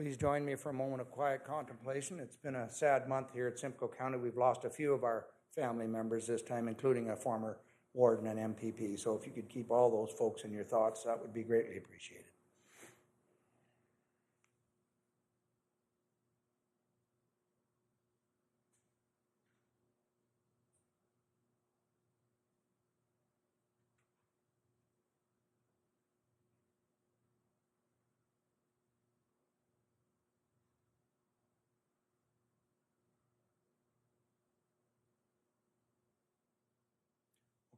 please join me for a moment of quiet contemplation. It's been a sad month here at Simcoe County. We've lost a few of our family members this time, including a former warden and MPP. So if you could keep all those folks in your thoughts, that would be greatly appreciated.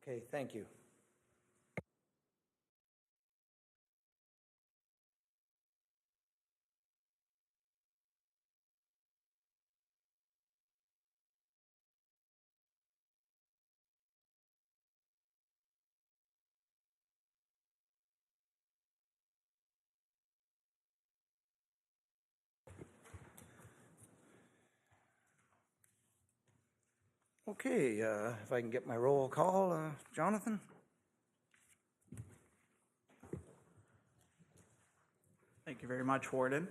Okay, thank you. Okay, if I can get my roll call, Jonathan? Thank you very much, Warden.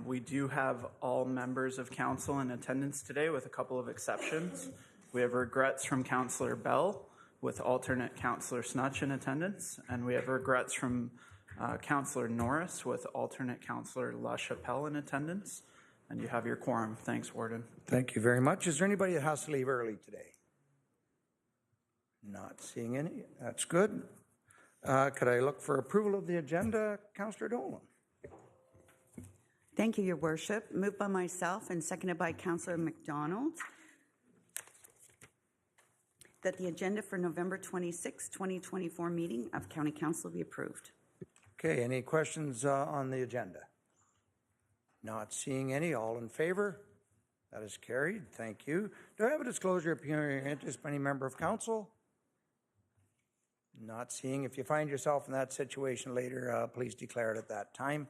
We do have all members of council in attendance today with a couple of exceptions. We have regrets from Councillor Bell with alternate Councillor Snutch in attendance, and we have regrets from Councillor Norris with alternate Councillor LaChapelle in attendance. And you have your quorum. Thanks, Warden. Thank you very much. Is there anybody that has to leave early today? Not seeing any. That's good. Could I look for approval of the agenda? Councillor Dolan. Thank you, Your Worship. Moved by myself and seconded by Councillor McDonald that the agenda for November 26, 2024 meeting of County Council be approved. Okay, any questions on the agenda? Not seeing any. All in favor? That is carried. Thank you. Do I have a disclosure of pecuniary interest by any member of council? Not seeing. If you find yourself in that situation later, please declare it at that time.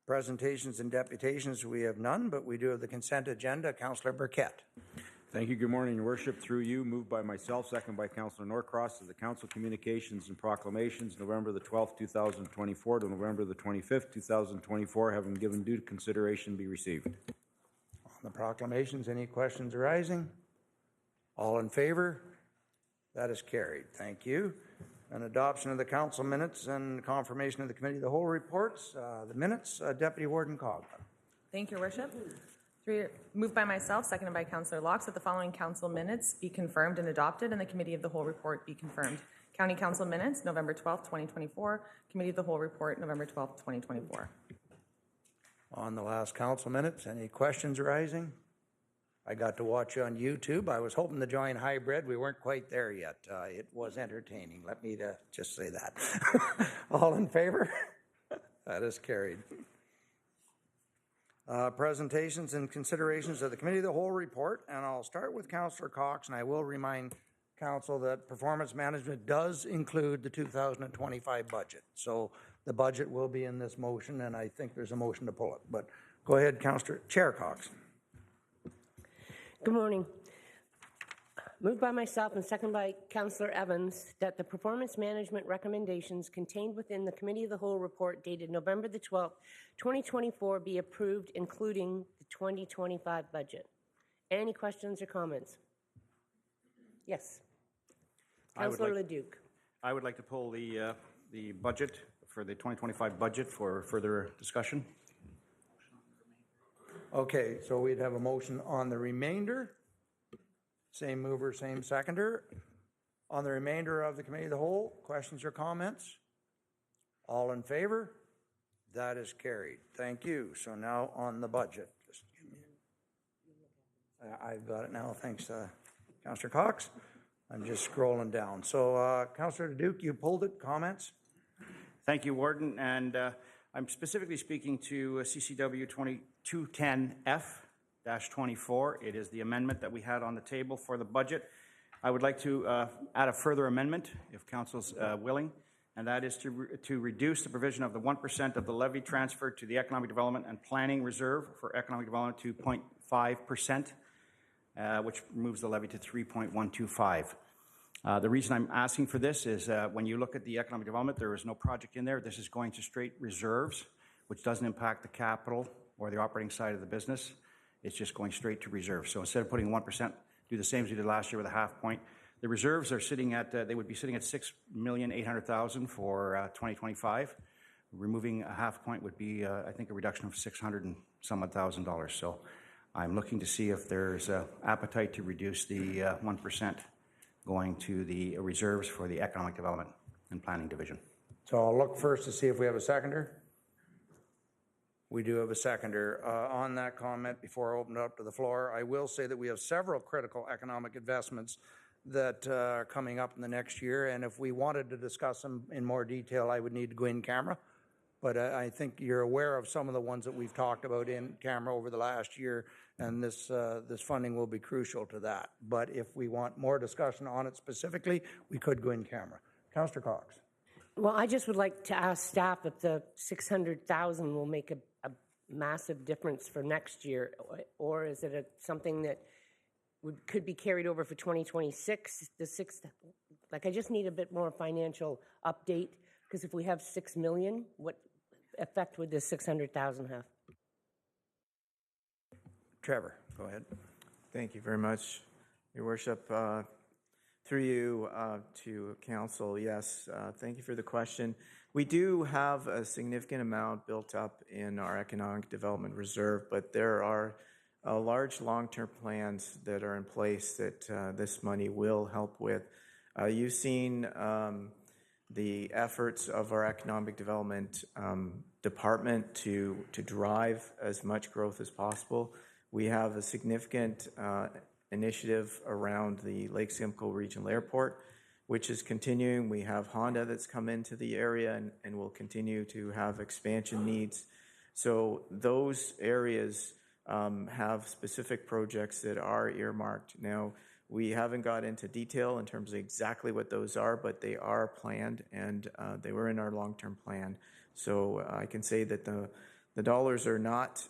Presentations and deputations, we have none, but we do have the consent agenda. Councillor Burkett. Thank you. Good morning, Your Worship. Through you, moved by myself, second by Councillor Norcross, to the Council Communications and Proclamations, November the 12th, 2024 to November the 25th, 2024, having given due consideration, be received. On the proclamations, any questions arising? All in favor? That is carried. Thank you. An adoption of the council minutes and confirmation of the committee of the whole reports. The minutes, Deputy Warden Coghlan. Thank you, Your Worship. Moved by myself, seconded by Councillor Locks, that the following council minutes be confirmed and adopted and the committee of the whole report be confirmed. County Council minutes, November 12th, 2024. Committee of the whole report, November 12th, 2024. On the last council minutes, any questions arising? I got to watch you on YouTube. I was hoping to join hybrid. We weren't quite there yet. It was entertaining. Let me just say that. All in favor? That is carried. Presentations and considerations of the Committee of the Whole report, and I'll start with Councillor Cox, and I will remind Council that performance management does include the 2025 budget. So the budget will be in this motion, and I think there's a motion to pull it. But go ahead, Chair Cox. Good morning. Moved by myself and seconded by Councillor Evans that the performance management recommendations contained within the Committee of the Whole report dated November the 12th, 2024 be approved, including the 2025 budget. Any questions or comments? Yes. Councillor Leduc. I would like to pull the budget for the 2025 budget for further discussion. Okay, so we'd have a motion on the remainder. Same mover, same seconder. On the remainder of the Committee of the Whole, questions or comments? All in favor? That is carried. Thank you. So now on the budget. Just give me. I've got it now. Thanks, Councillor Cox. I'm just scrolling down. So, Councillor Duke, you pulled it. Comments? Thank you, Warden. And I'm specifically speaking to CCW 2210F-24. It is the amendment that we had on the table for the budget. I would like to add a further amendment, if Council's willing, and that is to reduce the provision of the 1% of the levy transferred to the Economic Development and Planning Reserve for Economic Development to 0.5%, which moves the levy to 3.125. The reason I'm asking for this is when you look at the economic development, there is no project in there. This is going to straight reserves, which doesn't impact the capital or the operating side of the business. It's just going straight to reserve. So instead of putting 1%, do the same as we did last year with a half point. The reserves are sitting at, they would be sitting at $6,800,000 for 2025. Removing a half point would be, I think, a reduction of $600 and some odd thousand. So I'm looking to see if there's appetite to reduce the 1% going to the reserves for the Economic Development and Planning Division. So I'll look first to see if we have a seconder. We do have a seconder. On that comment, before I open it up to the floor, I will say that we have several critical economic investments that are coming up in the next year, and if we wanted to discuss them in more detail, I would need to go in camera. But I think you're aware of some of the ones that we've talked about in camera over the last year, and this funding will be crucial to that. But if we want more discussion on it specifically, we could go in camera. Councillor Cox. Well, I just would like to ask staff if the $600,000 will make a massive difference for next year, or is it something that could be carried over for 2026? I just need a bit more financial update, because if we have $6 million, what effect would this $600,000 have? Trevor, go ahead. Thank you very much, Your Worship. Through you to Council, yes, thank you for the question. We do have a significant amount built up in our Economic Development Reserve, but there are large long-term plans that are in place that this money will help with. You've seen the efforts of our Economic Development Department to drive as much growth as possible. We have a significant initiative around the Lake Simcoe Regional Airport, which is continuing. We have Honda that's come into the area and will continue to have expansion needs. So those areas have specific projects that are earmarked. Now, we haven't got into detail in terms of exactly what those are, but they are planned, and they were in our long-term plan. So I can say that the dollars are not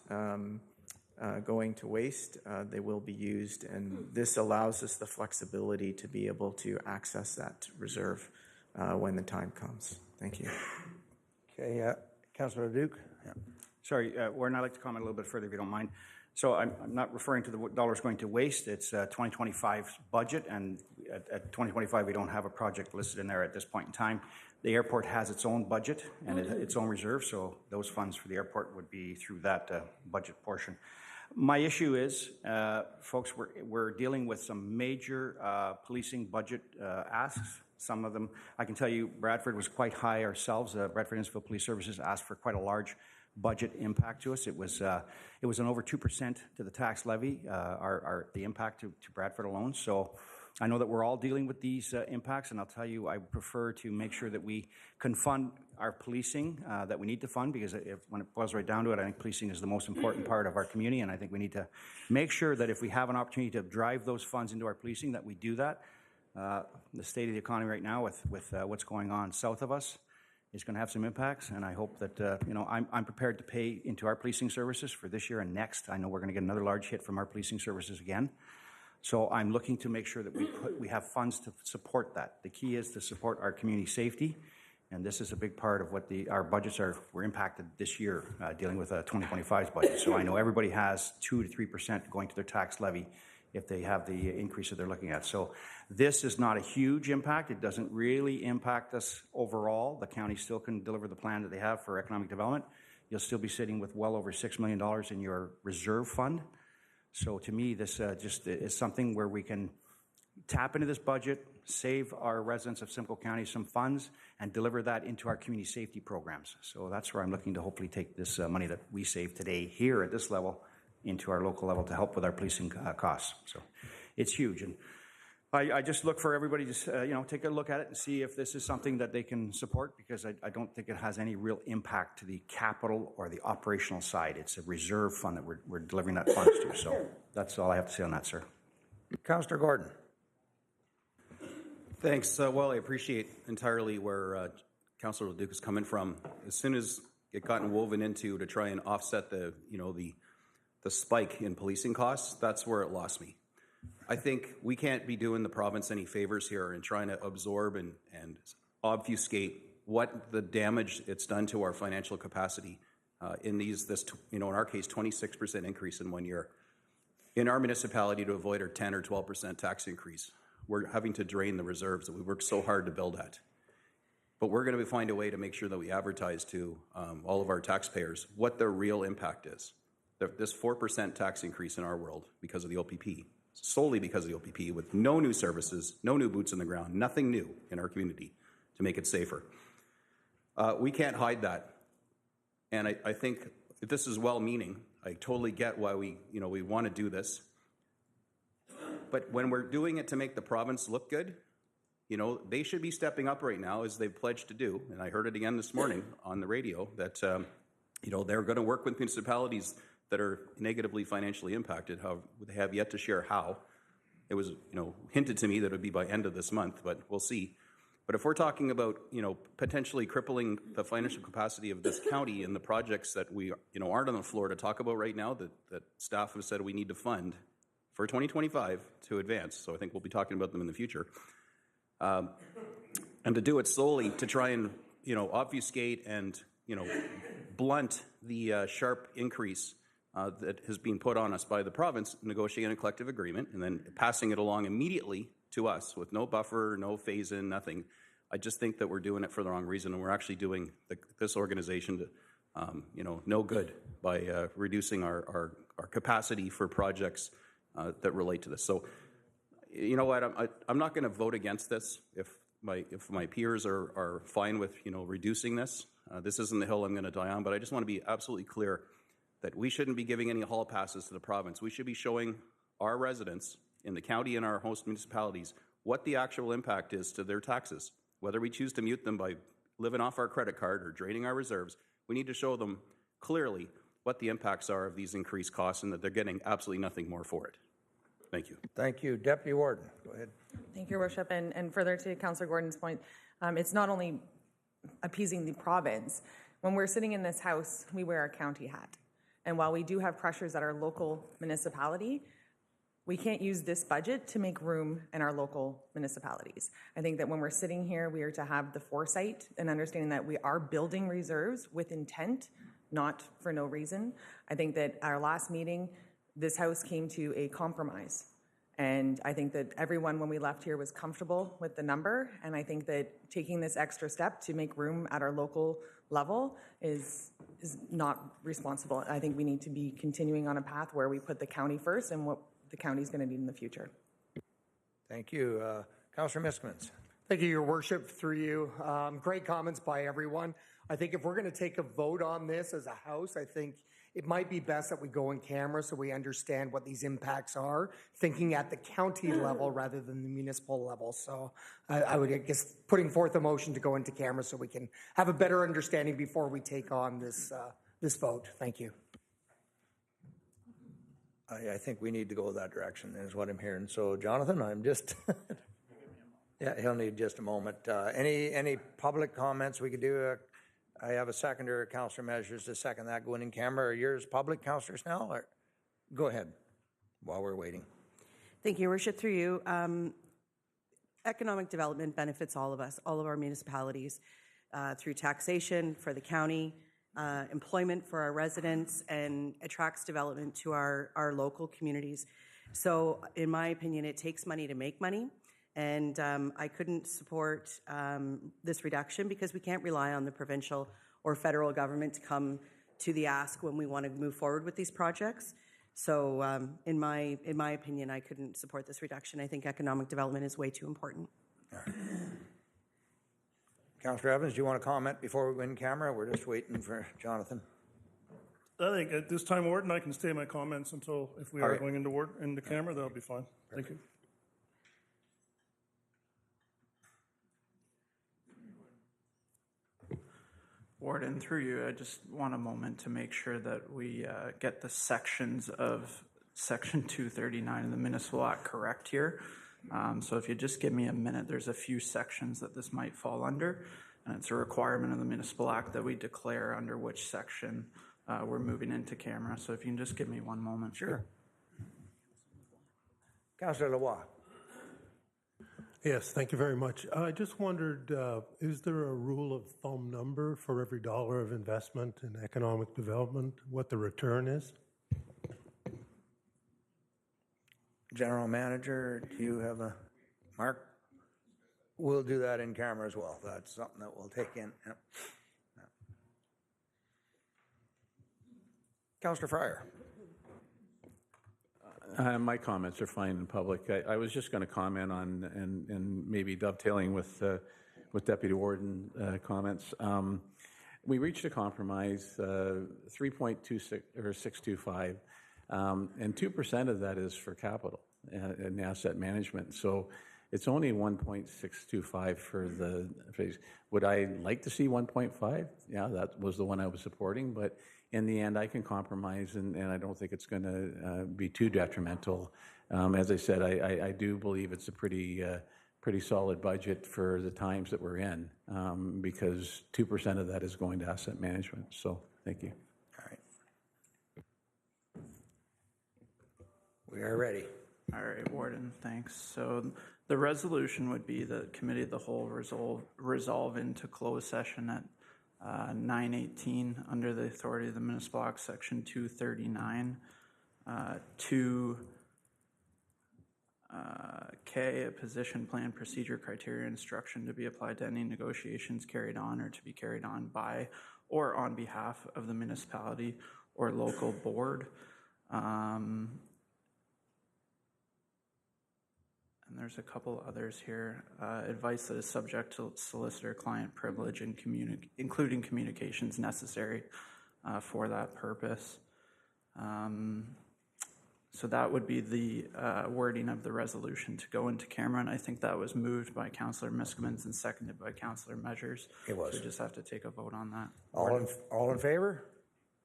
going to waste. They will be used, and this allows us the flexibility to be able to access that reserve when the time comes. Thank you. Okay, Councillor Duke. Yeah. Sorry, Warren, I'd like to comment a little bit further if you don't mind. So I'm not referring to the dollars going to waste. It's 2025's budget, and at 2025 we don't have a project listed in there at this point in time. The airport has its own budget and its own reserve, so those funds for the airport would be through that budget portion. My issue is, folks, we're dealing with some major policing budget asks. Some of them, I can tell you, Bradford was quite high ourselves. Bradford Innisfil Police Services asked for quite a large budget impact to us. It was an over 2% to the tax levy, the impact to Bradford alone. So I know that we're all dealing with these impacts, and I'll tell you, I prefer to make sure that we can fund our policing that we need to fund, because when it boils right down to it, I think policing is the most important part of our community, and I think we need to make sure that if we have an opportunity to drive those funds into our policing, that we do that. The state of the economy right now with what's going on south of us is going to have some impacts, and I hope that, I'm prepared to pay into our policing services for this year and next. I know we're going to get another large hit from our policing services again. So I'm looking to make sure that we have funds to support that. The key is to support our community safety, and this is a big part of what our budgets were impacted this year, dealing with 2025's budget. So I know everybody has 2 to 3% going to their tax levy if they have the increase that they're looking at. So this is not a huge impact. It doesn't really impact us overall. The county still can deliver the plan that they have for economic development. You'll still be sitting with well over $6 million in your reserve fund. So to me, this just is something where we can tap into this budget, save our residents of Simcoe County some funds, and deliver that into our community safety programs. So that's where I'm looking to hopefully take this money that we save today here at this level into our local level to help with our policing costs. So it's huge. And I just look for everybody to, take a look at it and see if this is something that they can support, because I don't think it has any real impact to the capital or the operational side. It's a reserve fund that we're delivering that funds to. So that's all I have to say on that, sir. Councillor Gordon. Thanks. Well, I appreciate entirely where Councillor Duke is coming from. As soon as it got woven into to try and offset the spike in policing costs, that's where it lost me. I think we can't be doing the province any favors here and trying to absorb and obfuscate what the damage it's done to our financial capacity in in our case, 26% increase in 1 year. In our municipality, to avoid our 10 or 12% tax increase, we're having to drain the reserves that we worked so hard to build at. But we're going to find a way to make sure that we advertise to all of our taxpayers what the real impact is. This 4% tax increase in our world because of the OPP, solely because of the OPP, with no new services, no new boots on the ground, nothing new in our community to make it safer. We can't hide that. And I think this is well-meaning. I totally get why we want to do this. But when we're doing it to make the province look good, they should be stepping up right now, as they've pledged to do. And I heard it again this morning on the radio that, they're going to work with municipalities that are negatively financially impacted. How they have yet to share how. It was, hinted to me that it would be by end of this month, but we'll see. But if we're talking about, potentially crippling the financial capacity of this county and the projects that we, aren't on the floor to talk about right now that staff have said we need to fund for 2025 to advance. So I think we'll be talking about them in the future. And to do it solely to try and, obfuscate and, blunt the sharp increase that has been put on us by the province, negotiating a collective agreement and then passing it along immediately to us with no buffer, no phase-in, nothing. I just think that we're doing it for the wrong reason, and we're actually doing this organization to, no good by reducing our capacity for projects that relate to this. So, you know what? I'm not going to vote against this if my peers are fine with reducing this. This isn't the hill I'm going to die on, but I just want to be absolutely clear that we shouldn't be giving any hall passes to the province. We should be showing our residents in the county and our host municipalities what the actual impact is to their taxes. Whether we choose to mute them by living off our credit card or draining our reserves, we need to show them clearly what the impacts are of these increased costs and that they're getting absolutely nothing more for it. Thank you. Thank you. Deputy Warden, go ahead. Thank you, Your Worship. And further to Councillor Gordon's point, it's not only appeasing the province. When we're sitting in this house, we wear our county hat. And while we do have pressures at our local municipality, we can't use this budget to make room in our local municipalities. I think that when we're sitting here, we are to have the foresight and understanding that we are building reserves with intent, not for no reason. I think that our last meeting, this House came to a compromise. And I think that everyone, when we left here, was comfortable with the number. And I think that taking this extra step to make room at our local level is not responsible. I think we need to be continuing on a path where we put the county first and what the county's going to need in the future. Thank you. Councillor Miskmans. Thank you, Your Worship, through you. Great comments by everyone. I think if we're going to take a vote on this as a House, I think it might be best that we go in camera so we understand what these impacts are, thinking at the county level rather than the municipal level. So I would, I guess, putting forth a motion to go into camera so we can have a better understanding before we take on this vote. Thank you. I think we need to go that direction, is what I'm hearing. So, Jonathan, I'm just... Yeah, he'll need just a moment. Any public comments we could do? I have a seconder, Councillor Measures, to second that. Going in camera. Are yours public, Councillor Snell? Or go ahead while we're waiting. Thank you, Your Worship. Through you, economic development benefits all of us, all of our municipalities, through taxation for the county, employment for our residents, and attracts development to our local communities. So, in my opinion, it takes money to make money. And I couldn't support this reduction because we can't rely on the provincial or federal government to come to the ask when we want to move forward with these projects. So in my opinion, I couldn't support this reduction. I think economic development is way too important. All right. Councillor Evans, do you want to comment before we go in camera? We're just waiting for Jonathan. I think at this time, Warden, I can stay my comments until if we are going into camera, that'll be fine. Thank you. Warden, through you, I just want a moment to make sure that we get the sections of Section 239 of the Municipal Act correct here. So if you just give me a minute, there's a few sections that this might fall under, and it's a requirement of the Municipal Act that we declare under which section we're moving into camera. So if you can just give me one moment. Sure. Councillor Leroy. Yes, thank you very much. I just wondered, is there a rule of thumb number for every dollar of investment in economic development, what the return is? General Manager, do you have a mark? We'll do that in camera as well. That's something that we'll take in. Yep. Yep. Councillor Fryer. My comments are fine in public. I was just going to comment on, and maybe dovetailing with Deputy Warden comments. We reached a compromise, 3.26 or 625, and 2% of that is for capital and asset management. So it's only 1.625 for the phase. Would I like to see 1.5? Yeah, that was the one I was supporting, but in the end, I can compromise, and I don't think it's going to be too detrimental. As I said, I do believe it's a pretty solid budget for the times that we're in, because 2% of that is going to asset management. So thank you. All right. We are ready. All right, Warden, thanks. So the resolution would be the Committee of the Whole resolve into closed session at 9:18 under the authority of the Municipal Act, Section 239, K, a position plan procedure criteria instruction to be applied to any negotiations carried on or to be carried on by or on behalf of the municipality or local board. And there's a couple others here. Advice that is subject to solicitor-client privilege and including communications necessary for that purpose. So that would be the wording of the resolution to go into camera, and I think that was moved by Councillor Miskimans and seconded by Councillor Measures. It was. So we just have to take a vote on that. All in favor?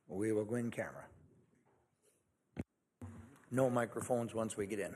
We will go in camera. No microphones once we get in.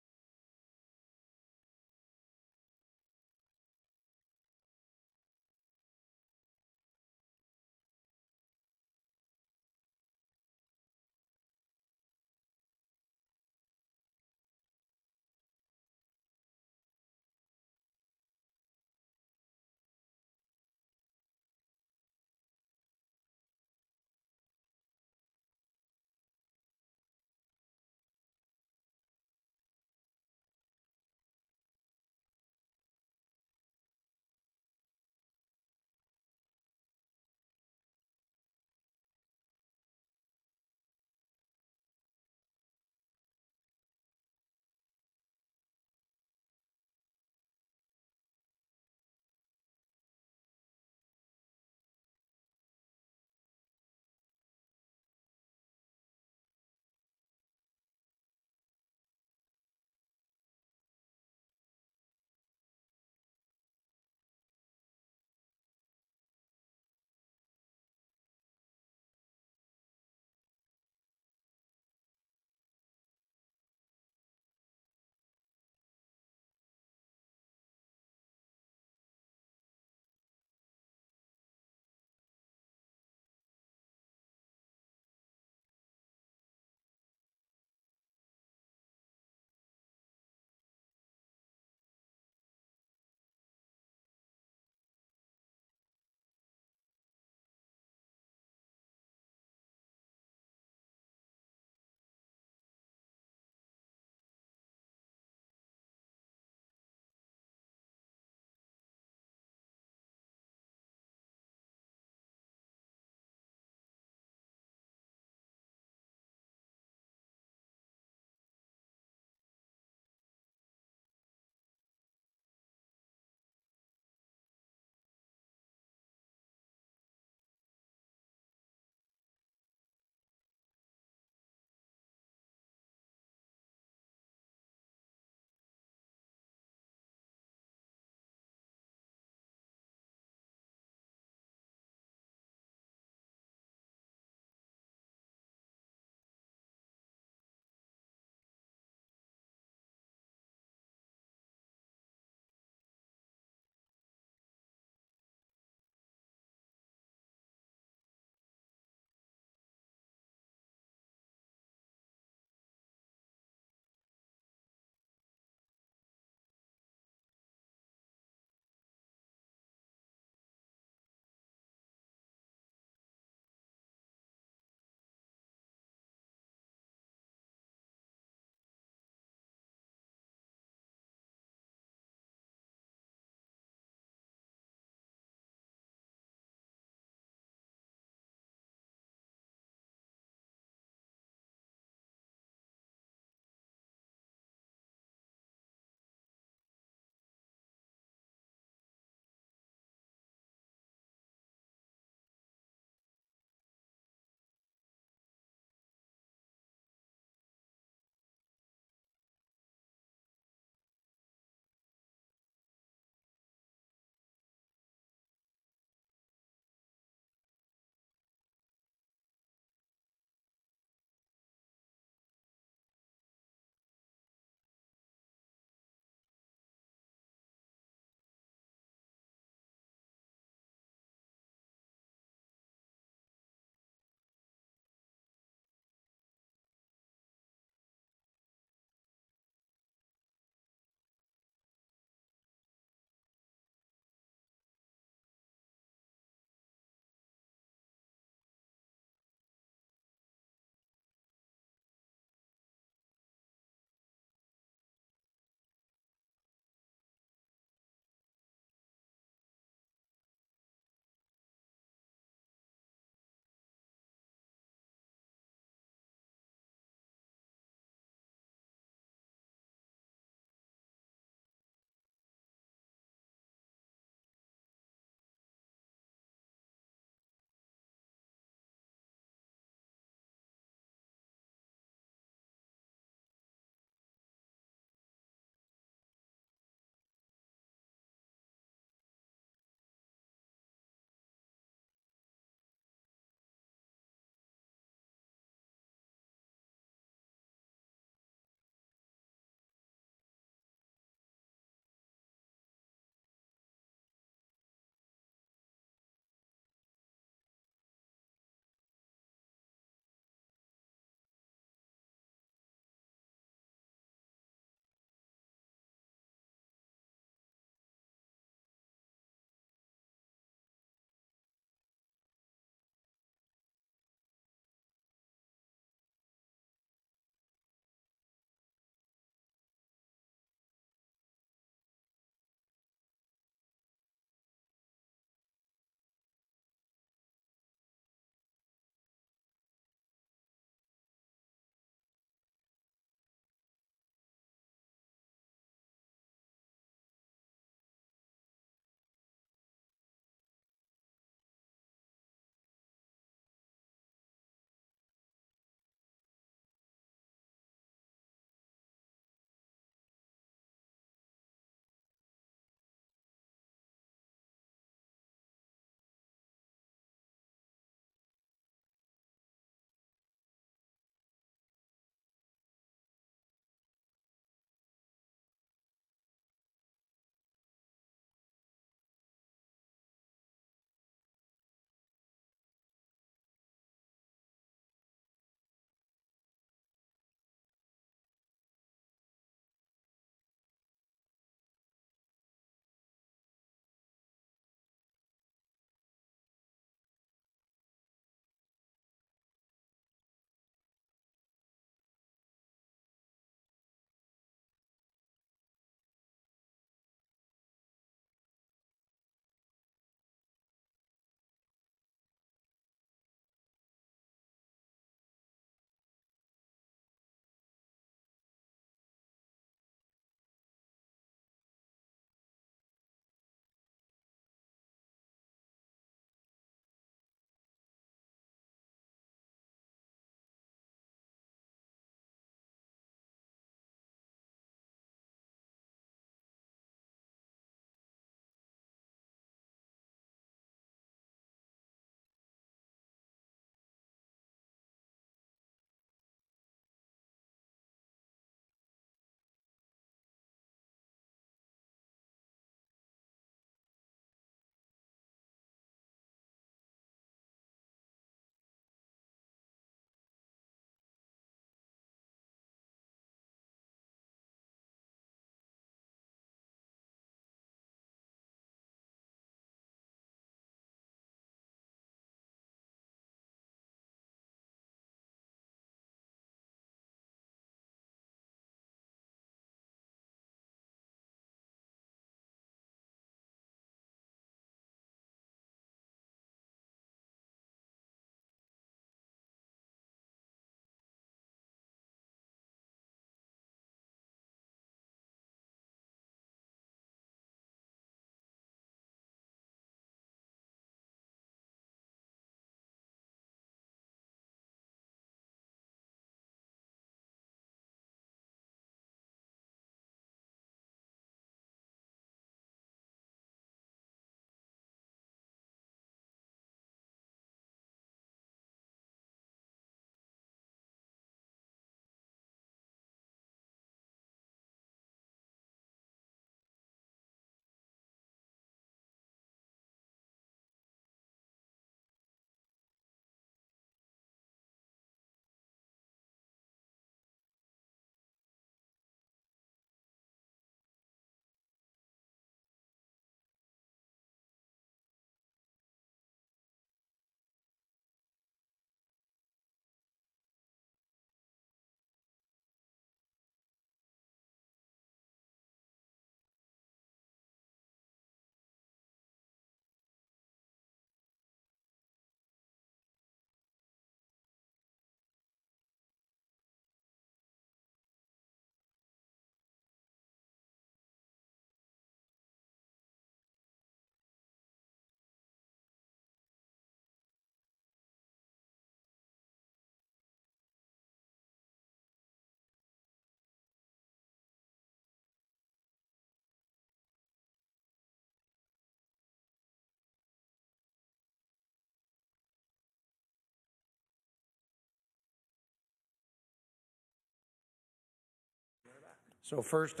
So first,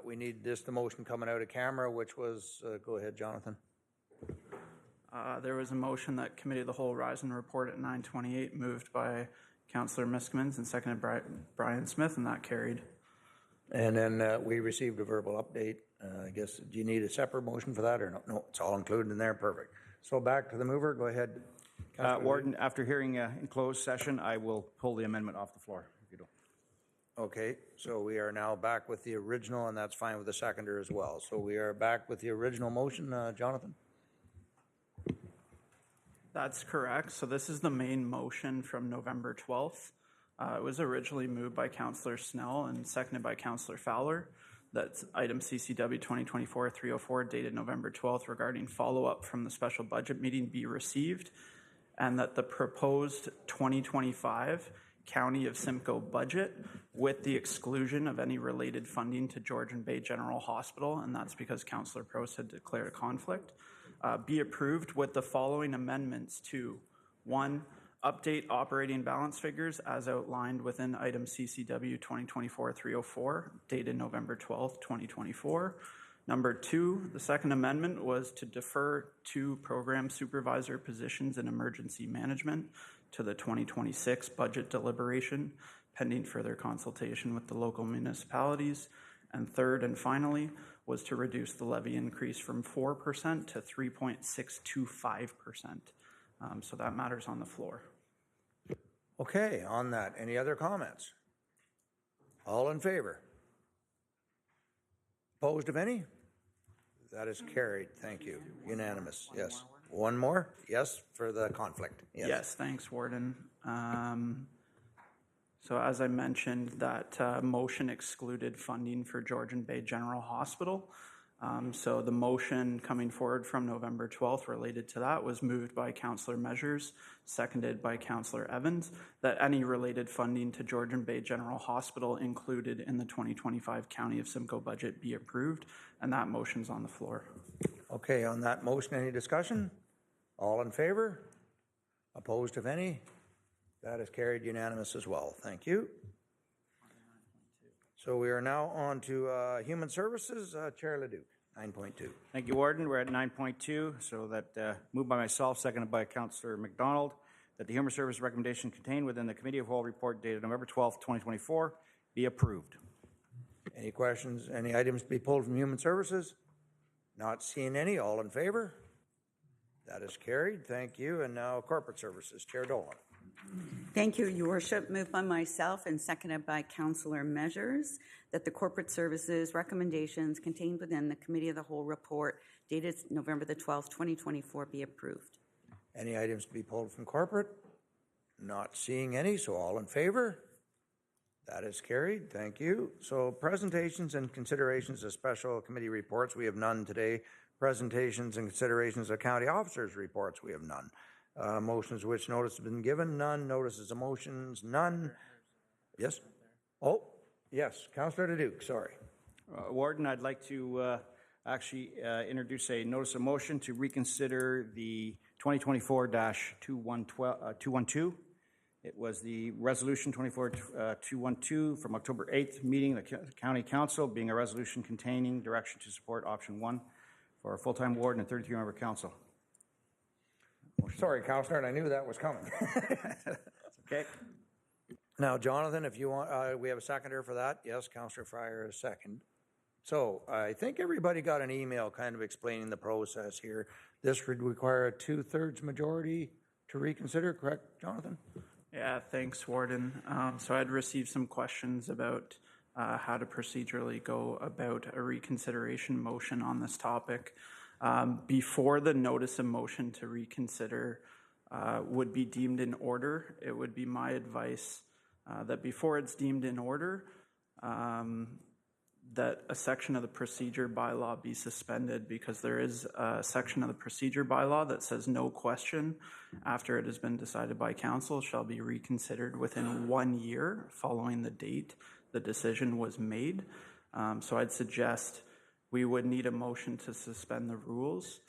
we need the motion coming out of camera, which was, go ahead, Jonathan. There was a motion that Committee of the Whole rise and report at 9:28, moved by Councillor Miskmans and seconded by Brian Smith, and that carried. And then we received a verbal update. I guess, do you need a separate motion for that or no? No, it's all included in there. Perfect. So back to the mover. Go ahead. Warden, after hearing in closed session, I will pull the amendment off the floor, if you don't. Okay, so we are now back with the original, and that's fine with the seconder as well. So we are back with the original motion, Jonathan? That's correct. So this is the main motion from November 12th. It was originally moved by Councillor Snell and seconded by Councillor Fowler. That's item CCW 2024-304 dated November 12th regarding follow-up from the special budget meeting be received, and that the proposed 2025 County of Simcoe budget, with the exclusion of any related funding to Georgian Bay General Hospital, and that's because Councillor Prost had declared a conflict, be approved with the following amendments to: 1, update operating balance figures as outlined within item CCW 2024-304, dated November 12th, 2024. Number 2, the second amendment was to defer 2 program supervisor positions in emergency management to the 2026 budget deliberation, pending further consultation with the local municipalities. And third and finally was to reduce the levy increase from 4% to 3.625%. So that matters on the floor. Okay, on that, any other comments? All in favor? Opposed of any? That is carried. Thank you. Unanimous. Yes. One more? Yes, for the conflict. Yes, thanks, Warden. So as I mentioned, that motion excluded funding for Georgian Bay General Hospital. So the motion coming forward from November 12th related to that was moved by Councillor Measures, seconded by Councillor Evans, that any related funding to Georgian Bay General Hospital included in the 2025 County of Simcoe budget be approved, and that motion's on the floor. Okay, on that motion, any discussion? All in favor? Opposed of any? That is carried unanimous as well. Thank you. So we are now on to Human Services. Chair Leduc, 9.2. Thank you, Warden. We're at 9.2, so that moved by myself, seconded by Councillor McDonald, that the Human Services recommendation contained within the Committee of Whole report dated November 12th, 2024 be approved. Any questions? Any items to be pulled from Human Services? Not seeing any. All in favor? That is carried. Thank you. And now Corporate Services. Chair Dolan. Thank you, Your Worship. Moved by myself and seconded by Councillor Measures that the Corporate Services recommendations contained within the Committee of the Whole report dated November the 12th, 2024 be approved. Any items to be pulled from Corporate? Not seeing any. So all in favor? That is carried. Thank you. So presentations and considerations of special committee reports, we have none today. Presentations and considerations of county officers' reports, we have none. Motions which notice have been given, none. Notices of motions, none. Yes? Oh, yes. Councillor Leduc, sorry. Warden, I'd like to actually introduce a notice of motion to reconsider the 2024-212. It was the resolution 24-212 from October 8th meeting, the County Council, being a resolution containing direction to support option 1 for a full-time warden and 33-member council. Sorry, Councillor, and I knew that was coming. Okay. Now, Jonathan, if you want, we have a seconder for that. Yes, Councillor Fryer is second. So I think everybody got an email kind of explaining the process here. This would require a 2/3 majority to reconsider, correct, Jonathan? Yeah, thanks, Warden. So I'd received some questions about how to procedurally go about a reconsideration motion on this topic. Before the notice of motion to reconsider would be deemed in order, it would be my advice that before it's deemed in order, that a section of the procedure bylaw be suspended, because there is a section of the procedure bylaw that says no question after it has been decided by council shall be reconsidered within 1 year following the date the decision was made. So I'd suggest we would need a motion to suspend the rules,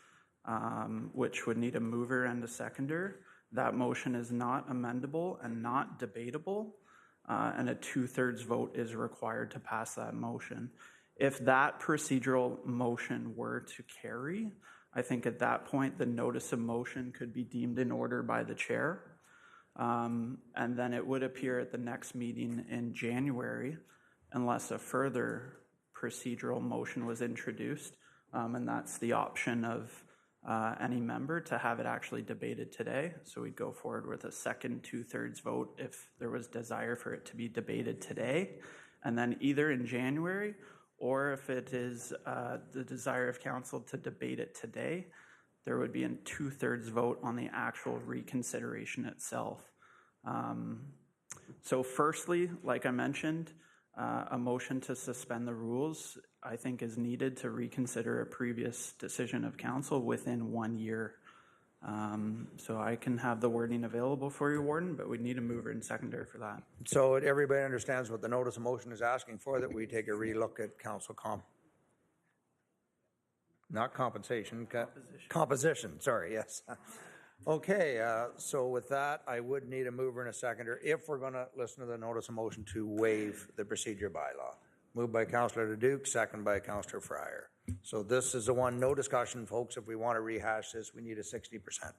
which would need a mover and a seconder. That motion is not amendable and not debatable. and a 2/3 vote is required to pass that motion. If that procedural motion were to carry, I think at that point the notice of motion could be deemed in order by the chair, and then it would appear at the next meeting in January unless a further procedural motion was introduced, and that's the option of any member to have it actually debated today. So we'd go forward with a second 2/3 vote if there was desire for it to be debated today, and then either in January, or if it is the desire of council to debate it today, there would be a 2/3 vote on the actual reconsideration itself. So firstly, like I mentioned, a motion to suspend the rules, I think, is needed to reconsider a previous decision of council within 1 year. So I can have the wording available for you, Warden, but we'd need a mover and seconder for that. So everybody understands what the notice of motion is asking for, that we take a relook at council not compensation, composition, sorry, yes. Okay, so with that, I would need a mover and a seconder if we're going to listen to the notice of motion to waive the procedure bylaw. Moved by Councillor Leduc, second by Councillor Fryer. So this is the one, no discussion, folks. If we want to rehash this, we need a 60%.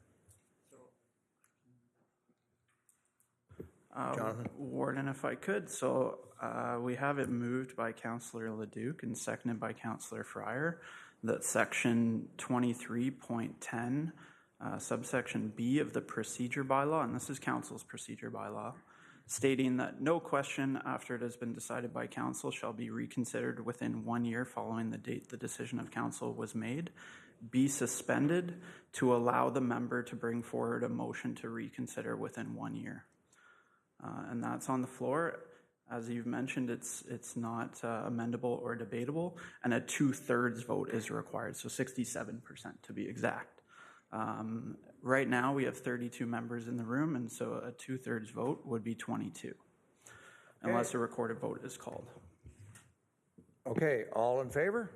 Jonathan? Warden, if I could. So we have it moved by Councillor Leduc and seconded by Councillor Fryer that section 23.10, subsection B of the procedure bylaw, and this is council's procedure bylaw, stating that no question after it has been decided by council shall be reconsidered within 1 year following the date the decision of council was made, be suspended to allow the member to bring forward a motion to reconsider within 1 year. And that's on the floor. As you've mentioned, it's not amendable or debatable, and a 2/3 vote is required, so 67% to be exact. Right now, we have 32 members in the room, and so a 2/3 vote would be 22, unless a recorded vote is called. Okay, all in favor?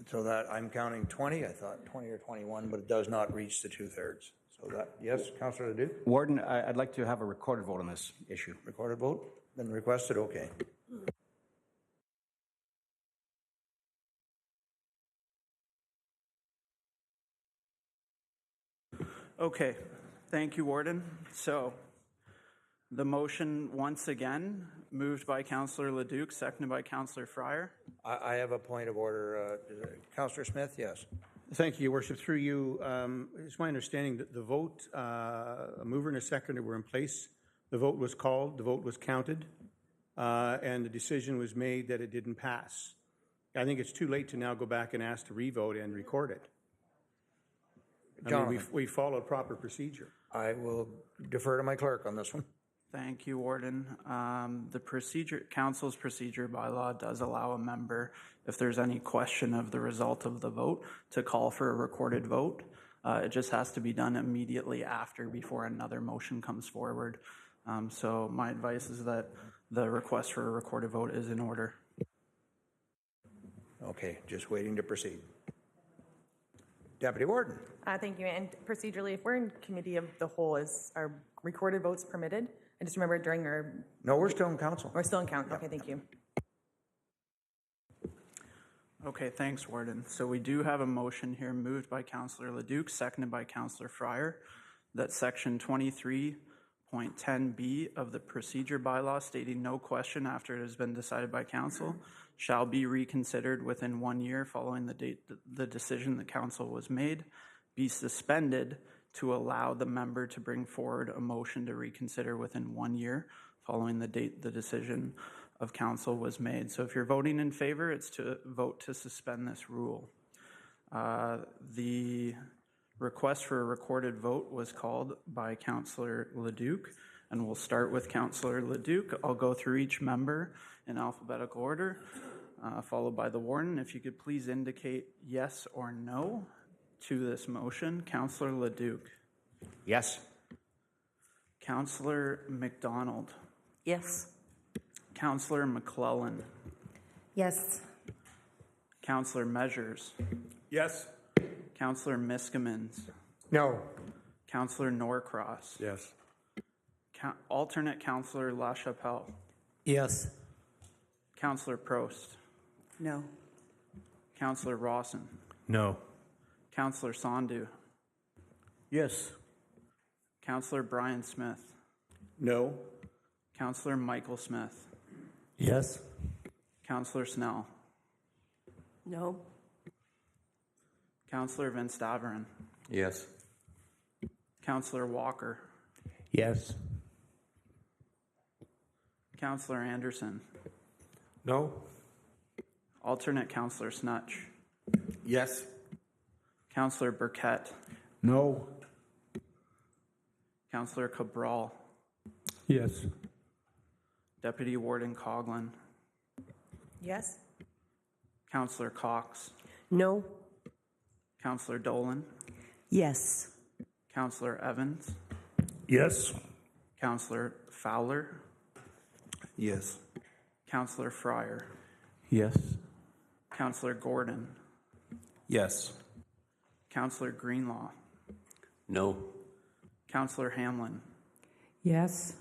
So that, I'm counting 20, I thought 20 or 21, but it does not reach the 2/3. So that, yes, Councillor Leduc? Warden, I'd like to have a recorded vote on this issue. Recorded vote? Been requested, okay. Okay, thank you, Warden. So the motion, once again, moved by Councillor Leduc, seconded by Councillor Fryer. I have a point of order. Councillor Smith, yes. Thank you, Your Worship. Through you, it's my understanding that the vote, a mover and a seconder were in place. The vote was called, the vote was counted, and the decision was made that it didn't pass. I think it's too late to now go back and ask to revote and record it. I mean, we followed proper procedure. I will defer to my clerk on this one. Thank you, Warden. The council's procedure bylaw does allow a member, if there's any question of the result of the vote, to call for a recorded vote. It just has to be done immediately after, before another motion comes forward. So my advice is that the request for a recorded vote is in order. Okay, just waiting to proceed. Deputy Warden. Thank you. And procedurally, if we're in committee of the whole, are recorded votes permitted? I just remember during our... No, we're still in council. We're still in council. Okay, thank you. Okay, thanks, Warden. So we do have a motion here moved by Councillor Leduc, seconded by Councillor Fryer, that section 23.10B of the procedure bylaw stating no question after it has been decided by council shall be reconsidered within 1 year following the date the decision the council was made, be suspended to allow the member to bring forward a motion to reconsider within 1 year following the date the decision of council was made. So if you're voting in favor, it's to vote to suspend this rule. The request for a recorded vote was called by Councillor Leduc, And we'll start with Councillor Leduc. I'll go through each member in alphabetical order, followed by the warden. If you could please indicate yes or no to this motion. Councillor Leduc. Yes. Councillor McDonald. Yes. Councillor McClellan. Yes. Councillor Measures. Yes. Councillor Miskimins. No. Councillor Norcross. Yes. Alternate Councillor LaChapelle. Yes. Councillor Prost. No. Councillor Rawson. No. Councillor Sandhu. Yes. Councillor Brian Smith. No. Councillor Michael Smith. Yes. Councillor Snell. No. Councillor Vince Daverin. Yes. Councillor Walker. Yes. Councillor Anderson. No. Alternate Councillor Snutch. Yes. Councillor Burkett. No. Councillor Cabral. Yes. Deputy Warden Coughlin. Yes. Councillor Cox. No. Councillor Dolan. Yes. Councillor Evans. Yes. Councillor Fowler. Yes. Councillor Fryer. Yes. Councillor Gordon. Yes. Councillor Greenlaw. No. Councillor Hamlin. Yes.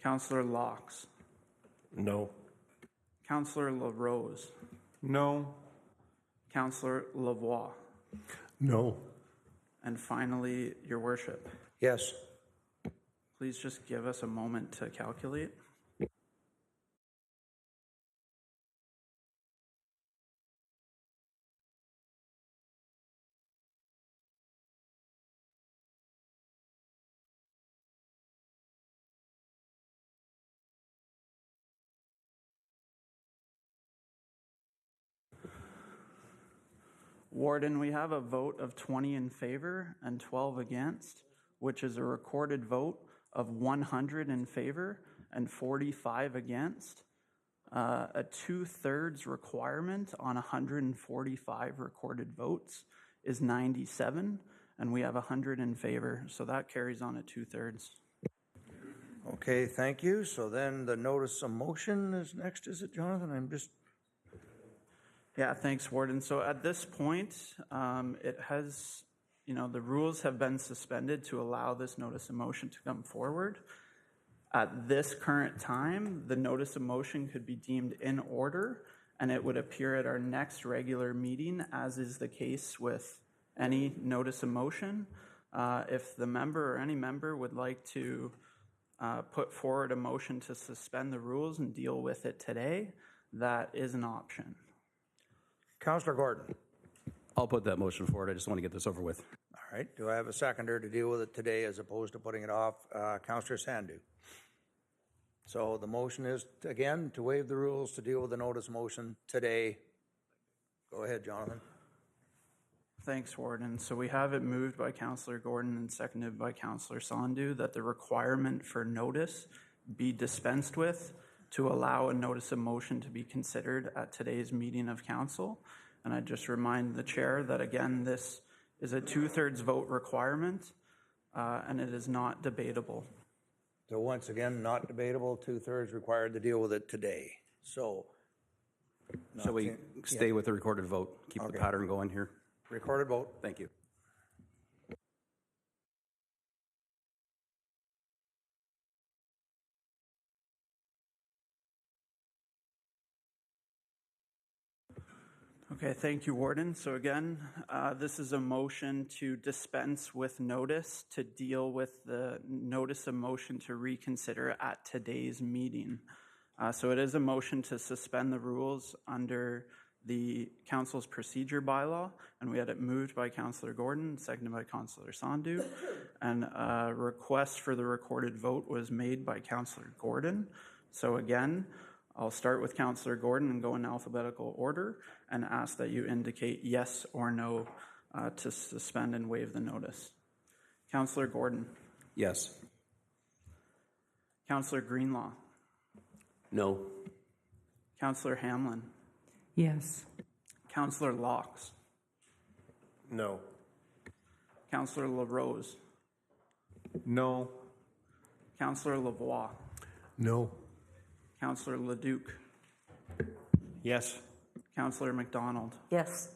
Councillor Laux. No. Councillor LaRose. No. Councillor Lavoie. No. And finally, Your Worship, Yes. please just give us a moment to calculate. Warden, we have a vote of 20 in favor and 12 against, which is a recorded vote of 100 in favor and 45 against. A 2/3 requirement on 145 recorded votes is 97, and we have 100 in favor, so that carries on at 2/3. Okay, thank you. So then the notice of motion is next, is it, Jonathan? Yeah, thanks, Warden. So at this point, it has, the rules have been suspended to allow this notice of motion to come forward. At this current time, the notice of motion could be deemed in order, and it would appear at our next regular meeting, as is the case with any notice of motion. If the member or any member would like to put forward a motion to suspend the rules and deal with it today, that is an option. Councillor Gordon. I'll put that motion forward. I just want to get this over with. All right, do I have a seconder to deal with it today as opposed to putting it off? Councillor Sandhu. So the motion is, again, to waive the rules to deal with the notice motion today. Go ahead, Jonathan. Thanks, Warden. So we have it moved by Councillor Gordon and seconded by Councillor Sandhu that the requirement for notice be dispensed with to allow a notice of motion to be considered at today's meeting of council. And I just remind the chair that, again, this is a 2/3 vote requirement, and it is not debatable. So once again, not debatable, 2/3 required to deal with it today. So. Shall we stay with the recorded vote? Keep the pattern going here. Recorded vote. Thank you. Okay, thank you, Warden. So again, this is a motion to dispense with notice to deal with the notice of motion to reconsider at today's meeting. So it is a motion to suspend the rules under the council's procedure bylaw, and we had it moved by Councillor Gordon, seconded by Councillor Sandhu, and a request for the recorded vote was made by Councillor Gordon. So again, I'll start with Councillor Gordon and go in alphabetical order and ask that you indicate yes or no to suspend and waive the notice. Councillor Gordon. Yes. Councillor Greenlaw. No. Councillor Hamlin. Yes. Councillor Locks. No. Councillor LaRose. No. Councillor Lavoie. No. Councillor Leduc. Yes. Councillor McDonald. Yes.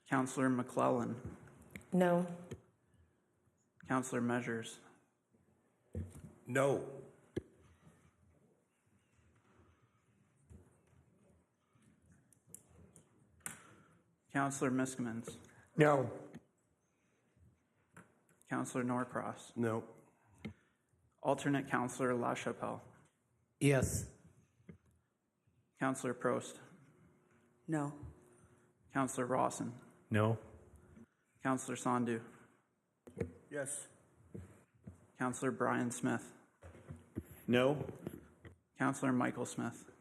Councillor McClellan. No. Councillor Measures. No. Councillor Miskimans. No. Councillor Norcross. No. Alternate Councillor LaChapelle. Yes. Councillor Prost. No. Councillor Rawson. No. Councillor Sandu. Yes. Councillor Brian Smith. No. Councillor Michael Smith.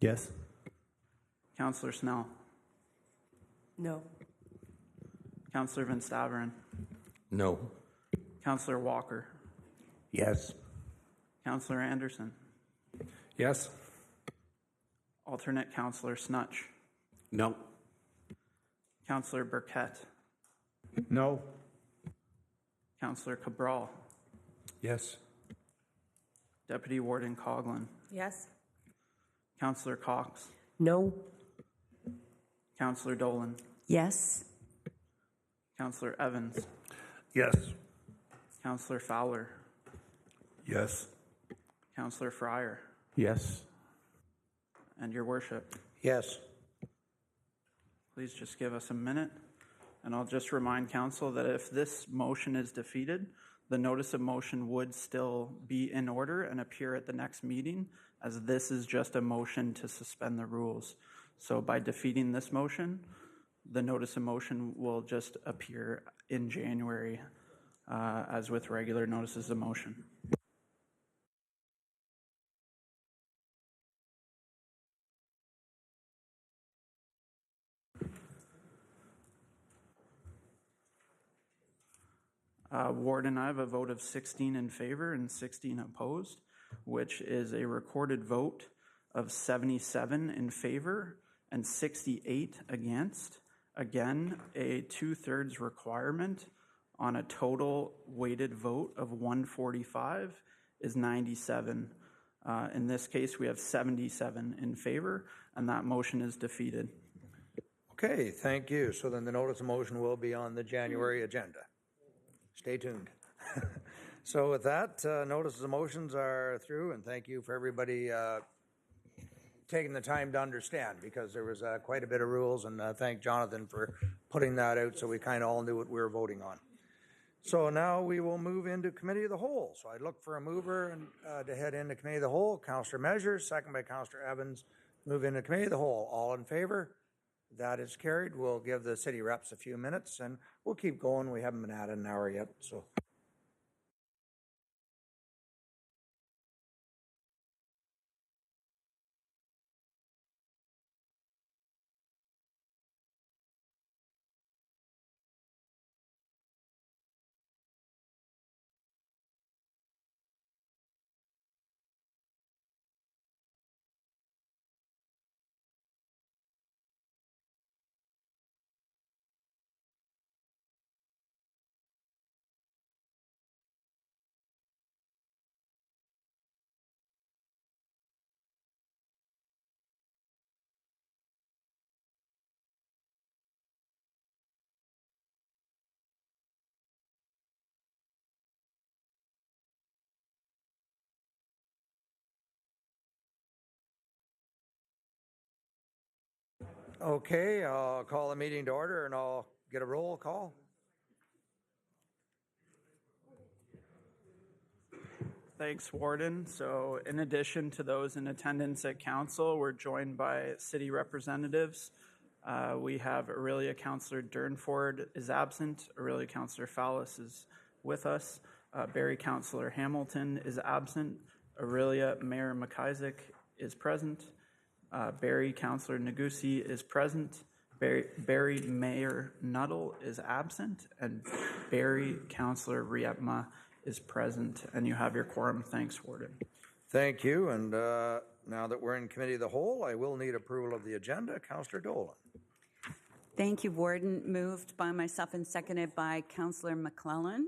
Yes. Councillor Snell. No. Councillor Van Staveren. No. Councillor Walker. Yes. Councillor Anderson. Yes. Alternate Councillor Snutch. No. Councillor Burkett. No. Councillor Cabral. Yes. Deputy Warden Coughlin. Yes. Councillor Cox. No. Councillor Dolan. Yes. Councillor Evans. Yes. Councillor Fowler. Yes. Councillor Fryer. Yes. And your worship, Yes. please just give us a minute. And I'll just remind council that if this motion is defeated, the notice of motion would still be in order and appear at the next meeting, as this is just a motion to suspend the rules. So by defeating this motion, the notice of motion will just appear in January, as with regular notices of motion. Warden, I have a vote of 16 in favor and 16 opposed, which is a recorded vote of 77 in favor and 68 against. Again, a 2/3 requirement on a total weighted vote of 145 is 97. In this case, we have 77 in favor, and that motion is defeated. Okay, thank you. So then the notice of motion will be on the January agenda. Stay tuned. So with that, notices of motions are through, and thank you for everybody taking the time to understand, because there was quite a bit of rules, and thank Jonathan for putting that out so we kind of all knew what we were voting on. So now we will move into Committee of the Whole. So I'd look for a mover and to head into Committee of the Whole. Councillor Measures, second by Councillor Evans. Move into Committee of the Whole. All in favor? That is carried. We'll give the city reps a few minutes, and we'll keep going. We haven't been at an hour yet, so. Okay, I'll call the meeting to order and I'll get a roll call. Thanks, Warden. So in addition to those in attendance at council, we're joined by city representatives. We have Aurelia Councillor Durnford is absent. Aurelia Councillor Fallis is with us. Barrie Councillor Hamilton is absent. Aurelia Mayor McIsaac is present. Barrie Councillor Nagusi is present. Barrie Mayor Nuttall is absent. And Barrie Councillor Riepma is present, and you have your quorum. Thanks, Warden. Thank you. And now that we're in committee of the whole, I will need approval of the agenda. Councillor Dolan. Thank you, Warden. Moved by myself and seconded by Councillor McClellan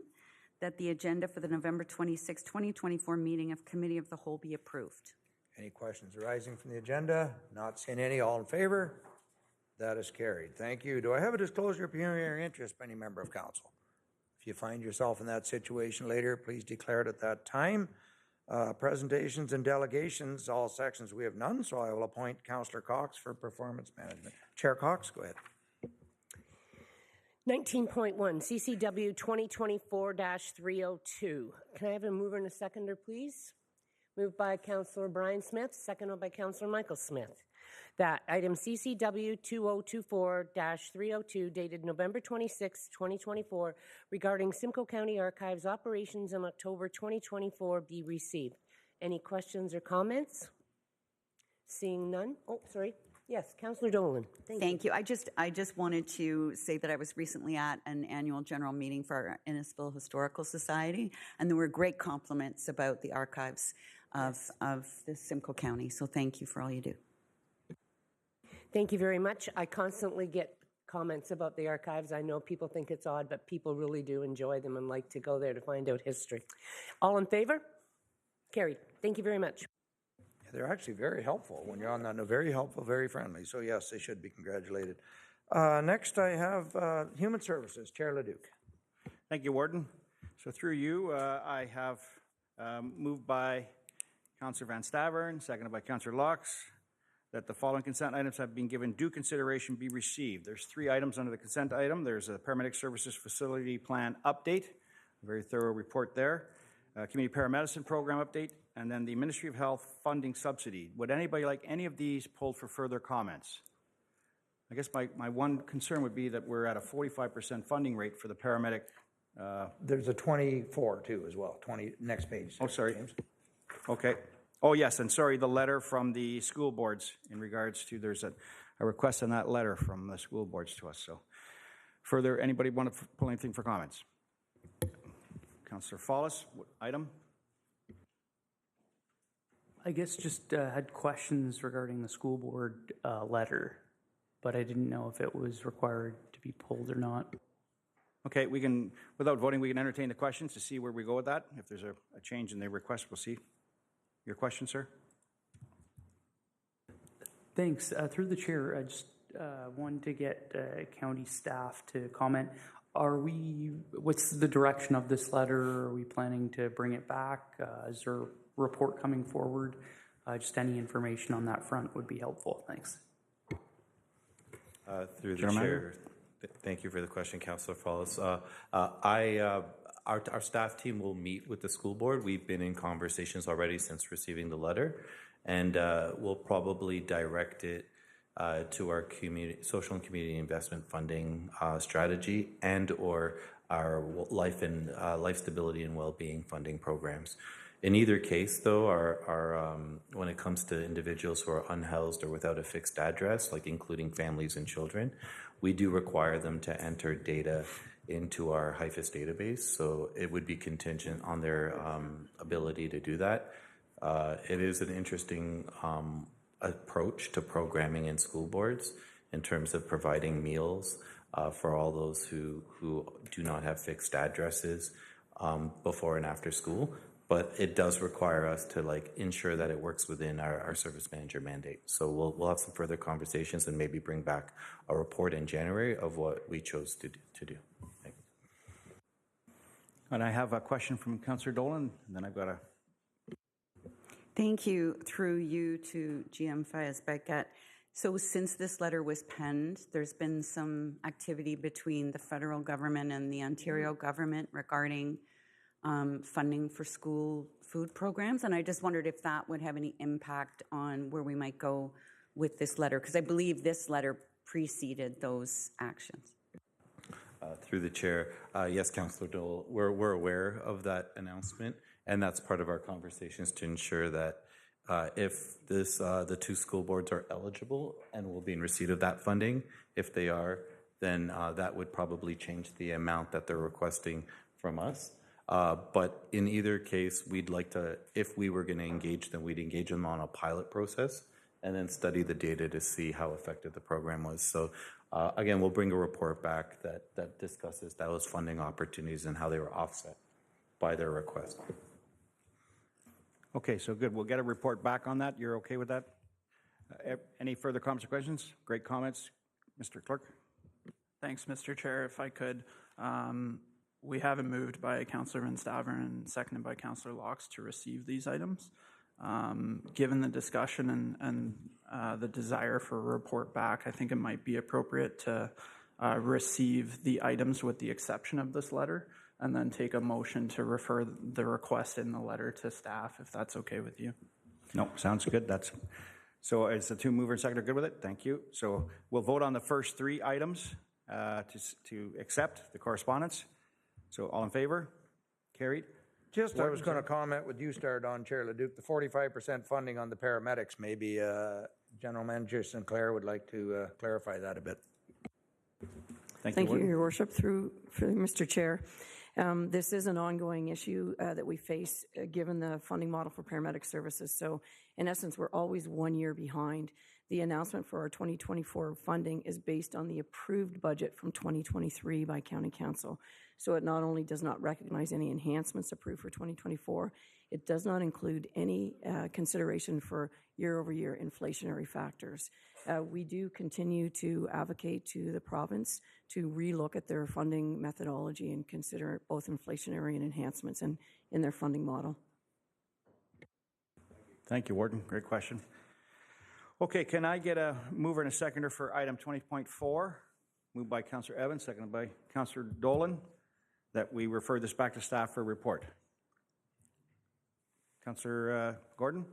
that the agenda for the November 26, 2024 meeting of Committee of the Whole be approved. Any questions arising from the agenda? Not seeing any. All in favor? That is carried. Thank you. Do I have a disclosure of pecuniary interest by any member of council? If you find yourself in that situation later, please declare it at that time. Presentations and delegations, all sections, we have none, so I will appoint Councillor Cox for performance management. Chair Cox, go ahead. 19.1, CCW 2024-302. Can I have a mover and a seconder, please? Moved by Councillor Brian Smith, seconded by Councillor Michael Smith. That item CCW 2024-302, dated November 26, 2024, regarding Simcoe County Archives operations in October 2024 be received. Any questions or comments? Seeing none? Oh, sorry. Yes, Councillor Dolan. Thank you. I just wanted to say that I was recently at an annual general meeting for our Innisfil Historical Society, and there were great compliments about the archives of the Simcoe County. So thank you for all you do. Thank you very much. I constantly get comments about the archives. I know people think it's odd, but people really do enjoy them and like to go there to find out history. All in favor? Carried. Thank you very much. They're actually very helpful when you're on that. No, very helpful, very friendly. So yes, they should be congratulated. Next, I have Human Services, Chair Leduc. Thank you, Warden. So through you, I have moved by Councillor Van Stavern, seconded by Councillor Laux, that the following consent items have been given due consideration be received. There's 3 items under the consent item. There's a Paramedic Services Facility Plan update, a very thorough report there, Community Paramedicine Program update, and then the Ministry of Health funding subsidy. Would anybody like any of these pulled for further comments? I guess my one concern would be that we're at a 45% funding rate for the paramedic. There's a 24 too as well. 20 next page. Oh, sorry. James. Okay. Oh, yes, and sorry, the letter from the school boards in regards to, there's a request on that letter from the school boards to us. So further, anybody want to pull anything for comments? Councillor Follis, what item? I guess just had questions regarding the school board letter, but I didn't know if it was required to be pulled or not. Okay, we can, without voting, we can entertain the questions to see where we go with that. If there's a change in the request, we'll see. Your question, sir? Thanks. Through the chair, I just wanted to get county staff to comment. What's the direction of this letter? Are we planning to bring it back? Is there a report coming forward? Just any information on that front would be helpful. Thanks. Through the chair, thank you for the question, Councillor Follis. Our staff team will meet with the school board. We've been in conversations already since receiving the letter, and we'll probably direct it to our social and community investment funding strategy and or our life stability and well-being funding programs. In either case, though, when it comes to individuals who are unhoused or without a fixed address, like including families and children, we do require them to enter data into our HIFIS database, so it would be contingent on their ability to do that. It is an interesting approach to programming in school boards in terms of providing meals for all those who do not have fixed addresses before and after school. But it does require us to ensure that it works within our service manager mandate. So we'll have some further conversations and maybe bring back a report in January of what we chose to do. Thank you. And I have a question from Councillor Dolan, and then I've got a... Thank you. Through you to GM Fayez Beckett. So since this letter was penned, there's been some activity between the federal government and the Ontario government regarding funding for school food programs. And I just wondered if that would have any impact on where we might go with this letter, because I believe this letter preceded those actions. Through the chair, yes, Councillor Dole, we're aware of that announcement, and that's part of our conversations to ensure that if the 2 school boards are eligible and will be in receipt of that funding, if they are, then that would probably change the amount that they're requesting from us. But in either case, we'd like to, if we were going to engage them, we'd engage them on a pilot process and then study the data to see how effective the program was. So again, we'll bring a report back that discusses those funding opportunities and how they were offset by their request. Okay, so good. We'll get a report back on that. You're okay with that? Any further comments or questions? Great comments. Mr. Clerk? Thanks, Mr. Chair. If I could, we have it moved by Councillor Van Staveren and seconded by Councillor Laux to receive these items. Given the discussion and the desire for a report back, I think it might be appropriate to receive the items with the exception of this letter and then take a motion to refer the request in the letter to staff, if that's okay with you. No, sounds good. So is the two mover and seconder good with it? Thank you. So we'll vote on the first three items to accept the correspondence. So all in favor? Carried. I was going to comment with you started on, Chair Leduc, the 45% funding on the paramedics. Maybe General Manager Sinclair would like to clarify that a bit. Thank you, Your Worship. Through Mr. Chair. This is an ongoing issue that we face given the funding model for paramedic services. So in essence, we're always 1 year behind. The announcement for our 2024 funding is based on the approved budget from 2023 by County Council. So it not only does not recognize any enhancements approved for 2024, it does not include any consideration for year-over-year inflationary factors. We do continue to advocate to the province to relook at their funding methodology and consider both inflationary and enhancements in their funding model. Thank you, Warden. Great question. Okay, can I get a mover and a seconder for item 20.4? Moved by Councillor Evans, seconded by Councillor Dolan, that we refer this back to staff for a report. Councillor Gordon?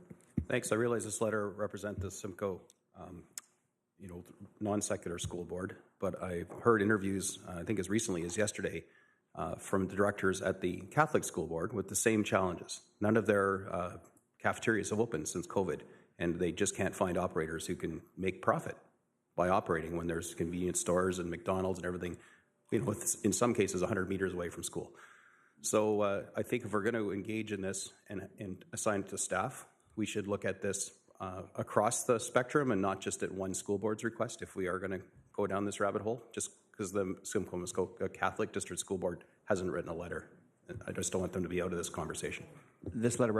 Thanks. I realize this letter represents the Simcoe, non-secular school board, but I've heard interviews, I think as recently as yesterday, from the directors at the Catholic school board with the same challenges. None of their cafeterias have opened since COVID, and they just can't find operators who can make profit by operating when there's convenience stores and McDonald's and everything, in some cases 100 meters away from school. So I think if we're going to engage in this and assign it to staff, we should look at this across the spectrum and not just at one school board's request if we are going to go down this rabbit hole, just because the Simcoe Catholic District School Board hasn't written a letter. I just don't want them to be out of this conversation. This letter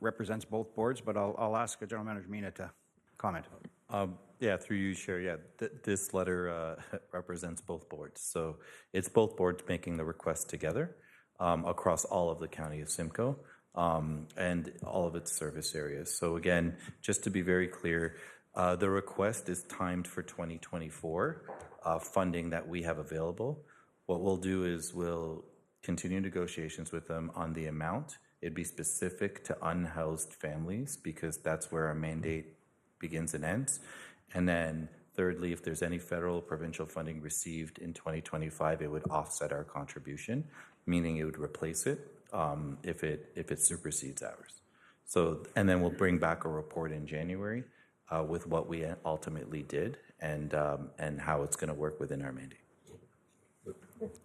represents both boards, but I'll ask General Manager Mina to comment. Yeah, through you, Chair. Yeah, this letter represents both boards. So it's both boards making the request together across all of the county of Simcoe and all of its service areas. So again, just to be very clear, the request is timed for 2024 funding that we have available. What we'll do is we'll continue negotiations with them on the amount. It'd be specific to unhoused families because that's where our mandate begins and ends. And then thirdly, if there's any federal provincial funding received in 2025, it would offset our contribution, meaning it would replace it if it supersedes ours. So, and then we'll bring back a report in January with what we ultimately did and how it's going to work within our mandate.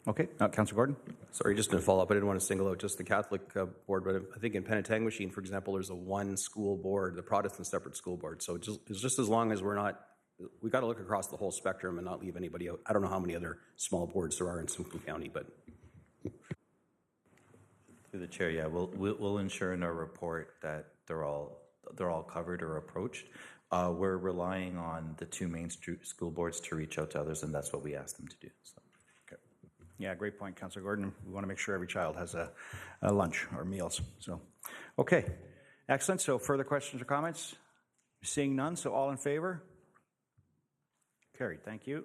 Okay, Councillor Gordon. Sorry, just to follow up, I didn't want to single out just the Catholic board, but I think in Penetanguishene, for example, there's a one school board, the Protestant separate school board. So it's just as long as we got to look across the whole spectrum and not leave anybody out. I don't know how many other small boards there are in Simcoe County, but. Through the chair, yeah, we'll ensure in our report that they're all covered or approached. We're relying on the two main school boards to reach out to others, and that's what we asked them to do. So. Yeah, great point, Councillor Gordon. We want to make sure every child has a lunch or meals. So, okay, excellent. So further questions or comments? Seeing none, so all in favor? Carried, thank you.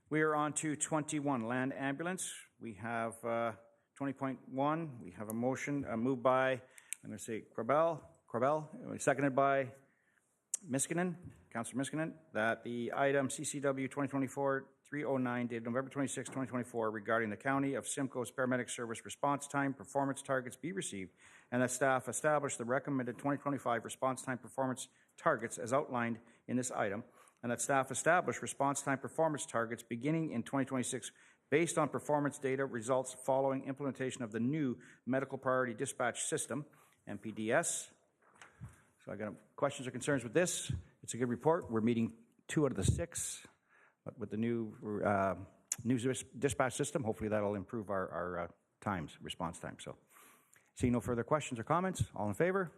We are on to 21, land ambulance. We have 20.1. We have a motion moved by, I'm going to say Corbell, seconded by Miskinen, Councillor Miskinen, that the item CCW 2024-309 dated November 26, 2024 regarding the County of Simcoe's paramedic service response time performance targets be received and that staff establish the recommended 2025 response time performance targets as outlined in this item and that staff establish response time performance targets beginning in 2026 based on performance data results following implementation of the new Medical Priority Dispatch System, MPDS. So I got questions or concerns with this. It's a good report. We're meeting 2 out of the 6, but with the new dispatch system, hopefully that'll improve our response time. So, seeing no further questions or comments, all in favor?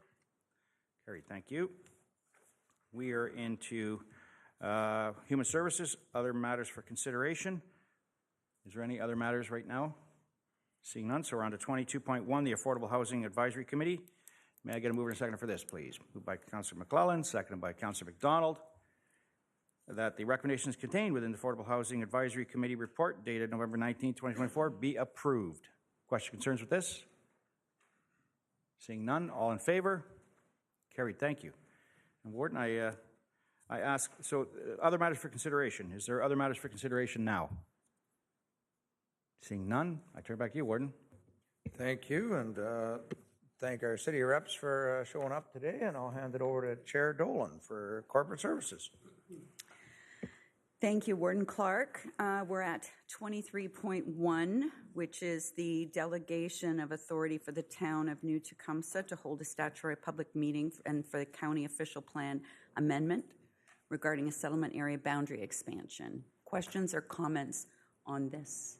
Carried. Thank you. We are into Human Services, other matters for consideration. Is there any other matters right now? Seeing none, so we're on to 22.1, the Affordable Housing Advisory Committee. May I get a mover and a seconder for this, please? Moved by Councillor McClellan, seconded by Councillor McDonald, that the recommendations contained within the Affordable Housing Advisory Committee report dated November 19, 2024 be approved. Questions, concerns with this? Seeing none, all in favor? Carried. Thank you. And Warden, I ask, so other matters for consideration. Is there other matters for consideration now? Seeing none, I turn back to you, Warden. Thank you, and thank our city reps for showing up today, and I'll hand it over to Chair Dolan for Corporate Services. Thank you, Warden Clark. We're at 23.1, which is the delegation of authority for the town of New Tecumseh to hold a statutory public meeting and for the county official plan amendment regarding a settlement area boundary expansion. Questions or comments on this?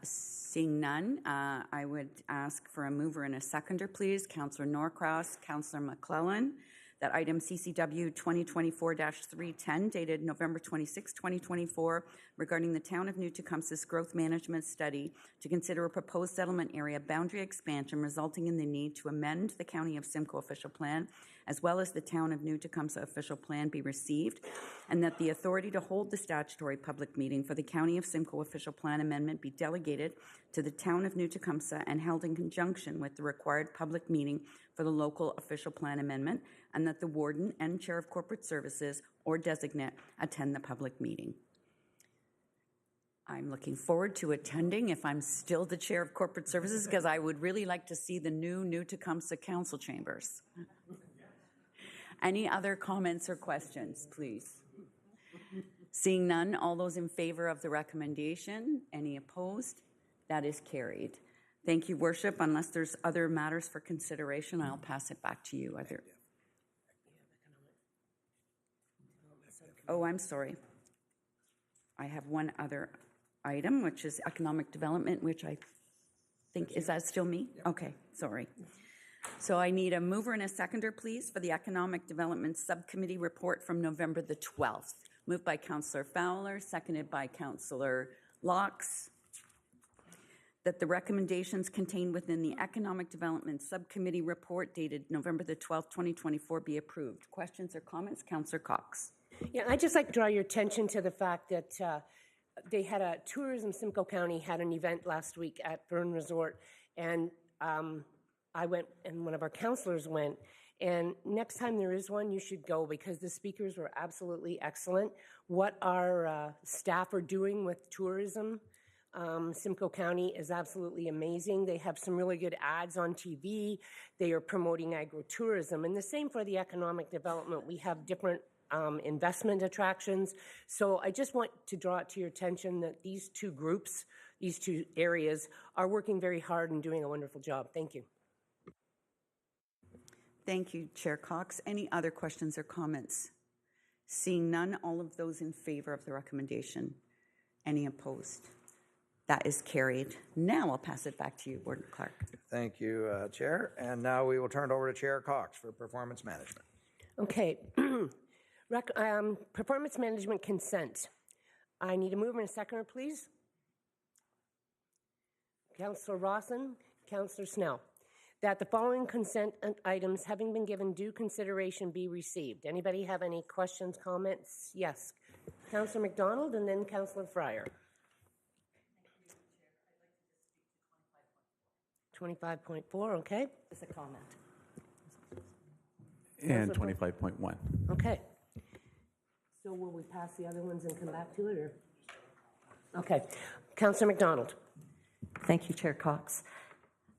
Seeing none, I would ask for a mover and a seconder, please. Councillor Norcross, Councillor McClellan, that item CCW 2024-310 dated November 26, 2024 regarding the town of New Tecumseh's growth management study to consider a proposed settlement area boundary expansion resulting in the need to amend the County of Simcoe official plan as well as the town of New Tecumseh official plan be received, and that the authority to hold the statutory public meeting for the County of Simcoe official plan amendment be delegated to the town of New Tecumseh and held in conjunction with the required public meeting for the local official plan amendment, and that the warden and chair of corporate services or designate attend the public meeting. I'm looking forward to attending if I'm still the chair of corporate services, because I would really like to see the New Tecumseh council chambers. Any other comments or questions, please? Seeing none, all those in favor of the recommendation? Any opposed? That is carried. Thank you, Worship. Unless there's other matters for consideration, I'll pass it back to you. Oh, I'm sorry. I have one other item, which is economic development, which I think, is that still me? Okay, sorry. So I need a mover and a seconder, please, for the Economic Development Subcommittee report from November the 12th. Moved by Councillor Fowler, seconded by Councillor Laux, that the recommendations contained within the Economic Development Subcommittee report dated November the 12th, 2024 be approved. Questions or comments? Councillor Cox. Yeah, I'd just like to draw your attention to the fact that they had a Tourism Simcoe County had an event last week at Burn Resort, and I went and one of our councillors went, and next time there is one, you should go because the speakers were absolutely excellent. What our staff are doing with tourism, Simcoe County is absolutely amazing. They have some really good ads on TV. They are promoting agritourism, and the same for the economic development. We have different investment attractions. So I just want to draw it to your attention that these two groups, these two areas, are working very hard and doing a wonderful job. Thank you. Thank you, Chair Cox. Any other questions or comments? Seeing none, all of those in favor of the recommendation? Any opposed? That is carried. Now I'll pass it back to you, Warden Clark. Thank you, Chair. And now we will turn it over to Chair Cox for performance management. Okay. Performance management consent. I need a mover and a seconder, please. Councillor Rawson, Councillor Snell. That the following consent items, having been given due consideration, be received. Anybody have any questions, comments? Yes. Councillor McDonald and then Councillor Fryer. 25.4, okay. It's a comment. And 25.1. Okay. So will we pass the other ones and come back to it, or? Okay. Councillor McDonald. Thank you, Chair Cox.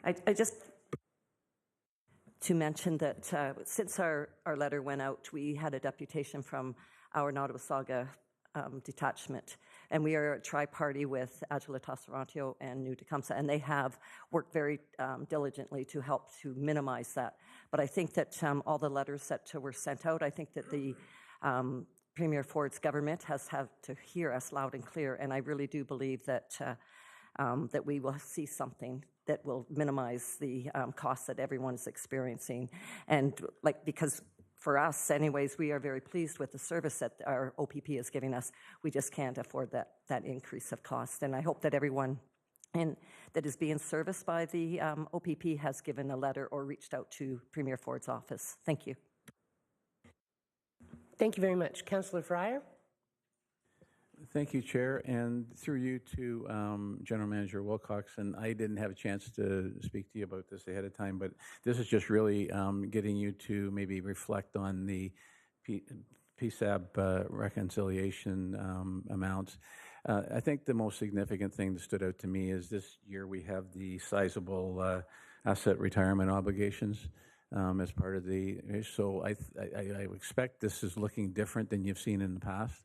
I just to mention that since our letter went out, we had a deputation from our Nottawasaga detachment And we are a tri-party with Agilitas Toronto and New Tecumseh, and they have worked very diligently to help to minimize that. But I think that all the letters that were sent out, I think that the Premier Ford's government has had to hear us loud and clear, and I really do believe that that we will see something that will minimize the costs that everyone is experiencing. And because for us anyways, we are very pleased with the service that our OPP is giving us. We just can't afford that increase of cost. And I hope that everyone that is being serviced by the OPP has given a letter or reached out to Premier Ford's office. Thank you. Thank you very much. Councillor Fryer? Thank you, Chair, and through you to General Manager Wilcox. And I didn't have a chance to speak to you about this ahead of time, but this is just really getting you to maybe reflect on the PSAB reconciliation amounts. I think the most significant thing that stood out to me is this year we have the sizable asset retirement obligations as part of the, so I expect this is looking different than you've seen in the past.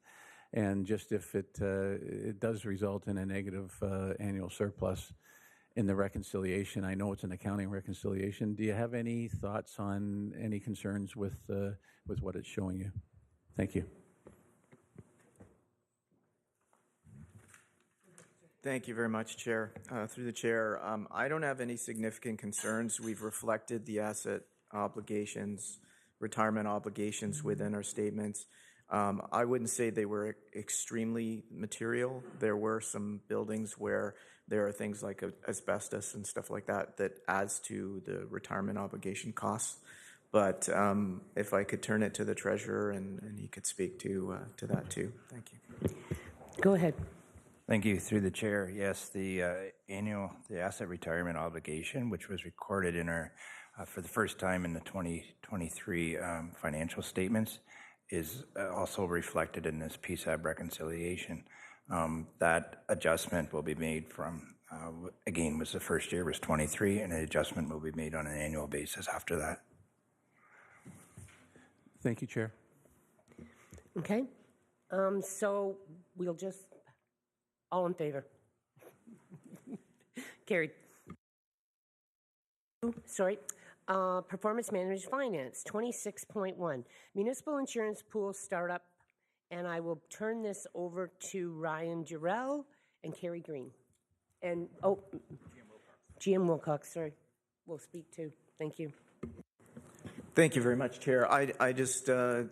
And just if it does result in a negative annual surplus in the reconciliation, I know it's an accounting reconciliation. Do you have any thoughts on any concerns with what it's showing you? Thank you. Thank you very much, Chair. Through the Chair, I don't have any significant concerns. We've reflected the asset obligations, retirement obligations within our statements. I wouldn't say they were extremely material. There were some buildings where there are things like asbestos and stuff like that that adds to the retirement obligation costs. But if I could turn it to the Treasurer and he could speak to that too. Thank you. Go ahead. Thank you. Through the Chair, yes, the asset retirement obligation, which was recorded in our, for the first time in the 2023 financial statements, is also reflected in this PSAB reconciliation. That adjustment will be made from, again, was the first year was 23, and an adjustment will be made on an annual basis after that. Thank you, Chair. Okay. So we'll just, all in favor? Carried. Sorry. Performance Management Finance, 26.1. Municipal Insurance Pool Startup, and I will turn this over to Ryan Jarrell and Carrie Green. And, GM Wilcox, sorry, will speak too. Thank you. Thank you very much, Chair. I just,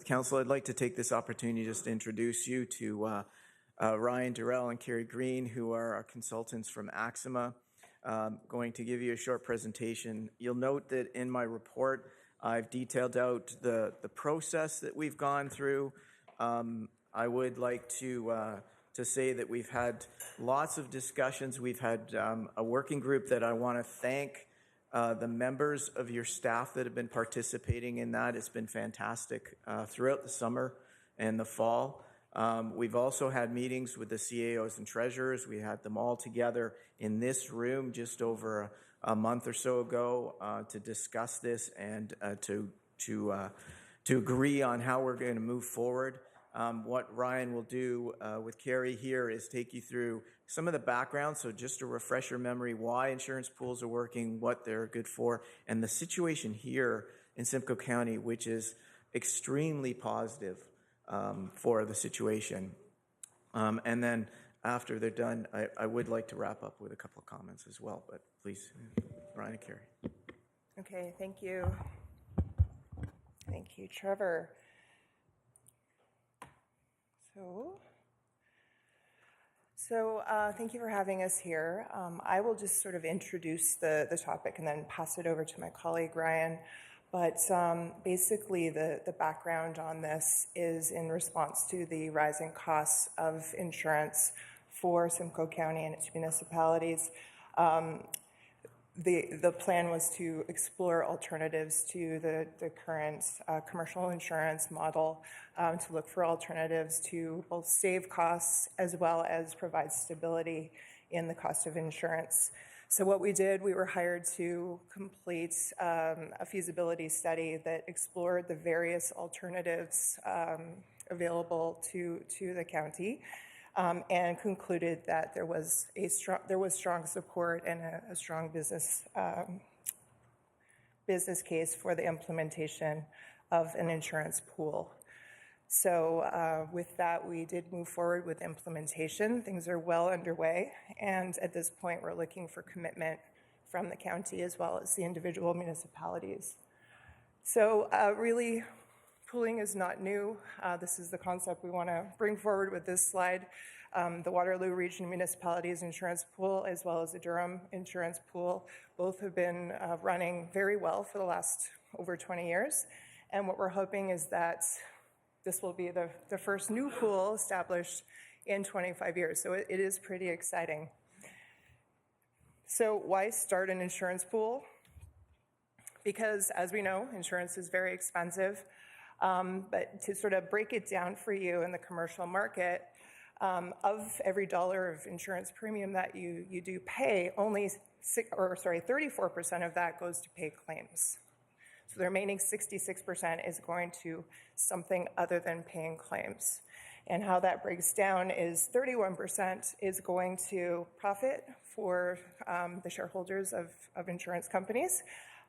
Council, I'd like to take this opportunity just to introduce you to Ryan Durrell and Carrie Green, who are our consultants from Axima. Going to give you a short presentation. You'll note that in my report, I've detailed out the process that we've gone through. I would like to say that we've had lots of discussions. We've had a working group that I want to thank the members of your staff that have been participating in that. It's been fantastic throughout the summer and the fall. We've also had meetings with the CAOs and treasurers. We had them all together in this room just over a month or so ago to discuss this and to agree on how we're going to move forward. What Ryan will do with Carrie here is take you through some of the background, so just to refresh your memory, why insurance pools are working, what they're good for, and the situation here in Simcoe County, which is extremely positive for the situation. And then after they're done, I would like to wrap up with a couple of comments as well, but please, Ryan and Carrie. Okay, thank you. Thank you, Trevor. So thank you for having us here. I will just sort of introduce the topic and then pass it over to my colleague, Ryan. But basically, the background on this is in response to the rising costs of insurance for Simcoe County and its municipalities. The plan was to explore alternatives to the current commercial insurance model, to look for alternatives to both save costs as well as provide stability in the cost of insurance. So what we did, we were hired to complete a feasibility study that explored the various alternatives available to the county. and concluded that there was strong support and a strong business case for the implementation of an insurance pool. So with that, we did move forward with implementation. Things are well underway, and at this point, we're looking for commitment from the county as well as the individual municipalities. So really, pooling is not new. This is the concept we want to bring forward with this slide. The Waterloo Region Municipalities Insurance Pool as well as the Durham Insurance Pool both have been running very well for the last over 20 years. And what we're hoping is that this will be the first new pool established in 25 years. So it is pretty exciting. So why start an insurance pool? Because as we know, insurance is very expensive. But to sort of break it down for you in the commercial market, of every dollar of insurance premium that you do pay, only 34% of that goes to pay claims. So the remaining 66% is going to something other than paying claims. And how that breaks down is 31% is going to profit for the shareholders of insurance companies,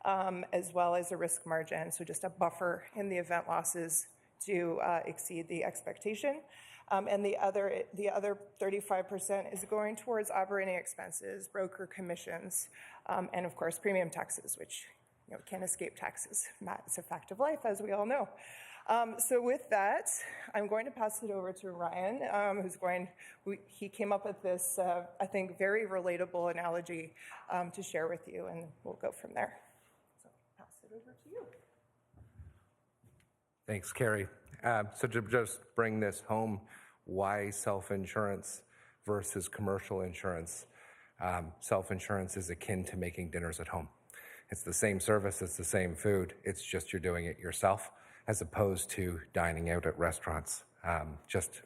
as well as a risk margin, so just a buffer in the event losses do exceed the expectation. And the other 35% is going towards operating expenses, broker commissions, and of course premium taxes, which can't escape taxes. That's a fact of life, as we all know. So with that, I'm going to pass it over to Ryan, he came up with this, I think, very relatable analogy to share with you, and we'll go from there. So pass it over to you. Thanks, Carrie. So to just bring this home, why self-insurance versus commercial insurance? Self-insurance is akin to making dinners at home. It's the same service, it's the same food, it's just you're doing it yourself as opposed to dining out at restaurants. Just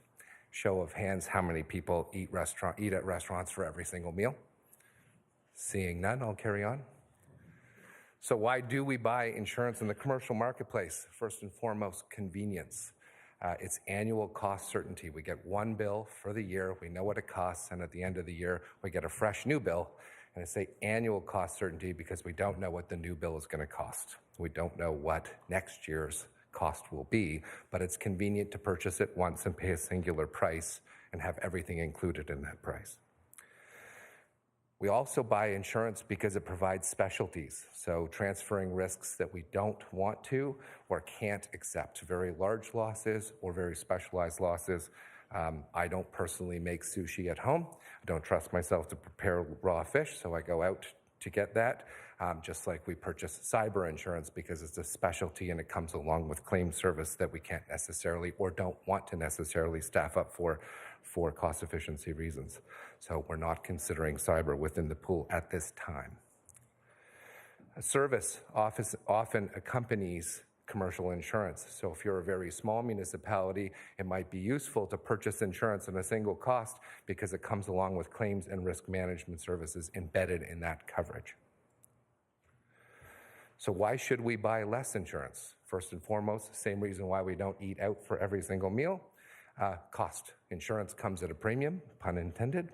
show of hands, how many people eat at restaurants for every single meal? Seeing none, I'll carry on. So why do we buy insurance in the commercial marketplace? First and foremost, convenience. It's annual cost certainty. We get one bill for the year, we know what it costs, and at the end of the year, we get a fresh new bill. And I say annual cost certainty because we don't know what the new bill is going to cost. We don't know what next year's cost will be, but it's convenient to purchase it once and pay a singular price and have everything included in that price. We also buy insurance because it provides specialties, so transferring risks that we don't want to or can't accept, very large losses or very specialized losses. I don't personally make sushi at home. I don't trust myself to prepare raw fish, so I go out to get that. Just like we purchase cyber insurance because it's a specialty and it comes along with claim service that we can't necessarily or don't want to necessarily staff up for cost efficiency reasons. So we're not considering cyber within the pool at this time. A service often accompanies commercial insurance. So if you're a very small municipality, it might be useful to purchase insurance in a single cost because it comes along with claims and risk management services embedded in that coverage. So why should we buy less insurance? First and foremost, same reason why we don't eat out for every single meal. Cost. Insurance comes at a premium, pun intended.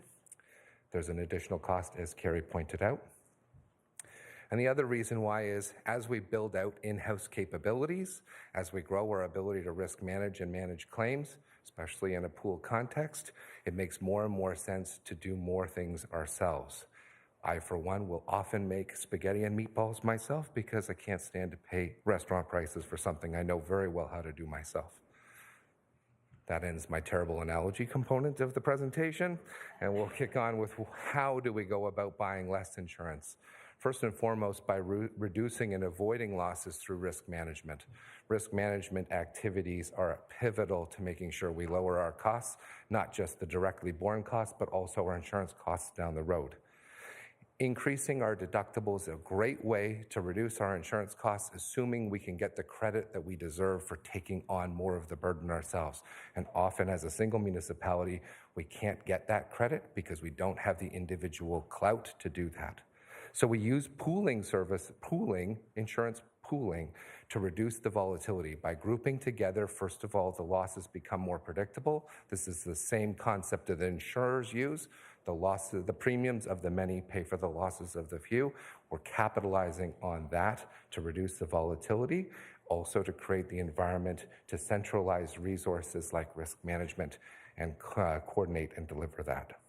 There's an additional cost, as Carrie pointed out. And the other reason why is as we build out in-house capabilities, as we grow our ability to risk manage and manage claims, especially in a pool context, it makes more and more sense to do more things ourselves. I, for one, will often make spaghetti and meatballs myself because I can't stand to pay restaurant prices for something I know very well how to do myself. That ends my terrible analogy component of the presentation, and we'll kick on with how do we go about buying less insurance. First and foremost, by reducing and avoiding losses through risk management. Risk management activities are pivotal to making sure we lower our costs, not just the directly borne costs, but also our insurance costs down the road. Increasing our deductibles is a great way to reduce our insurance costs, assuming we can get the credit that we deserve for taking on more of the burden ourselves. And often as a single municipality, we can't get that credit because we don't have the individual clout to do that. So we use insurance pooling to reduce the volatility. By grouping together, first of all, the losses become more predictable. This is the same concept that the insurers use. The premiums of the many pay for the losses of the few. We're capitalizing on that to reduce the volatility, also to create the environment to centralize resources like risk management and coordinate and deliver that.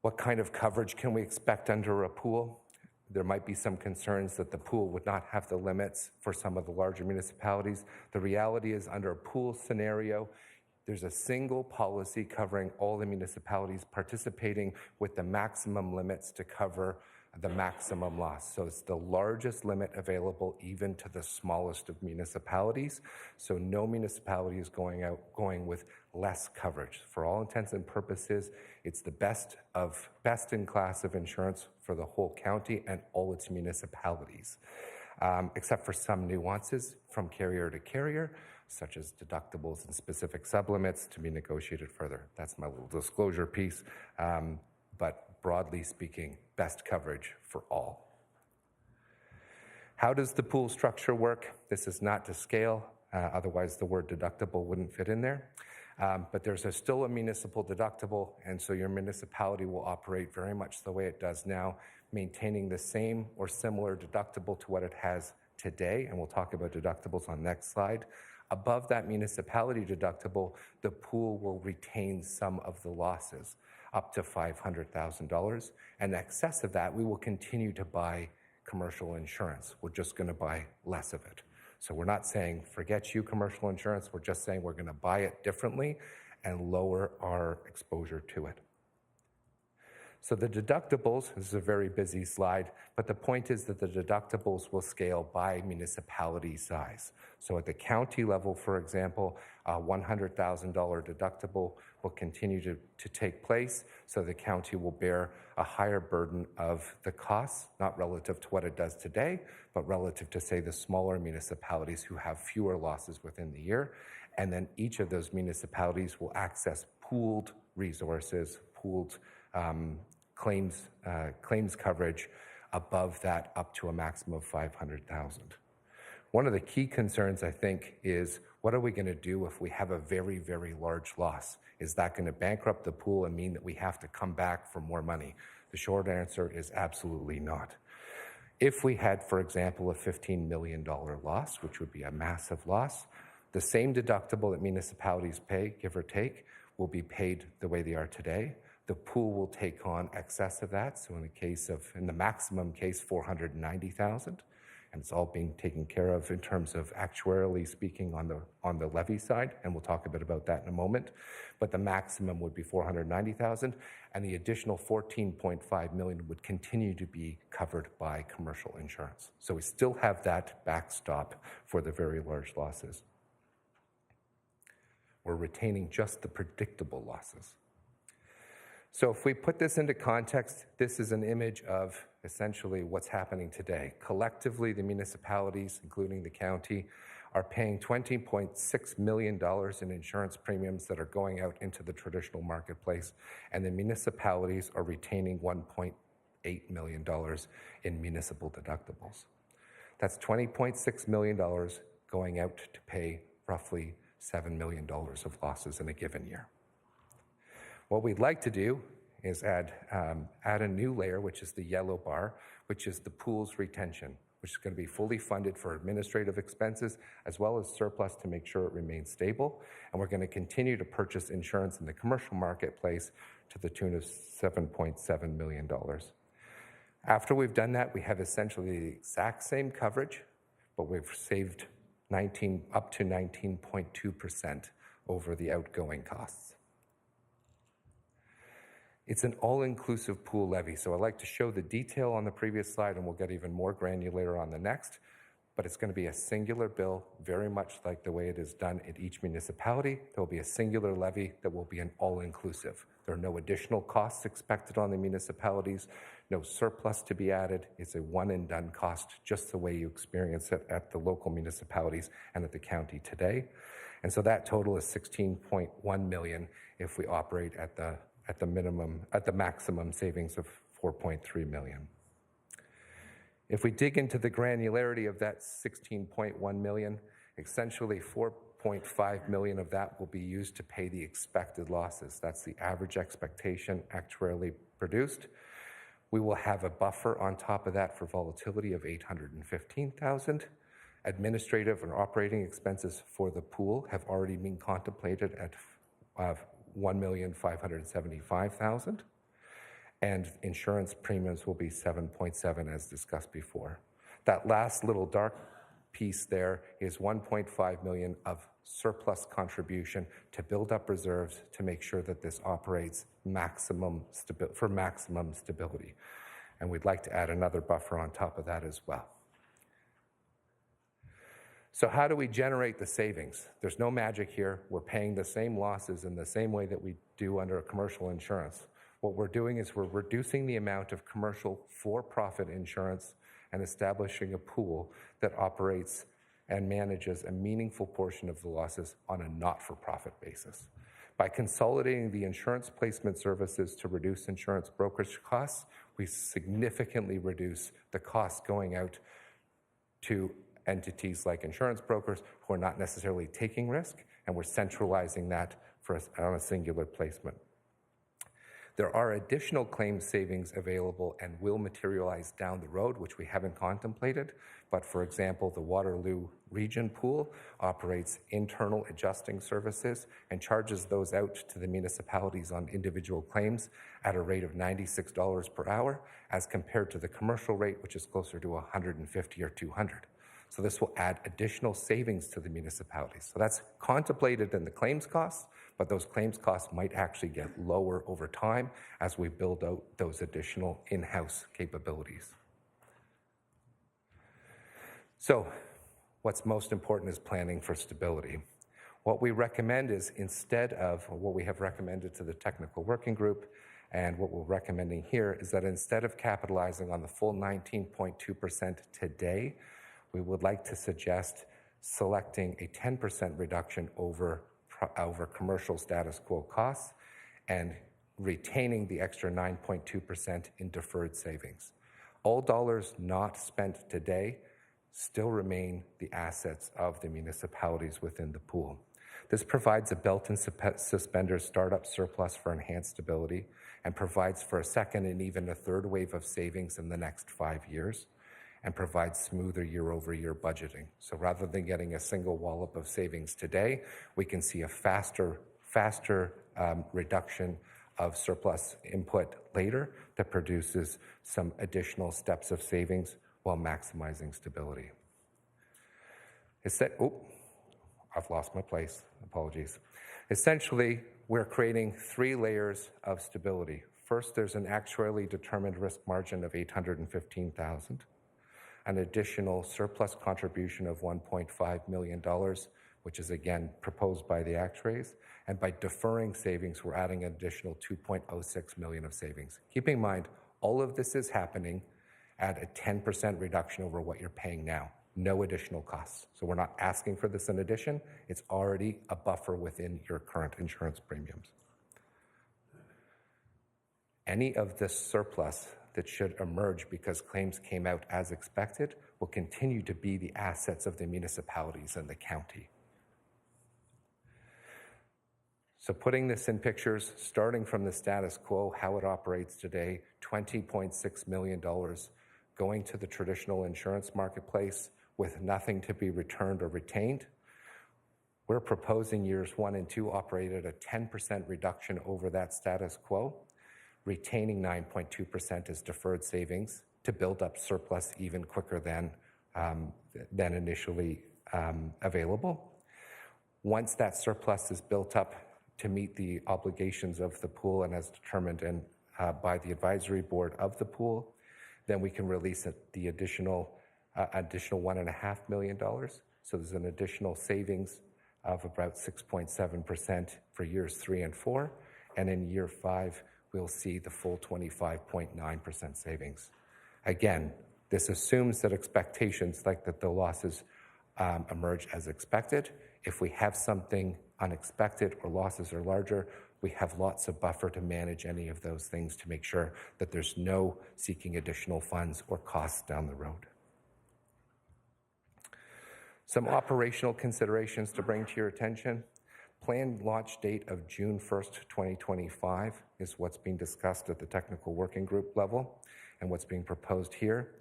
What kind of coverage can we expect under a pool? There might be some concerns that the pool would not have the limits for some of the larger municipalities. The reality is, under a pool scenario, there's a single policy covering all the municipalities participating with the maximum limits to cover the maximum loss. So it's the largest limit available even to the smallest of municipalities. So no municipality is going with less coverage. For all intents and purposes, it's the best in class of insurance for the whole county and all its municipalities, except for some nuances from carrier to carrier, such as deductibles and specific sublimits to be negotiated further. That's my little disclosure piece. But broadly speaking, best coverage for all. How does the pool structure work? This is not to scale, otherwise the word deductible wouldn't fit in there. But there's still a municipal deductible, and so your municipality will operate very much the way it does now, maintaining the same or similar deductible to what it has today, and we'll talk about deductibles on the next slide. Above that municipality deductible, the pool will retain some of the losses, up to $500,000. And in excess of that, we will continue to buy commercial insurance. We're just going to buy less of it. So we're not saying, forget you, commercial insurance. We're just saying we're going to buy it differently and lower our exposure to it. So the deductibles, this is a very busy slide, but the point is that the deductibles will scale by municipality size. So at the county level, for example, a $100,000 deductible will continue to take place, so the county will bear a higher burden of the costs, not relative to what it does today, but relative to, say, the smaller municipalities who have fewer losses within the year. And then each of those municipalities will access pooled resources, pooled claims coverage above that, up to a maximum of $500,000. One of the key concerns, I think, is what are we going to do if we have a very, very large loss? Is that going to bankrupt the pool and mean that we have to come back for more money? The short answer is absolutely not. If we had, for example, a $15 million loss, which would be a massive loss, the same deductible that municipalities pay, give or take, will be paid the way they are today. The pool will take on excess of that. So in the maximum case, $490,000, and it's all being taken care of in terms of actuarially speaking on the levy side, and we'll talk a bit about that in a moment. But the maximum would be $490,000, and the additional $14.5 million would continue to be covered by commercial insurance. So we still have that backstop for the very large losses. We're retaining just the predictable losses. So if we put this into context, this is an image of essentially what's happening today. Collectively, the municipalities, including the county, are paying $20.6 million in insurance premiums that are going out into the traditional marketplace, and the municipalities are retaining $1.8 million in municipal deductibles. That's $20.6 million going out to pay roughly $7 million of losses in a given year. What we'd like to do is add a new layer, which is the yellow bar, which is the pool's retention, which is going to be fully funded for administrative expenses as well as surplus to make sure it remains stable. And we're going to continue to purchase insurance in the commercial marketplace to the tune of $7.7 million. After we've done that, we have essentially the exact same coverage, but we've saved up to 19.2% over the outgoing costs. It's an all-inclusive pool levy, so I'd like to show the detail on the previous slide, and we'll get even more granular on the next, but it's going to be a singular bill, very much like the way it is done at each municipality. There will be a singular levy that will be an all-inclusive. There are no additional costs expected on the municipalities, no surplus to be added. It's a one-and-done cost, just the way you experience it at the local municipalities and at the county today. And so that total is $16.1 million if we operate at the maximum savings of $4.3 million. If we dig into the granularity of that 16.1 million, essentially 4.5 million of that will be used to pay the expected losses. That's the average expectation actuarially produced. We will have a buffer on top of that for volatility of 815,000. Administrative and operating expenses for the pool have already been contemplated at 1,575,000. And insurance premiums will be 7.7 as discussed before. That last little dark piece there is 1.5 million of surplus contribution to build up reserves to make sure that this operates for maximum stability. And we'd like to add another buffer on top of that as well. So how do we generate the savings? There's no magic here. We're paying the same losses in the same way that we do under commercial insurance. What we're doing is we're reducing the amount of commercial for-profit insurance and establishing a pool that operates and manages a meaningful portion of the losses on a not-for-profit basis. By consolidating the insurance placement services to reduce insurance brokerage costs, we significantly reduce the costs going out to entities like insurance brokers who are not necessarily taking risk, and we're centralizing that on a singular placement. There are additional claims savings available and will materialize down the road, which we haven't contemplated. But for example, the Waterloo Region Pool operates internal adjusting services and charges those out to the municipalities on individual claims at a rate of $96 per hour, as compared to the commercial rate, which is closer to $150 or $200. So this will add additional savings to the municipalities. So that's contemplated in the claims costs, but those claims costs might actually get lower over time as we build out those additional in-house capabilities. So what's most important is planning for stability. What we recommend is, instead of what we have recommended to the technical working group, and what we're recommending here is that instead of capitalizing on the full 19.2% today, we would like to suggest selecting a 10% reduction over commercial status quo costs and retaining the extra 9.2% in deferred savings. All dollars not spent today still remain the assets of the municipalities within the pool. This provides a belt and suspenders startup surplus for enhanced stability and provides for a second and even a third wave of savings in the next 5 years, and provides smoother year-over-year budgeting. So rather than getting a single wallop of savings today, we can see a faster reduction of surplus input later that produces some additional steps of savings while maximizing stability. I've lost my place. Apologies. Essentially, we're creating 3 layers of stability. First, there's an actuarially determined risk margin of $815,000. An additional surplus contribution of $1.5 million, which is again proposed by the actuaries. And by deferring savings, we're adding an additional $2.06 million of savings. Keep in mind, all of this is happening at a 10% reduction over what you're paying now. No additional costs. So we're not asking for this in addition. It's already a buffer within your current insurance premiums. Any of this surplus that should emerge because claims came out as expected will continue to be the assets of the municipalities and the county. So putting this in pictures, starting from the status quo, how it operates today, $20.6 million going to the traditional insurance marketplace with nothing to be returned or retained. We're proposing years 1 and 2 operate at a 10% reduction over that status quo, retaining 9.2% as deferred savings to build up surplus even quicker than initially available. Once that surplus is built up to meet the obligations of the pool and as determined by the advisory board of the pool, then we can release the additional $1.5 million. So there's an additional savings of about 6.7% for years 3 and 4, and in year 5, we'll see the full 25.9% savings. Again, this assumes that expectations like that the losses emerge as expected. If we have something unexpected or losses are larger, we have lots of buffer to manage any of those things to make sure that there's no seeking additional funds or costs down the road. Some operational considerations to bring to your attention. Planned launch date of June 1st, 2025 is what's being discussed at the technical working group level and what's being proposed here.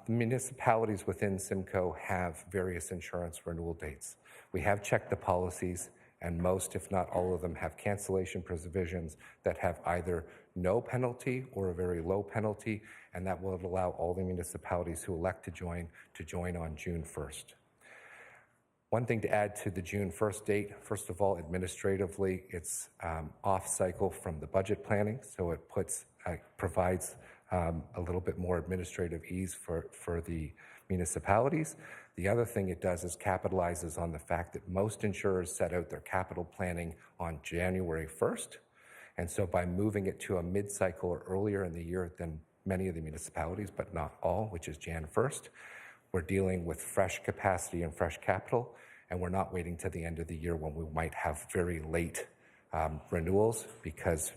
Municipalities within Simcoe have various insurance renewal dates. We have checked the policies, and most, if not all of them, have cancellation provisions that have either no penalty or a very low penalty, and that will allow all the municipalities who elect to join on June 1st. One thing to add to the June 1st date, first of all, administratively, it's off cycle from the budget planning, so it provides a little bit more administrative ease for the municipalities. The other thing it does is capitalizes on the fact that most insurers set out their capital planning on January 1st. And so by moving it to a mid-cycle or earlier in the year than many of the municipalities, but not all, which is Jan 1st, we're dealing with fresh capacity and fresh capital, and we're not waiting to the end of the year when we might have very late renewals because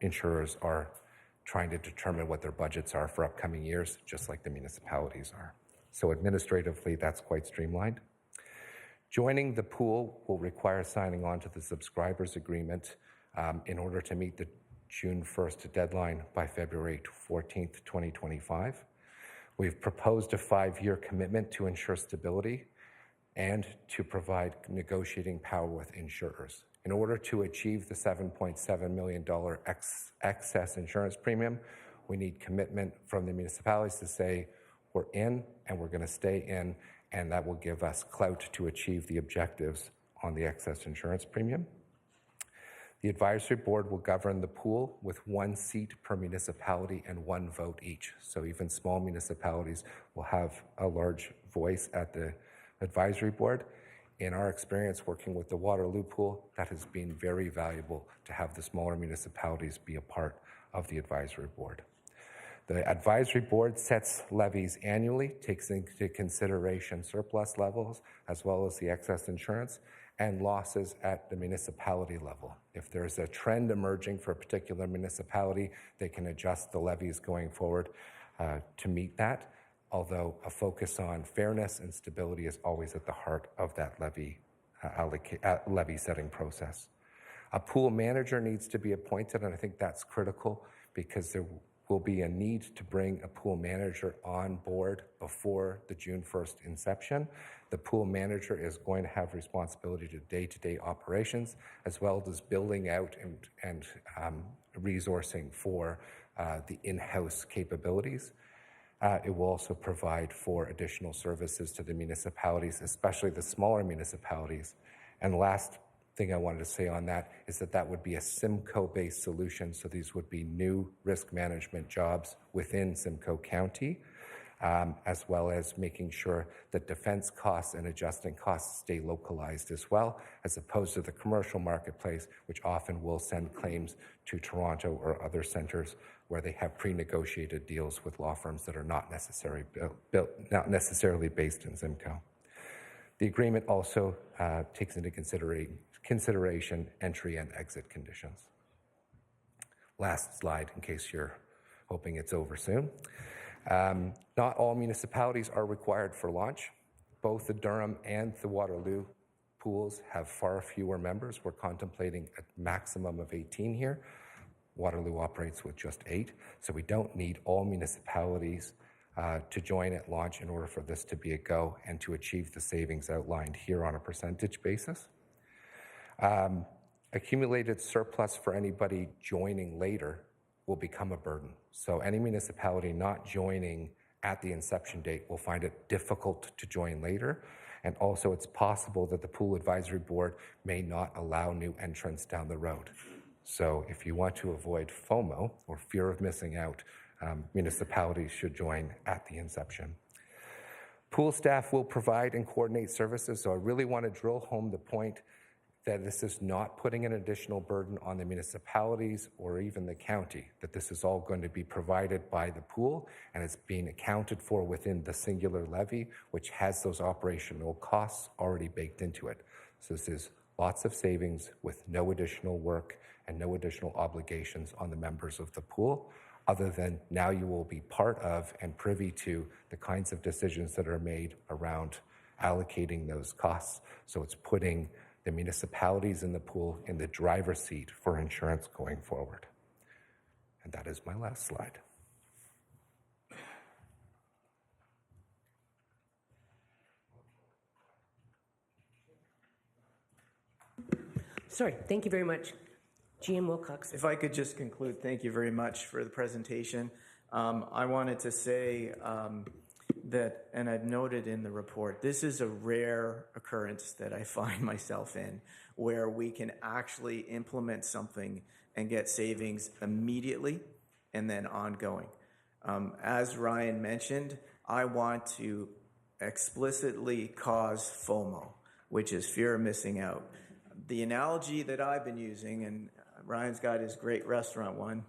insurers are trying to determine what their budgets are for upcoming years, just like the municipalities are. So administratively, that's quite streamlined. Joining the pool will require signing on to the subscribers agreement in order to meet the June 1st deadline by February 14th, 2025. We've proposed a 5-year commitment to ensure stability and to provide negotiating power with insurers. In order to achieve the $7.7 million excess insurance premium, we need commitment from the municipalities to say, we're in and we're going to stay in, and that will give us clout to achieve the objectives on the excess insurance premium. The advisory board will govern the pool with 1 seat per municipality and 1 vote each. So even small municipalities will have a large voice at the advisory board. In our experience working with the Waterloo pool, that has been very valuable to have the smaller municipalities be a part of the advisory board. The advisory board sets levies annually, takes into consideration surplus levels, as well as the excess insurance, and losses at the municipality level. If there's a trend emerging for a particular municipality, they can adjust the levies going forward to meet that, although a focus on fairness and stability is always at the heart of that levy setting process. A pool manager needs to be appointed, and I think that's critical because there will be a need to bring a pool manager on board before the June 1st inception. The pool manager is going to have responsibility to day-to-day operations, as well as building out and resourcing for the in-house capabilities. It will also provide for additional services to the municipalities, especially the smaller municipalities. And the last thing I wanted to say on that is that would be a Simcoe-based solution. So these would be new risk management jobs within Simcoe County, as well as making sure that defense costs and adjusting costs stay localized as well, as opposed to the commercial marketplace, which often will send claims to Toronto or other centers where they have pre-negotiated deals with law firms that are not necessarily based in Simcoe. The agreement also takes into consideration entry and exit conditions. Last slide, in case you're hoping it's over soon. Not all municipalities are required for launch. Both the Durham and the Waterloo pools have far fewer members. We're contemplating a maximum of 18 here. Waterloo operates with just 8, so we don't need all municipalities to join at launch in order for this to be a go and to achieve the savings outlined here on a percentage basis. Accumulated surplus for anybody joining later will become a burden. So any municipality not joining at the inception date will find it difficult to join later. And also it's possible that the pool advisory board may not allow new entrants down the road. So if you want to avoid FOMO, or fear of missing out, municipalities should join at the inception. Pool staff will provide and coordinate services. So I really want to drill home the point that this is not putting an additional burden on the municipalities or even the county, that this is all going to be provided by the pool and it's being accounted for within the singular levy, which has those operational costs already baked into it. So this is Lots of savings with no additional work and no additional obligations on the members of the pool, other than now you will be part of and privy to the kinds of decisions that are made around allocating those costs. So it's putting the municipalities in the pool in the driver's seat for insurance going forward. And that is my last slide. Sorry, thank you very much. GM Wilcox. If I could just conclude, thank you very much for the presentation. I wanted to say that, and I've noted in the report, this is a rare occurrence that I find myself in, where we can actually implement something and get savings immediately and then ongoing. As Ryan mentioned, I want to explicitly cause FOMO, which is fear of missing out. The analogy that I've been using, and Ryan's got his great restaurant one,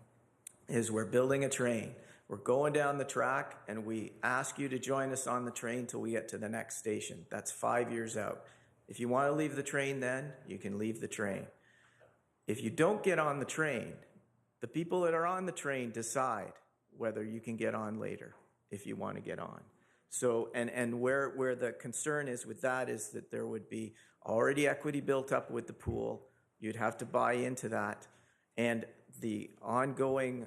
is we're building a train. We're going down the track, and we ask you to join us on the train till we get to the next station. That's 5 years out. If you want to leave the train then, you can leave the train. If you don't get on the train, the people that are on the train decide whether you can get on later if you want to get on. So, and where the concern is with that is that there would be already equity built up with the pool. You'd have to buy into that. And the ongoing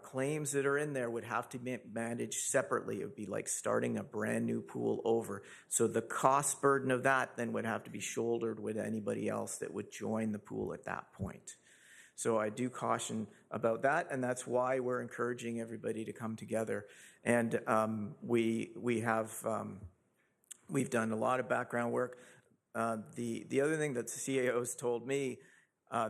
claims that are in there would have to be managed separately. It would be like starting a brand new pool over. So the cost burden of that then would have to be shouldered with anybody else that would join the pool at that point. So I do caution about that, and that's why we're encouraging everybody to come together. And we've done a lot of background work. The other thing that the CAOs told me,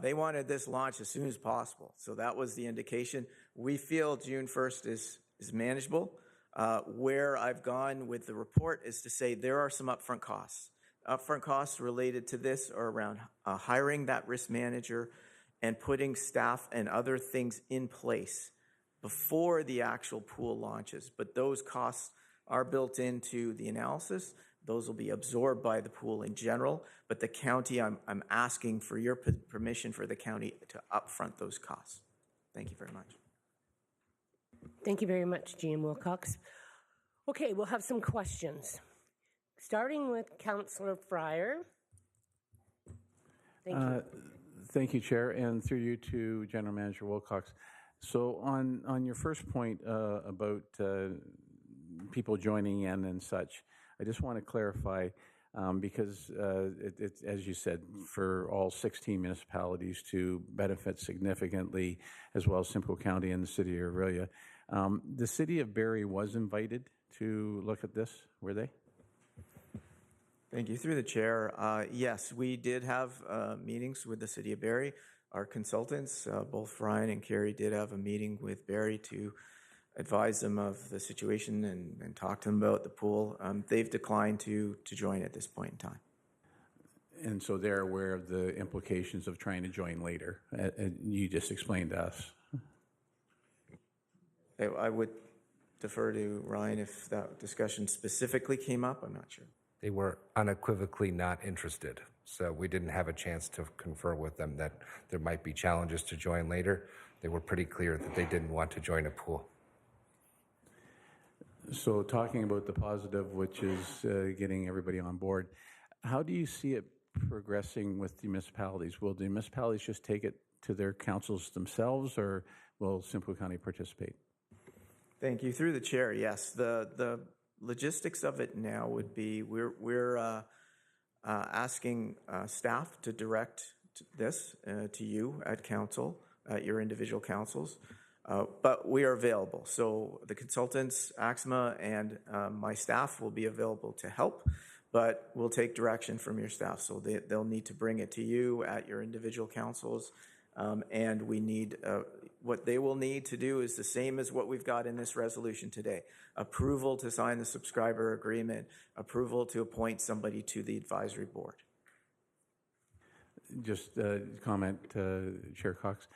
they wanted this launched as soon as possible. So that was the indication. We feel June 1st is manageable. Where I've gone with the report is to say there are some upfront costs. Upfront costs related to this are around hiring that risk manager and putting staff and other things in place before the actual pool launches. But those costs are built into the analysis. Those will be absorbed by the pool in general. But the county, I'm asking for your permission for the county to upfront those costs. Thank you very much. Thank you very much, GM Wilcox. Okay, we'll have some questions. Starting with Councillor Fryer. Thank you. Thank you, Chair, and through you to General Manager Wilcox. So on your first point about people joining in and such, I just want to clarify because it's, as you said, for all 16 municipalities to benefit significantly, as well as Simcoe County and the City of Aurelia. The City of Barrie was invited to look at this, were they? Thank you. Through the chair, yes, we did have meetings with the City of Barrie. Our consultants, both Ryan and Carrie, did have a meeting with Barrie to advise them of the situation and talk to them about the pool. They've declined to join at this point in time. And so they're aware of the implications of trying to join later. You just explained to us. I would defer to Ryan if that discussion specifically came up. I'm not sure. They were unequivocally not interested. So we didn't have a chance to confer with them that there might be challenges to join later. They were pretty clear that they didn't want to join a pool. So talking about the positive, which is getting everybody on board, how do you see it progressing with the municipalities? Will the municipalities just take it to their councils themselves, or will Simcoe County participate? Thank you. Through the chair, yes. The logistics of it now would be we're asking staff to direct this to you at council, at your individual councils, but we are available. So the consultants, AXMA, and my staff will be available to help, but we'll take direction from your staff. So they'll need to bring it to you at your individual councils, and we need what they will need to do is the same as what we've got in this resolution today. Approval to sign the subscriber agreement, approval to appoint somebody to the advisory board. just comment, Chair Cox.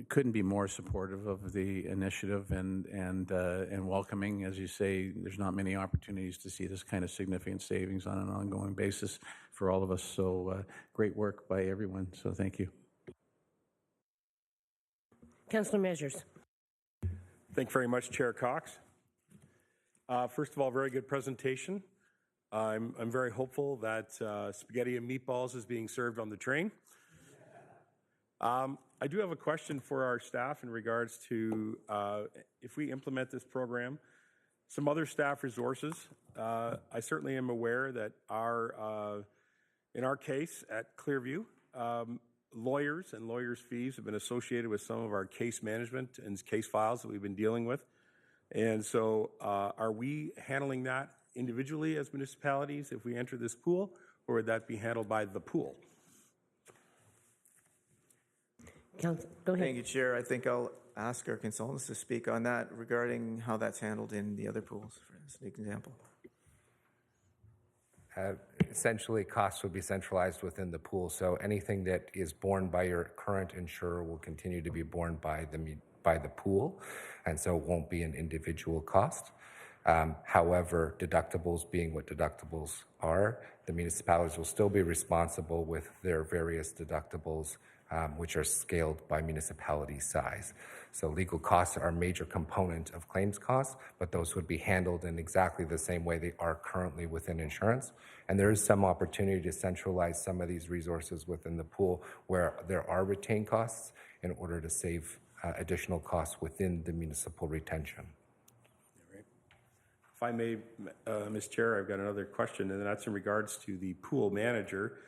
Couldn't be more supportive of the initiative and welcoming. As you say, there's not many opportunities to see this kind of significant savings on an ongoing basis for all of us. So great work by everyone. So thank you. Councillor Measures. Thank you very much, Chair Cox. First of all, very good presentation. I'm very hopeful that spaghetti and meatballs is being served on the train. I do have a question for our staff in regards to if we implement this program, some other staff resources. I certainly am aware that in our case at Clearview, lawyers and lawyers' fees have been associated with some of our case management and case files that we've been dealing with. And so are we handling that individually as municipalities if we enter this pool, or would that be handled by the pool? Go ahead. Thank you, Chair. I think I'll ask our consultants to speak on that regarding how that's handled in the other pools, for example. Essentially, costs would be centralized within the pool, so anything that is borne by your current insurer will continue to be borne by the pool, and so it won't be an individual cost. However, deductibles being what deductibles are, the municipalities will still be responsible with their various deductibles, which are scaled by municipality size. So legal costs are a major component of claims costs, but those would be handled in exactly the same way they are currently within insurance. And there is some opportunity to centralize some of these resources within the pool where there are retained costs in order to save additional costs within the municipal retention. If I may, Ms. Chair, I've got another question, and that's in regards to the pool manager.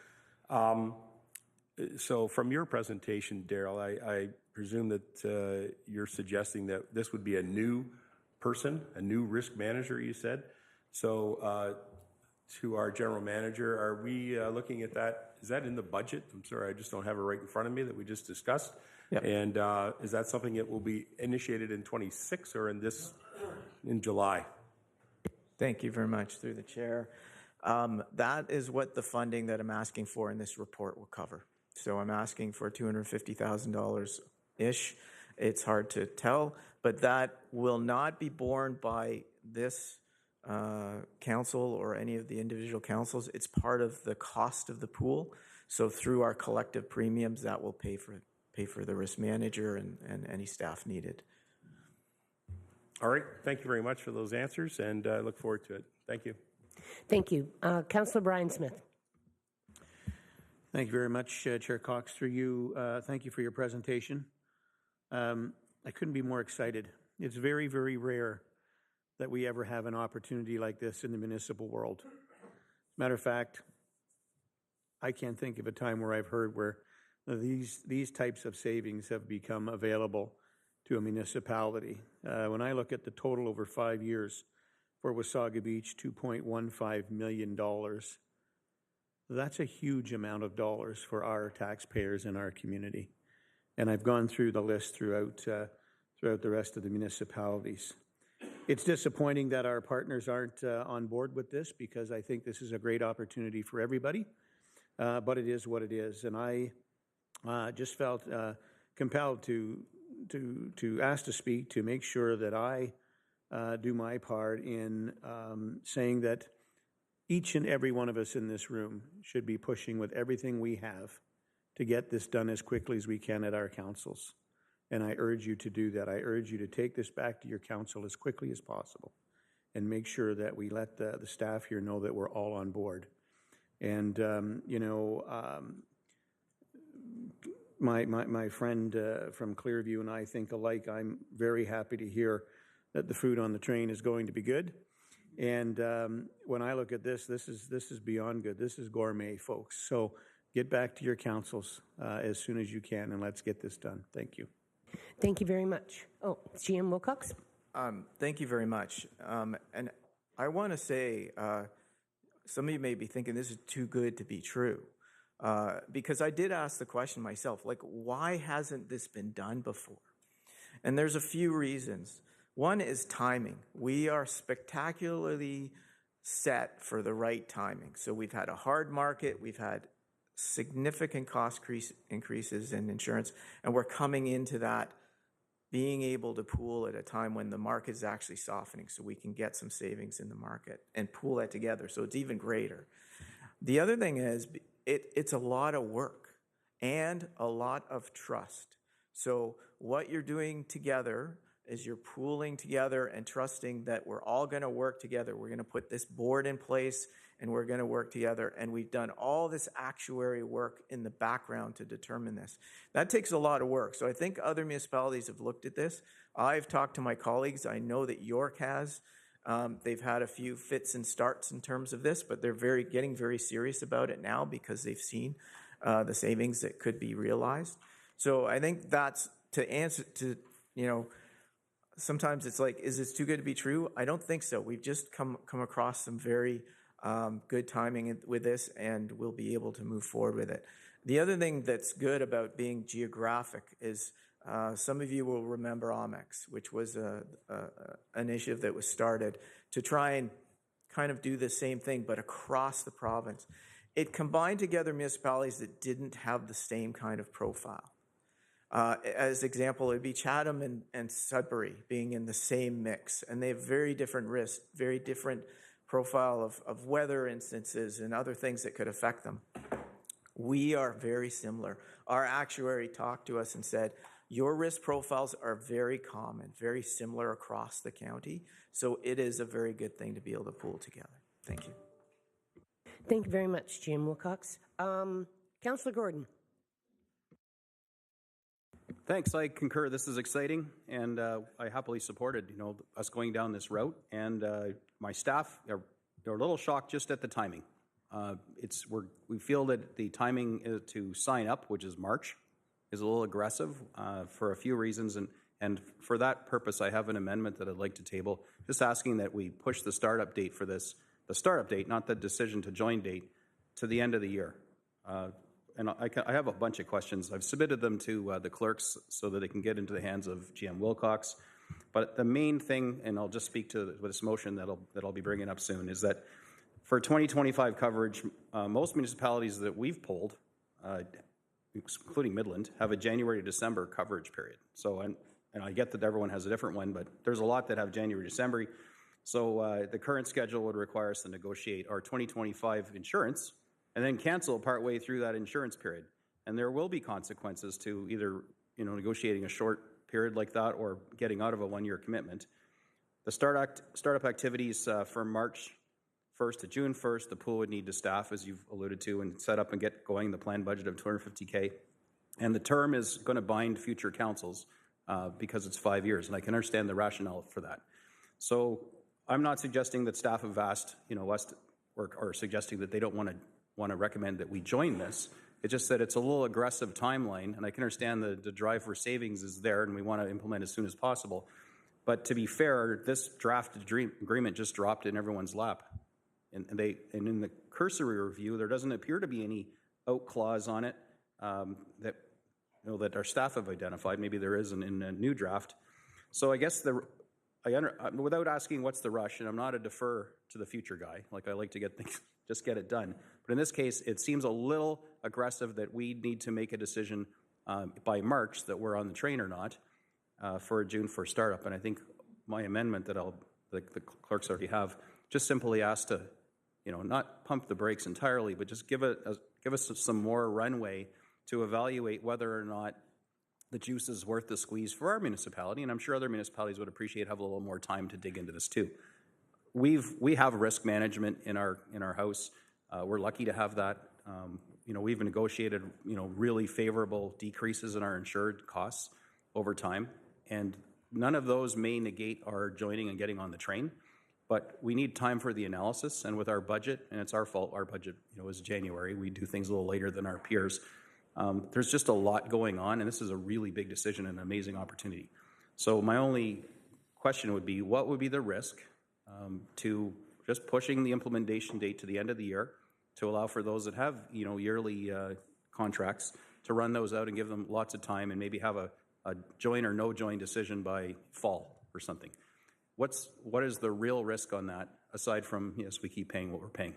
So from your presentation, Daryl, I presume that you're suggesting that this would be a new person, a new risk manager, you said. So to our general manager, are we looking at that? Is that in the budget? I'm sorry, I just don't have it right in front of me that we just discussed. Yep. And is that something that will be initiated in 26 or in July? Thank you very much, through the chair. That is what the funding that I'm asking for in this report will cover. So I'm asking for $250,000-ish. It's hard to tell, but that will not be borne by this council or any of the individual councils. It's part of the cost of the pool. So through our collective premiums, that will pay for the risk manager and any staff needed. All right. Thank you very much for those answers, and I look forward to it. Thank you. Thank you. Councillor Brian Smith. Thank you very much, Chair Cox. Through you, thank you for your presentation. I couldn't be more excited. It's very, very rare that we ever have an opportunity like this in the municipal world. As a matter of fact, I can't think of a time where I've heard where these types of savings have become available to a municipality. When I look at the total over 5 years for Wasaga Beach, $2.15 million, that's a huge amount of dollars for our taxpayers in our community. And I've gone through the list throughout the rest of the municipalities. It's disappointing that our partners aren't on board with this, because I think this is a great opportunity for everybody, but it is what it is. And I just felt compelled to ask to speak, to make sure that I do my part in saying that each and every one of us in this room should be pushing with everything we have to get this done as quickly as we can at our councils. And I urge you to do that. I urge you to take this back to your council as quickly as possible and make sure that we let the staff here know that we're all on board. And, my friend from Clearview and I think alike. I'm very happy to hear that the food on the train is going to be good. And when I look at this is beyond good. This is gourmet, folks. So get back to your councils as soon as you can, and let's get this done. Thank you. Thank you very much. Oh, GM Wilcox. Thank you very much. And I want to say, some of you may be thinking this is too good to be true, because I did ask the question myself, like, why hasn't this been done before? And there's a few reasons. One is timing. We are spectacularly set for the right timing. So we've had a hard market, we've had significant cost increases in insurance, and we're coming into that being able to pool at a time when the market is actually softening, so we can get some savings in the market and pool that together, so it's even greater. The other thing is it's a lot of work and a lot of trust. So what you're doing together is you're pooling together and trusting that we're all going to work together. We're going to put this board in place and we're going to work together. And we've done all this actuary work in the background to determine this. That takes a lot of work. So I think other municipalities have looked at this. I've talked to my colleagues. I know that York has. They've had a few fits and starts in terms of this, but they're getting very serious about it now because they've seen the savings that could be realized. So I think that's to answer to, sometimes it's like, is this too good to be true? I don't think so. We've just come across some very good timing with this, and we'll be able to move forward with it. The other thing that's good about being geographic is some of you will remember Amex, which was an initiative that was started to try and kind of do the same thing, but across the province. It combined together municipalities that didn't have the same kind of profile. As example, it would be Chatham and Sudbury being in the same mix, and they have very different risks, very different profile of weather instances and other things that could affect them. We are very similar. Our actuary talked to us and said, your risk profiles are very common, very similar across the county, so it is a very good thing to be able to pool together. Thank you. Thank you very much, Jim Wilcox. Councillor Gordon. Thanks. I concur. This is exciting, and I happily supported, us going down this route. And my staff are a little shocked just at the timing. We feel that the timing to sign up, which is March, is a little aggressive for a few reasons. And for that purpose, I have an amendment that I'd like to table, just asking that we push the startup date for this, the startup date, not the decision to join date, to the end of the year. And I have a bunch of questions. I've submitted them to the clerks so that they can get into the hands of GM Wilcox. But the main thing, and I'll just speak to this motion that I'll be bringing up soon, is that for 2025 coverage, most municipalities that we've polled, including Midland, have a January to December coverage period. So, and I get that everyone has a different one, but there's a lot that have January to December. So the current schedule would require us to negotiate our 2025 insurance and then cancel partway through that insurance period. And there will be consequences to either, negotiating a short period like that or getting out of a one-year commitment. The startup activities from March 1st to June 1st, the pool would need to staff, as you've alluded to, and set up and get going the planned budget of $250K. And the term is going to bind future councils because it's 5 years, and I can understand the rationale for that. So I'm not suggesting that staff have asked, us or suggesting that they don't want to recommend that we join this. It's just that it's a little aggressive timeline, and I can understand the drive for savings is there, and we want to implement as soon as possible. But to be fair, this draft agreement just dropped in everyone's lap. And in the cursory review, there doesn't appear to be any out clause on it that our staff have identified. Maybe there is in a new draft. So I guess without asking what's the rush, and I'm not a defer to the future guy, like I like to get things, just get it done. But in this case, it seems a little aggressive that we need to make a decision by March that we're on the train or not for a June 1st startup. And I think my amendment that the clerks already have just simply asks to, not pump the brakes entirely, but just give us some more runway to evaluate whether or not the juice is worth the squeeze for our municipality. And I'm sure other municipalities would appreciate having a little more time to dig into this too. We have risk management in our house. We're lucky to have that. We've negotiated, really favorable decreases in our insured costs over time. And none of those may negate our joining and getting on the train. But we need time for the analysis, and with our budget, and it's our fault, our budget, is January. We do things a little later than our peers. There's just a lot going on, and this is a really big decision and an amazing opportunity. So my only question would be, what would be the risk to just pushing the implementation date to the end of the year to allow for those that have, yearly contracts to run those out and give them lots of time and maybe have a join or no join decision by fall or something? What is the real risk on that, aside from, yes, we keep paying what we're paying?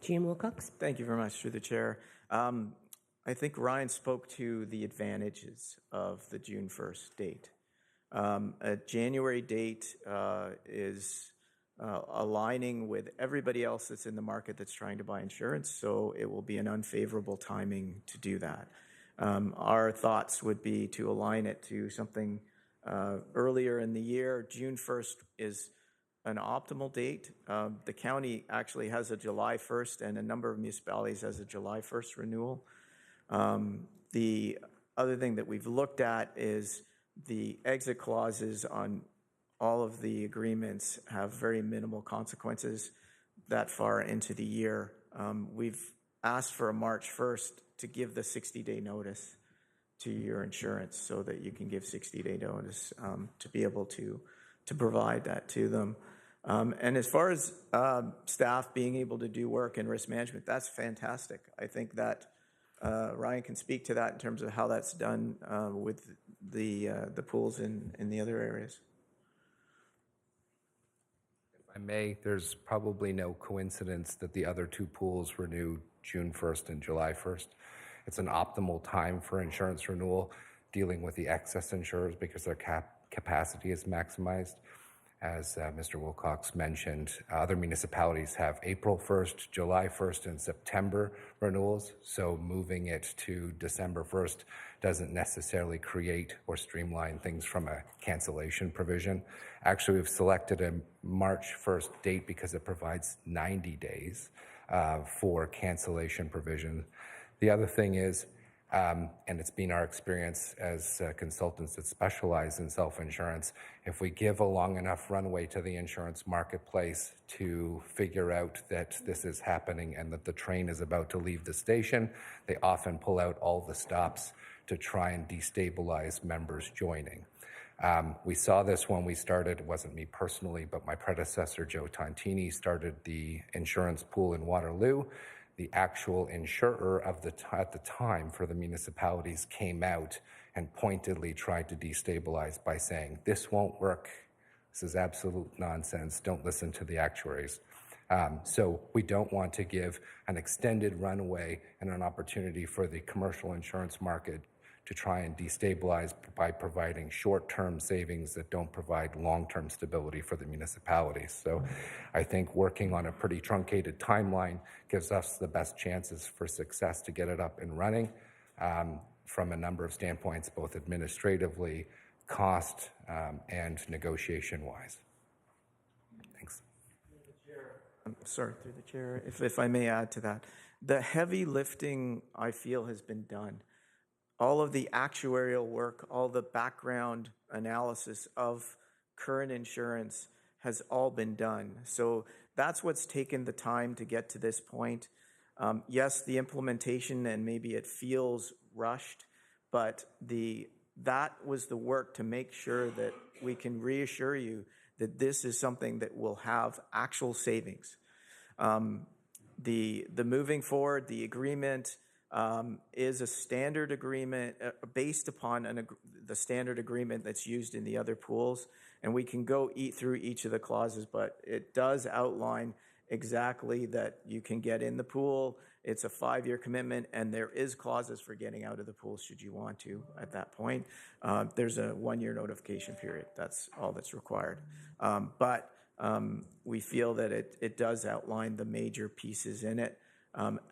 GM Wilcox. Thank you very much, through the chair. I think Ryan spoke to the advantages of the June 1st date. A January date is aligning with everybody else that's in the market that's trying to buy insurance, so it will be an unfavorable timing to do that. Our thoughts would be to align it to something earlier in the year. June 1st is an optimal date. The county actually has a July 1st, and a number of municipalities has a July 1st renewal. The other thing that we've looked at is the exit clauses on all of the agreements have very minimal consequences that far into the year. We've asked for a March 1st to give the 60-day notice to your insurance so that you can give 60-day notice to be able to provide that to them. And as far as staff being able to do work in risk management, that's fantastic. I think that Ryan can speak to that in terms of how that's done with the pools in the other areas. If I may, there's probably no coincidence that the other two pools renew June 1st and July 1st. It's an optimal time for insurance renewal, dealing with the excess insurers because their capacity is maximized. As Mr. Wilcox mentioned, other municipalities have April 1st, July 1st, and September renewals, so moving it to December 1st doesn't necessarily create or streamline things from a cancellation provision. Actually, we've selected a March 1st date because it provides 90 days for cancellation provision. The other thing is, and it's been our experience as consultants that specialize in self-insurance, if we give a long enough runway to the insurance marketplace to figure out that this is happening and that the train is about to leave the station, they often pull out all the stops to try and destabilize members joining. We saw this when we started, it wasn't me personally, but my predecessor, Joe Tontini, started the insurance pool in Waterloo. The actual insurer at the time for the municipalities came out and pointedly tried to destabilize by saying, this won't work. This is absolute nonsense. Don't listen to the actuaries. So we don't want to give an extended runway and an opportunity for the commercial insurance market to try and destabilize by providing short-term savings that don't provide long-term stability for the municipalities. So I think working on a pretty truncated timeline gives us the best chances for success to get it up and running from a number of standpoints, both administratively, cost, and negotiation-wise. Thanks. I'm sorry, through the chair, if I may add to that. The heavy lifting, I feel, has been done. All of the actuarial work, all the background analysis of current insurance has all been done. So that's what's taken the time to get to this point. Yes, the implementation, and maybe it feels rushed, but that was the work to make sure that we can reassure you that this is something that will have actual savings. The moving forward, the agreement, is a standard agreement based upon the standard agreement that's used in the other pools. And we can go through each of the clauses, but it does outline exactly that you can get in the pool. It's a 5-year commitment, and there is clauses for getting out of the pool should you want to at that point. There's a 1-year notification period. That's all that's required. But we feel that it does outline the major pieces in it.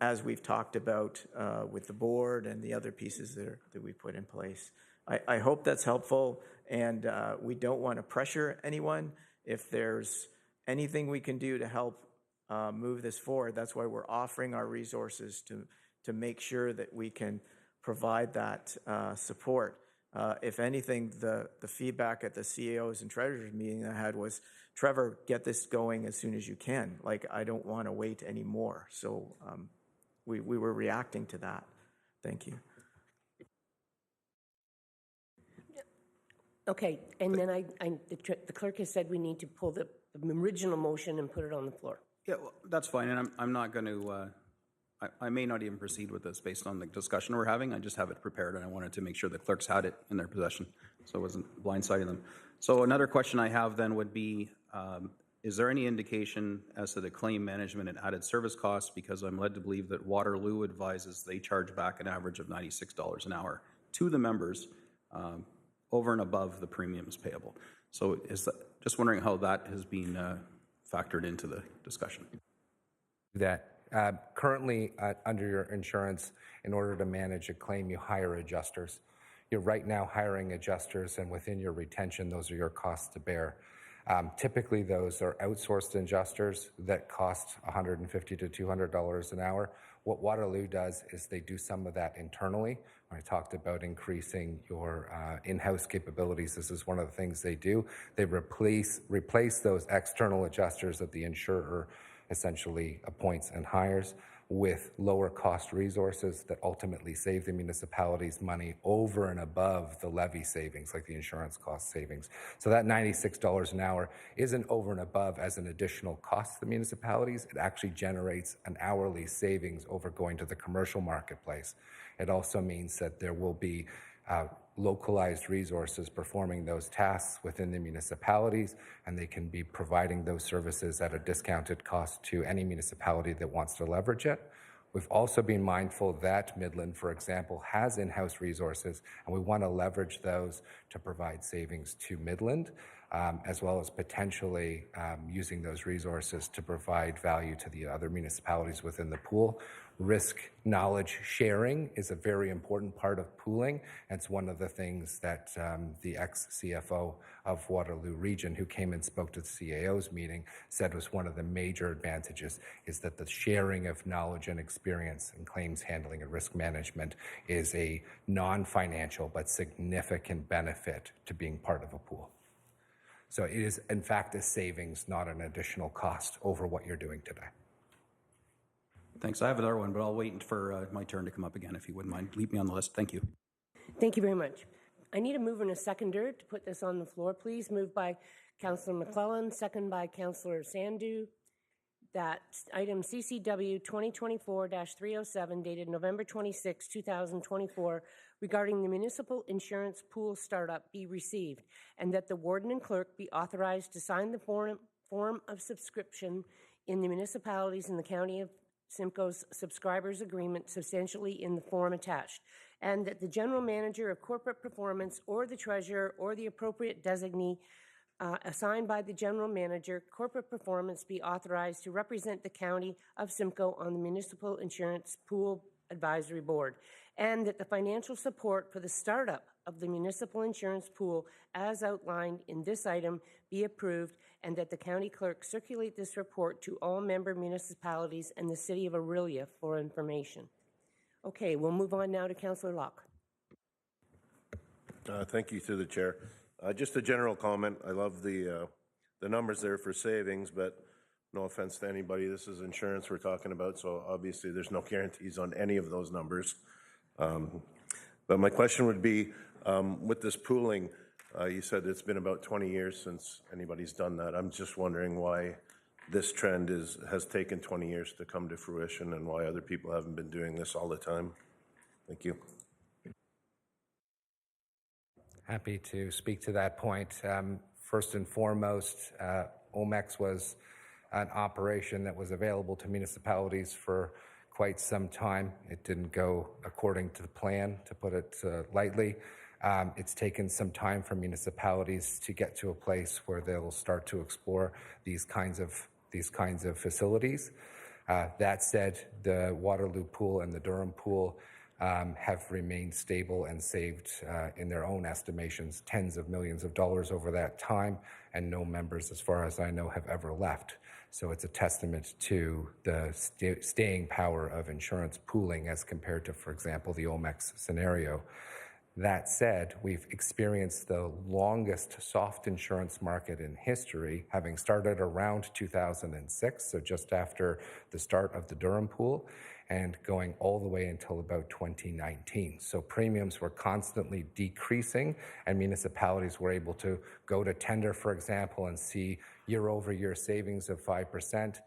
As we've talked about with the board and the other pieces that we put in place. I hope that's helpful, and we don't want to pressure anyone. If there's anything we can do to help move this forward, that's why we're offering our resources to make sure that we can provide that support. If anything, the feedback at the CAOs and treasurers meeting I had was, Trevor, get this going as soon as you can. Like, I don't want to wait anymore. So we were reacting to that. Thank you. Okay, and then the clerk has said we need to pull the original motion and put it on the floor. Yeah, well, that's fine, and I'm not going to, I may not even proceed with this based on the discussion we're having. I just have it prepared, and I wanted to make sure the clerks had it in their possession, so I wasn't blindsiding them. So another question I have then would be, is there any indication as to the claim management and added service costs? Because I'm led to believe that Waterloo advises they charge back an average of $96 an hour to the members over and above the premiums payable. So is that, just wondering how that has been factored into the discussion. That currently under your insurance, in order to manage a claim, you hire adjusters. You're right now hiring adjusters, and within your retention, those are your costs to bear. Typically, those are outsourced adjusters that cost $150 to $200 an hour. What Waterloo does is they do some of that internally. I talked about increasing your in-house capabilities. This is one of the things they do. They replace those external adjusters that the insurer essentially appoints and hires with lower cost resources that ultimately save the municipalities money over and above the levy savings, like the insurance cost savings. So that $96 an hour isn't over and above as an additional cost to the municipalities. It actually generates an hourly savings over going to the commercial marketplace. It also means that there will be localized resources performing those tasks within the municipalities, and they can be providing those services at a discounted cost to any municipality that wants to leverage it. We've also been mindful that Midland, for example, has in-house resources, and we want to leverage those to provide savings to Midland, as well as potentially using those resources to provide value to the other municipalities within the pool. Risk knowledge sharing is a very important part of pooling. It's one of the things that the ex-CFO of Waterloo Region, who came and spoke to the CAO's meeting, said was one of the major advantages, is that the sharing of knowledge and experience in claims handling and risk management is a non-financial but significant benefit to being part of a pool. So it is, in fact, a savings, not an additional cost over what you're doing today. Thanks. I have another one, but I'll wait for my turn to come up again, if you wouldn't mind. Leave me on the list. Thank you. Thank you very much. I need a mover and a seconder to put this on the floor, please. Moved by Councillor McClellan, second by Councillor Sandu, that item CCW 2024-307 dated November 26, 2024, regarding the municipal insurance pool startup be received, and that the warden and clerk be authorized to sign the form of subscription in the municipalities in the county of Simcoe's subscribers agreement substantially in the form attached, and that the general manager of corporate performance or the treasurer or the appropriate designee assigned by the general manager corporate performance be authorized to represent the county of Simcoe on the municipal insurance pool advisory board, and that the financial support for the startup of the municipal insurance pool as outlined in this item be approved, and that the county clerk circulate this report to all member municipalities and the city of Orillia for information. Okay, we'll move on now to Councillor Locke. Thank you, through the chair. Just a general comment. I love the numbers there for savings, but no offense to anybody, this is insurance we're talking about, so obviously there's no guarantees on any of those numbers. But my question would be, with this pooling, you said it's been about 20 years since anybody's done that. I'm just wondering why this trend has taken 20 years to come to fruition and why other people haven't been doing this all the time. Thank you. Happy to speak to that point. First and foremost, OMEX was an operation that was available to municipalities for quite some time. It didn't go according to the plan, to put it lightly. It's taken some time for municipalities to get to a place where they'll start to explore these kinds of facilities. That said, the Waterloo pool and the Durham pool have remained stable and saved, in their own estimations, tens of millions of dollars over that time, and no members, as far as I know, have ever left. So it's a testament to the staying power of insurance pooling as compared to, for example, the OMEX scenario. That said, we've experienced the longest soft insurance market in history, having started around 2006, so just after the start of the Durham pool, and going all the way until about 2019. So premiums were constantly decreasing, and municipalities were able to go to tender, for example, and see year-over-year savings of 5%.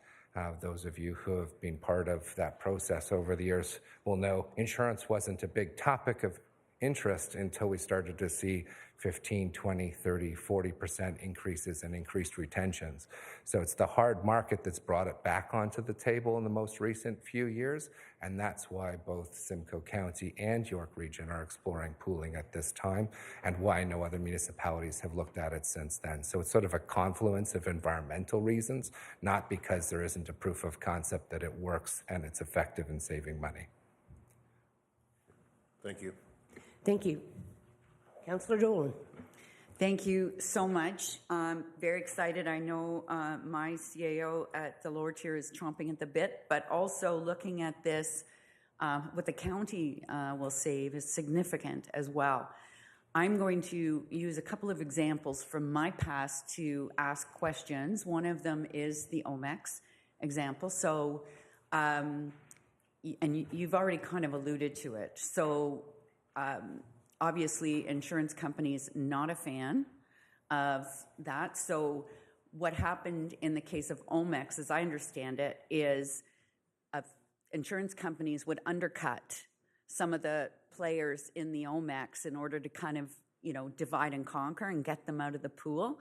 Those of you who have been part of that process over the years will know insurance wasn't a big topic of interest until we started to see 15, 20, 30, 40% increases and increased retentions. So it's the hard market that's brought it back onto the table in the most recent few years, and that's why both Simcoe County and York Region are exploring pooling at this time, and why no other municipalities have looked at it since then. So it's sort of a confluence of environmental reasons, not because there isn't a proof of concept that it works and it's effective in saving money. Thank you. Thank you. Councillor Dolan. Thank you so much. Very excited. I know my CAO at the lower tier is chomping at the bit, but also looking at this, what the county will save is significant as well. I'm going to use a couple of examples from my past to ask questions. One of them is the OMEX example. So, and you've already kind of alluded to it. So, obviously, insurance companies not a fan of that. So what happened in the case of OMEX, as I understand it, is insurance companies would undercut some of the players in the OMEX in order to kind of, you know, divide and conquer and get them out of the pool.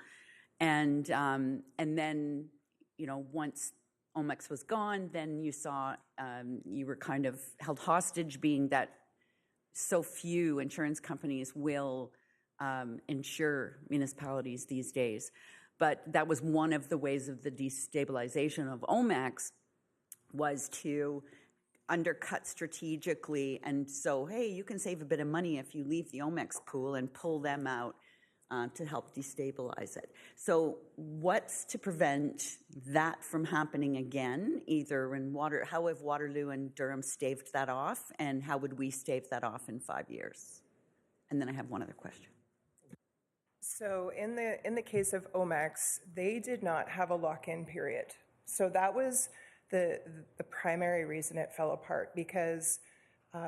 And then, you know, once OMEX was gone, then you saw you were kind of held hostage, being that so few insurance companies will insure municipalities these days. But that was one of the ways of the destabilization of OMEX, was to undercut strategically. And so, hey, you can save a bit of money if you leave the OMEX pool and pull them out to help destabilize it. So what's to prevent that from happening again, either in how have Waterloo and Durham staved that off, and how would we stave that off in 5 years? And then I have one other question. So in the case of OMEX, they did not have a lock-in period. So that was the primary reason it fell apart, because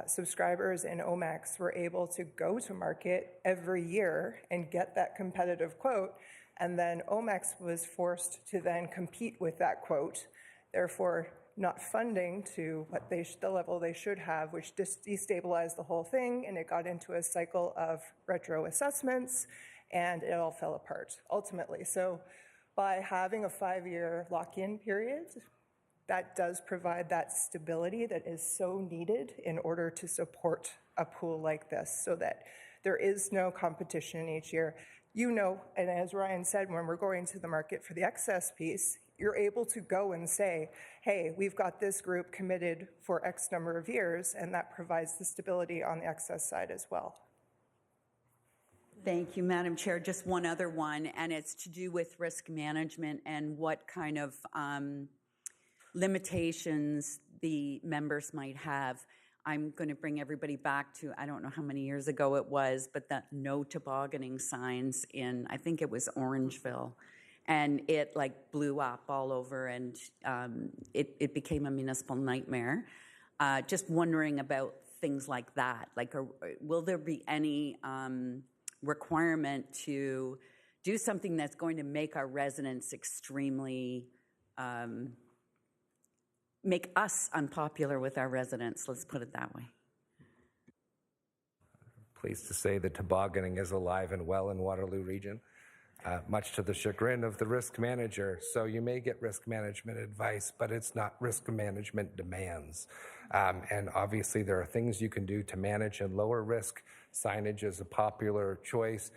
subscribers in OMEX were able to go to market every year and get that competitive quote, and then OMEX was forced to then compete with that quote, therefore not funding to what the level they should have, which destabilized the whole thing, and it got into a cycle of retro assessments, and it all fell apart ultimately. So by having a 5-year lock-in period, that does provide that stability that is so needed in order to support a pool like this, so that there is no competition each year. You know, and as Ryan said, when we're going to the market for the excess piece, you're able to go and say, hey, we've got this group committed for X number of years, and that provides the stability on the excess side as well. Thank you, Madam Chair. Just one other one, and it's to do with risk management and what kind of limitations the members might have. I'm going to bring everybody back to, I don't know how many years ago it was, but the no tobogganing signs in, I think it was Orangeville. And it like blew up all over, and it became a municipal nightmare. Just wondering about things like that. Like, will there be any requirement to do something that's going to make our residents extremely make us unpopular with our residents, let's put it that way. Pleased to say that tobogganing is alive and well in Waterloo Region, much to the chagrin of the risk manager. So you may get risk management advice, but it's not risk management demands. And obviously there are things you can do to manage and lower risk. Signage is a popular choice.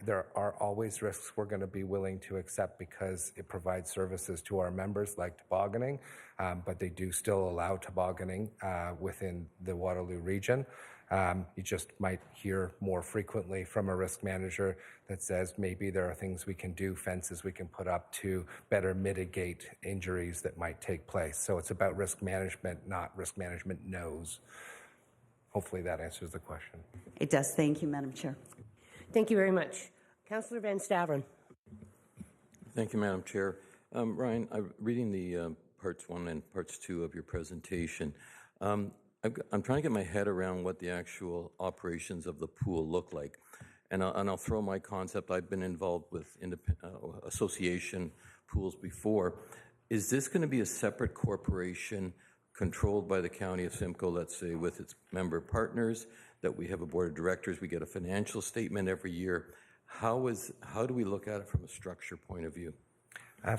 There are always risks we're going to be willing to accept because it provides services to our members like tobogganing, but they do still allow tobogganing within the Waterloo Region. You just might hear more frequently from a risk manager that says maybe there are things we can do, fences we can put up to better mitigate injuries that might take place. So it's about risk management, not risk management knows. Hopefully that answers the question. It does. Thank you, Madam Chair. Thank you very much. Councillor Van Staveren. Thank you, Madam Chair. Ryan, I'm reading the parts 1 and parts 2 of your presentation. I'm trying to get my head around what the actual operations of the pool look like. And I'll throw my concept. I've been involved with association pools before. Is this going to be a separate corporation controlled by the county of Simcoe, let's say with its member partners, that we have a board of directors, we get a financial statement every year. How do we look at it from a structure point of view?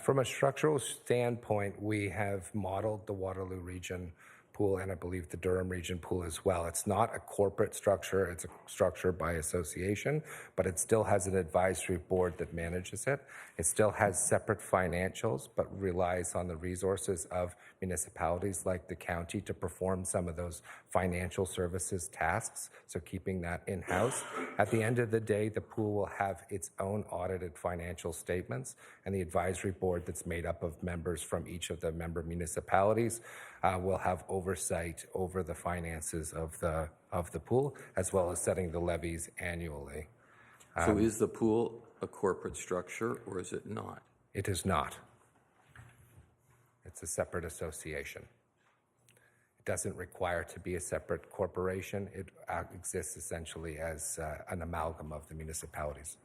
From a structural standpoint, we have modeled the Waterloo Region pool and I believe the Durham Region pool as well. It's not a corporate structure, it's a structure by association, but it still has an advisory board that manages it. It still has separate financials, but relies on the resources of municipalities like the county to perform some of those financial services tasks, so keeping that in-house. At the end of the day, the pool will have its own audited financial statements, and the advisory board that's made up of members from each of the member municipalities will have oversight over the finances of the pool, as well as setting the levies annually. So is the pool a corporate structure or is it not? It is not. It's a separate association. It doesn't require to be a separate corporation. It exists essentially as an amalgam of the municipalities.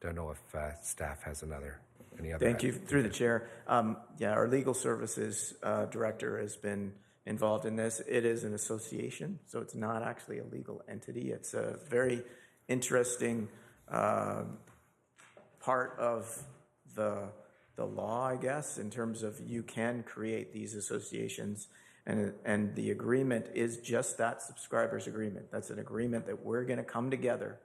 Don't know if staff has any other. Thank you. Through the chair. Our legal services director has been involved in this. It is an association, so it's not actually a legal entity. It's a very interesting part of the law, I guess, in terms of you can create these associations, and the agreement is just that subscriber's agreement. That's an agreement that we're going to come together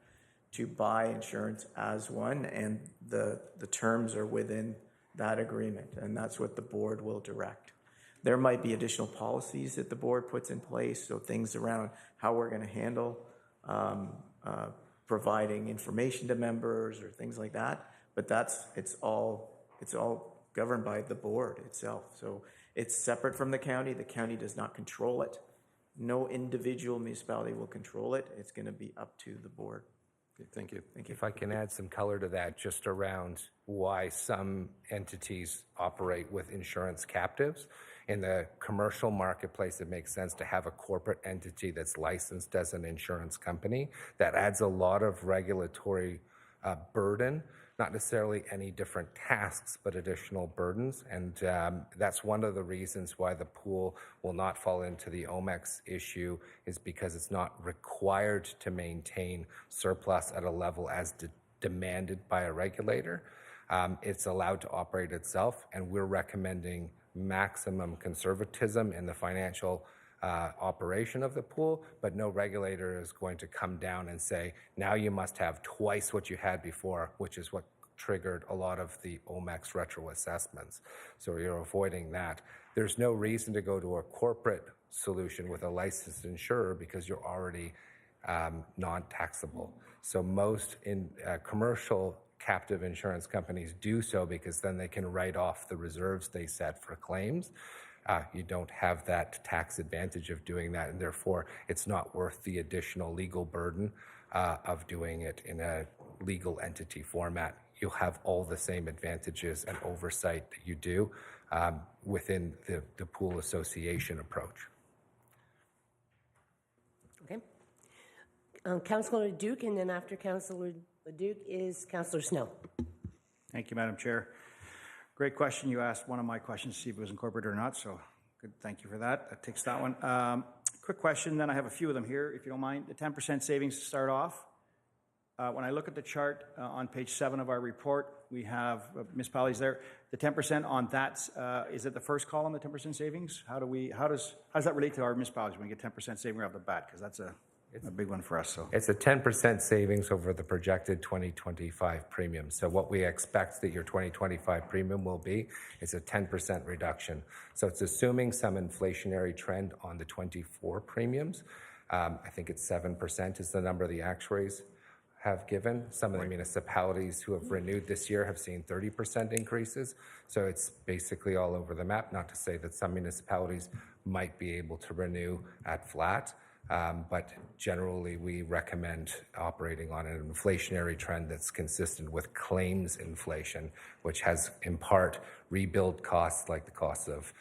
to buy insurance as one, and the terms are within that agreement, and that's what the board will direct. There might be additional policies that the board puts in place, so things around how we're going to handle providing information to members or things like that, but it's all governed by the board itself. So it's separate from the county. The county does not control it. No individual municipality will control it. It's going to be up to the board. Okay, thank you. Thank you. If I can add some color to that, just around why some entities operate with insurance captives. In the commercial marketplace, it makes sense to have a corporate entity that's licensed as an insurance company. That adds a lot of regulatory burden, not necessarily any different tasks, but additional burdens. And that's one of the reasons why the pool will not fall into the OMEX issue, is because it's not required to maintain surplus at a level as demanded by a regulator. It's allowed to operate itself, and we're recommending maximum conservatism in the financial operation of the pool, but no regulator is going to come down and say, now you must have twice what you had before, which is what triggered a lot of the OMEX retro assessments. So you're avoiding that. There's no reason to go to a corporate solution with a licensed insurer because you're already non-taxable. So most commercial captive insurance companies do so because then they can write off the reserves they set for claims. You don't have that tax advantage of doing that, and therefore it's not worth the additional legal burden of doing it in a legal entity format. You'll have all the same advantages and oversight that you do within the pool association approach. Okay. Councillor Duke, and then after Councillor Duke is Councillor Snow. Thank you, Madam Chair. Great question. You asked one of my questions to see if it was incorporated or not, so good. Thank you for that. That takes that one. Quick question, then I have a few of them here, if you don't mind. The 10% savings to start off. When I look at the chart on page 7 of our report, we have municipalities there. The 10% on that, is it the first column, the 10% savings? How does that relate to our municipalities when we get 10% saving right off the bat? Because that's a big one for us. So it's a 10% savings over the projected 2025 premium. So what we expect that your 2025 premium will be is a 10% reduction. So it's assuming some inflationary trend on the 24 premiums. I think it's 7% is the number the actuaries have given. Some of the municipalities who have renewed this year have seen 30% increases. So it's basically all over the map. Not to say that some municipalities might be able to renew at flat. But generally, we recommend operating on an inflationary trend that's consistent with claims inflation, which has in part rebuild costs like the cost of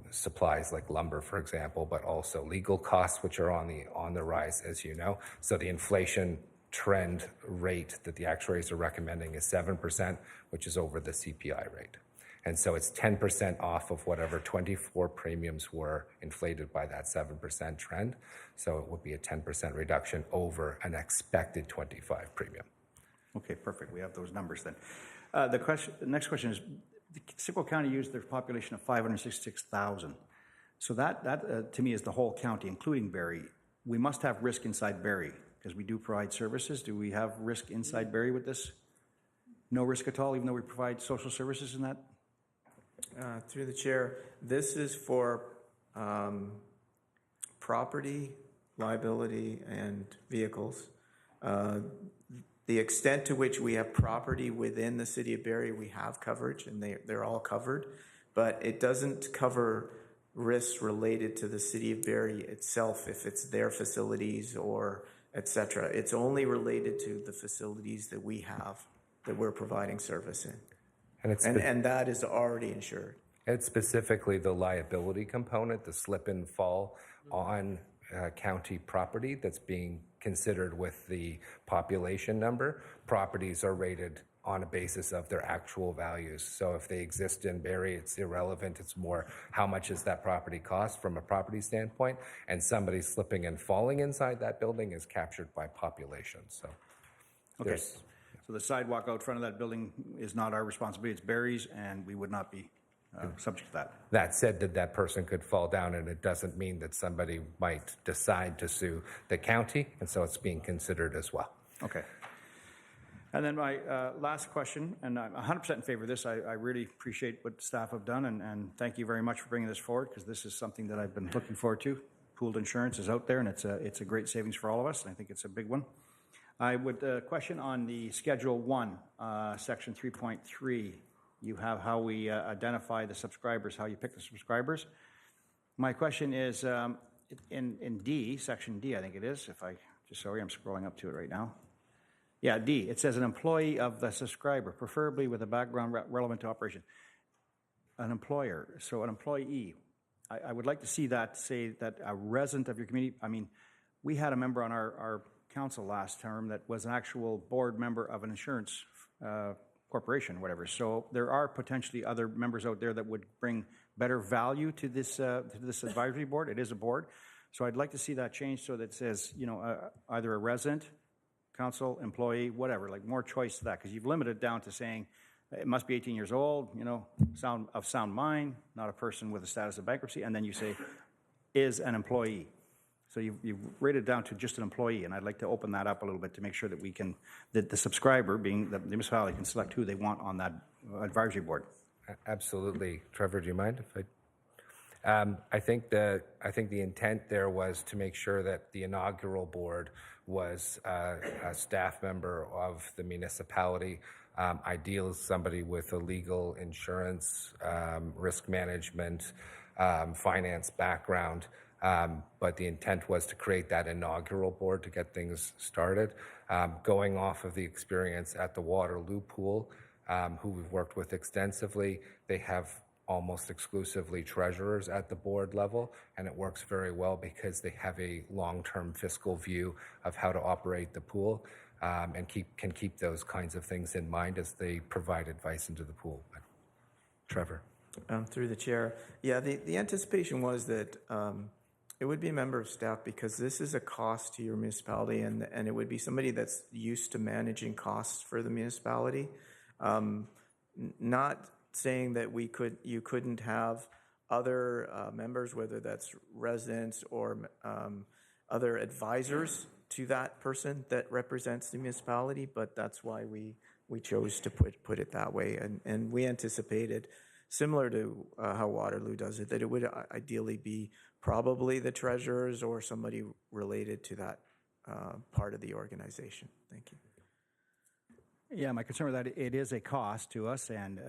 supplies like lumber, for example, but also legal costs, which are on the rise, as you know. So the inflation trend rate that the actuaries are recommending is 7%, which is over the CPI rate. And so it's 10% off of whatever 24 premiums were inflated by that 7% trend. So it would be a 10% reduction over an expected 25 premium. Okay, perfect. We have those numbers then. The next question is, Simcoe County used their population of 566,000. So that to me is the whole county, including Barrie. We must have risk inside Barrie because we do provide services. Do we have risk inside Barrie with this? No risk at all, even though we provide social services in that? Through the chair, this is for property, liability, and vehicles. The extent to which we have property within the city of Barrie, we have coverage, and they're all covered, but it doesn't cover risks related to the city of Barrie itself, if it's their facilities or et cetera. It's only related to the facilities that we have, that we're providing service in. And that is already insured. It's specifically the liability component, the slip and fall on county property that's being considered with the population number. Properties are rated on a basis of their actual values. So if they exist in Barrie, it's irrelevant. It's more how much does that property cost from a property standpoint, and somebody slipping and falling inside that building is captured by population. So okay. So the sidewalk out front of that building is not our responsibility, it's Barrie's, and we would not be subject to that. That said, that person could fall down, and it doesn't mean that somebody might decide to sue the county, and so it's being considered as well. Okay. And then my last question, and I'm 100% in favor of this. I really appreciate what staff have done, and thank you very much for bringing this forward, because this is something that I've been looking forward to. Pooled insurance is out there, and it's a great savings for all of us, and I think it's a big one. I would question on the Schedule 1, Section 3.3. You have how we identify the subscribers, how you pick the subscribers. My question is, in D, Section D, I think it is, sorry, I'm scrolling up to it right now. Yeah, D, it says an employee of the subscriber, preferably with a background relevant to operation. An employer, so an employee. I would like to see that say that a resident of your community, I mean, we had a member on our council last term that was an actual board member of an insurance corporation, whatever. So there are potentially other members out there that would bring better value to this advisory board. It is a board. So I'd like to see that changed so that it says, either a resident, council, employee, whatever, like more choice to that, because you've limited it down to saying it must be 18 years old, sound mind, not a person with a status of bankruptcy, and then you say is an employee. So you've rated it down to just an employee, and I'd like to open that up a little bit to make sure that that the subscriber, being the municipality, can select who they want on that advisory board. Absolutely. Trevor, do you mind if I think the intent there was to make sure that the inaugural board was a staff member of the municipality, ideally somebody with a legal, insurance, risk management, finance background. But the intent was to create that inaugural board to get things started. Going off of the experience at the Waterloo Pool, who we've worked with extensively, they have almost exclusively treasurers at the board level, and it works very well because they have a long-term fiscal view of how to operate the pool, and can keep those kinds of things in mind as they provide advice into the pool. Trevor. Through the chair. Yeah, the anticipation was that it would be a member of staff because this is a cost to your municipality, and it would be somebody that's used to managing costs for the municipality. Not saying that you couldn't have other members, whether that's residents or other advisors to that person that represents the municipality, but that's why we chose to put it that way. And we anticipated, similar to how Waterloo does it, that it would ideally be probably the treasurers or somebody related to that part of the organization. Thank you. Yeah, my concern with that, it is a cost to us, and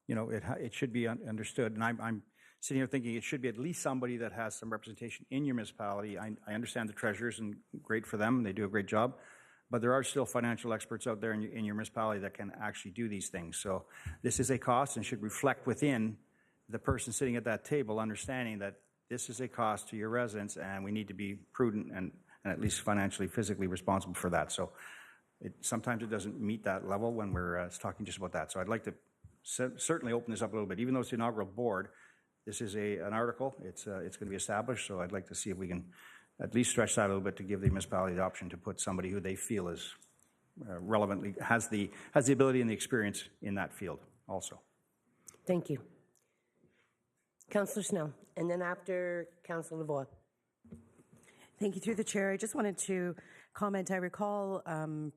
it should be understood. And I'm sitting here thinking it should be at least somebody that has some representation in your municipality. I understand the treasurers, and great for them; they do a great job. But there are still financial experts out there in your municipality that can actually do these things. So this is a cost and should reflect within the person sitting at that table, understanding that this is a cost to your residents, and we need to be prudent and at least financially, physically responsible for that. So sometimes it doesn't meet that level when we're talking just about that. So I'd like to certainly open this up a little bit. Even though it's the inaugural board, this is an article. It's going to be established, so I'd like to see if we can at least stretch that a little bit to give the municipality the option to put somebody who they feel is relevantly, has the ability and the experience in that field also. Thank you. Councillor Snell, and then after Councillor Lavoie. Thank you. Through the chair, I just wanted to comment. I recall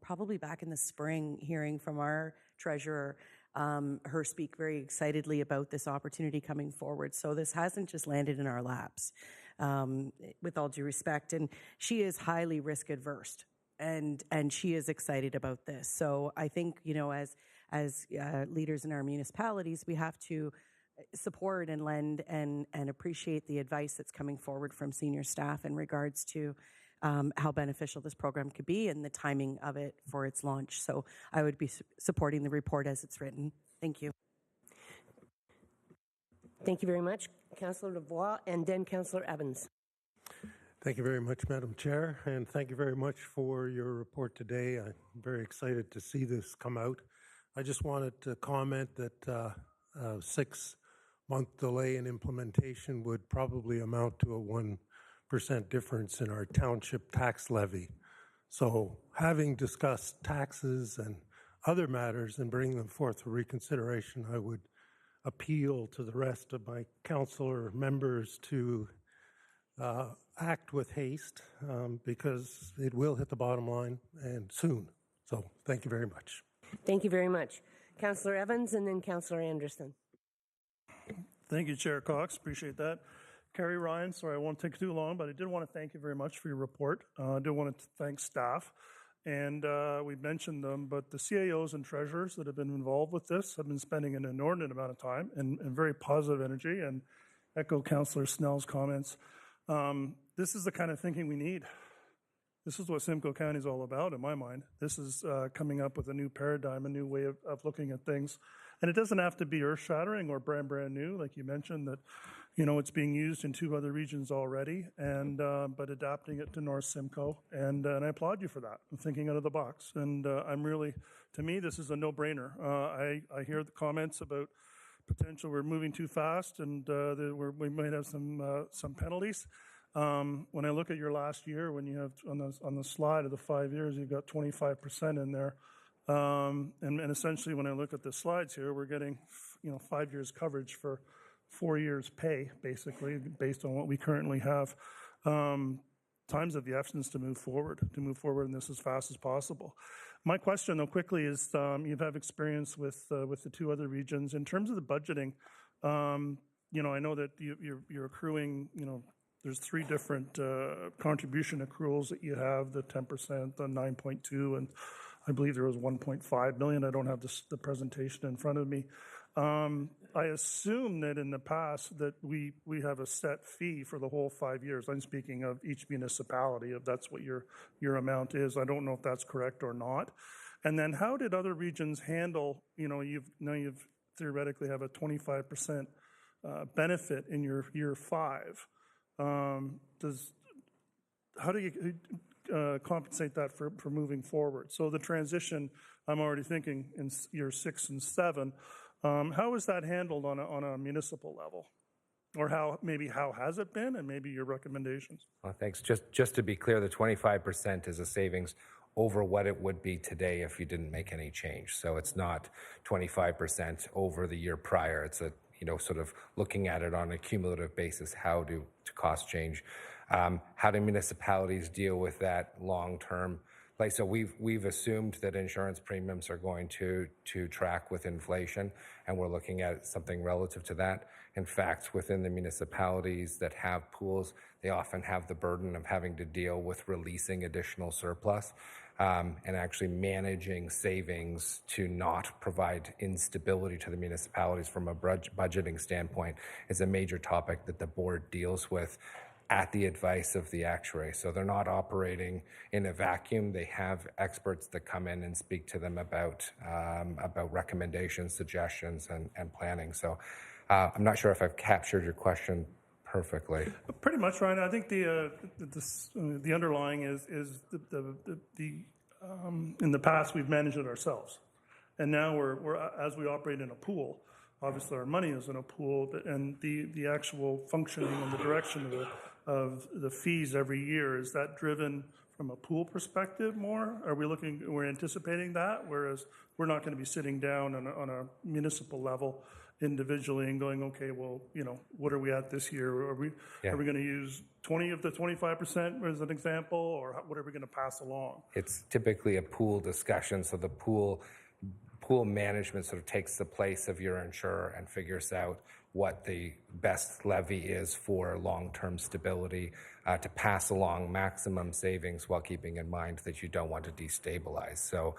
probably back in the spring hearing from our treasurer, her speak very excitedly about this opportunity coming forward. So this hasn't just landed in our laps, with all due respect. And she is highly risk adverse, and she is excited about this. So I think, you know, as leaders in our municipalities, we have to support and lend and appreciate the advice that's coming forward from senior staff in regards to how beneficial this program could be and the timing of it for its launch. So I would be supporting the report as it's written. Thank you. Thank you very much. Councillor Lavoie, and then Councillor Evans. Thank you very much, Madam Chair, and thank you very much for your report today. I'm very excited to see this come out. I just wanted to comment that 6-month delay in implementation would probably amount to a 1% difference in our township tax levy. So having discussed taxes and other matters and bringing them forth for reconsideration, I would appeal to the rest of my councillor members to act with haste because it will hit the bottom line and soon. So thank you very much. Thank you very much. Councillor Evans and then Councillor Anderson. Thank you, Chair Cox. Appreciate that. Carrie Ryan, sorry I won't take too long, but I did want to thank you very much for your report. I do want to thank staff, and we've mentioned them, but the CAOs and treasurers that have been involved with this have been spending an inordinate amount of time and very positive energy, and echo Councillor Snell's comments. This is the kind of thinking we need. This is what Simcoe County is all about, in my mind. This is coming up with a new paradigm, a new way of looking at things. And it doesn't have to be earth-shattering or brand new, like you mentioned, that, you know, it's being used in 2 other regions already, and but adapting it to North Simcoe. And I applaud you for that, thinking out of the box. And I'm really, to me, this is a no-brainer. I hear the comments about potential we're moving too fast, and we might have some penalties. When I look at your last year, when you have on the slide of the 5 years, you've got 25% in there. And essentially, when I look at the slides here, we're getting, 5 years coverage for 4 years pay, basically, based on what we currently have. Time's of the essence to move forward in this as fast as possible. My question, though, quickly is, you've had experience with the 2 other regions. In terms of the budgeting, I know that you're accruing, there's 3 different contribution accruals that you have, the 10%, the 9.2, and I believe there was 1.5 million. I don't have the presentation in front of me. I assume that in the past that we have a set fee for the whole 5 years. I'm speaking of each municipality, if that's what your amount is. I don't know if that's correct or not. And then how did other regions handle, you've theoretically have a 25% benefit in your year 5. How do you compensate that for moving forward? So the transition, I'm already thinking in year 6 and 7. How is that handled on a municipal level? Or how has it been, and maybe your recommendations? Well, thanks. Just to be clear, the 25% is a savings over what it would be today if you didn't make any change. So it's not 25% over the year prior. It's a sort of looking at it on a cumulative basis. How do costs change? How do municipalities deal with that long term? Like, so we've assumed that insurance premiums are going to track with inflation, and we're looking at something relative to that. In fact, within the municipalities that have pools, they often have the burden of having to deal with releasing additional surplus and actually managing savings to not provide instability to the municipalities from a budgeting standpoint is a major topic that the board deals with at the advice of the actuary. So they're not operating in a vacuum. They have experts that come in and speak to them about recommendations, suggestions, and planning. So I'm not sure if I've captured your question perfectly. Pretty much, Ryan. I think the underlying is the in the past we've managed it ourselves, And now we're as we operate in a pool, obviously our money is in a pool, and the actual functioning and the direction of the fees every year, is that driven from a pool perspective more? We're anticipating that, whereas we're not going to be sitting down on a municipal level individually and going, okay, well, what are we at this year? Are we going to use 20 of the 25% as an example, or what are we going to pass along? It's typically a pool discussion, so the pool management sort of takes the place of your insurer and figures out what the best levy is for long-term stability to pass along maximum savings while keeping in mind that you don't want to destabilize. So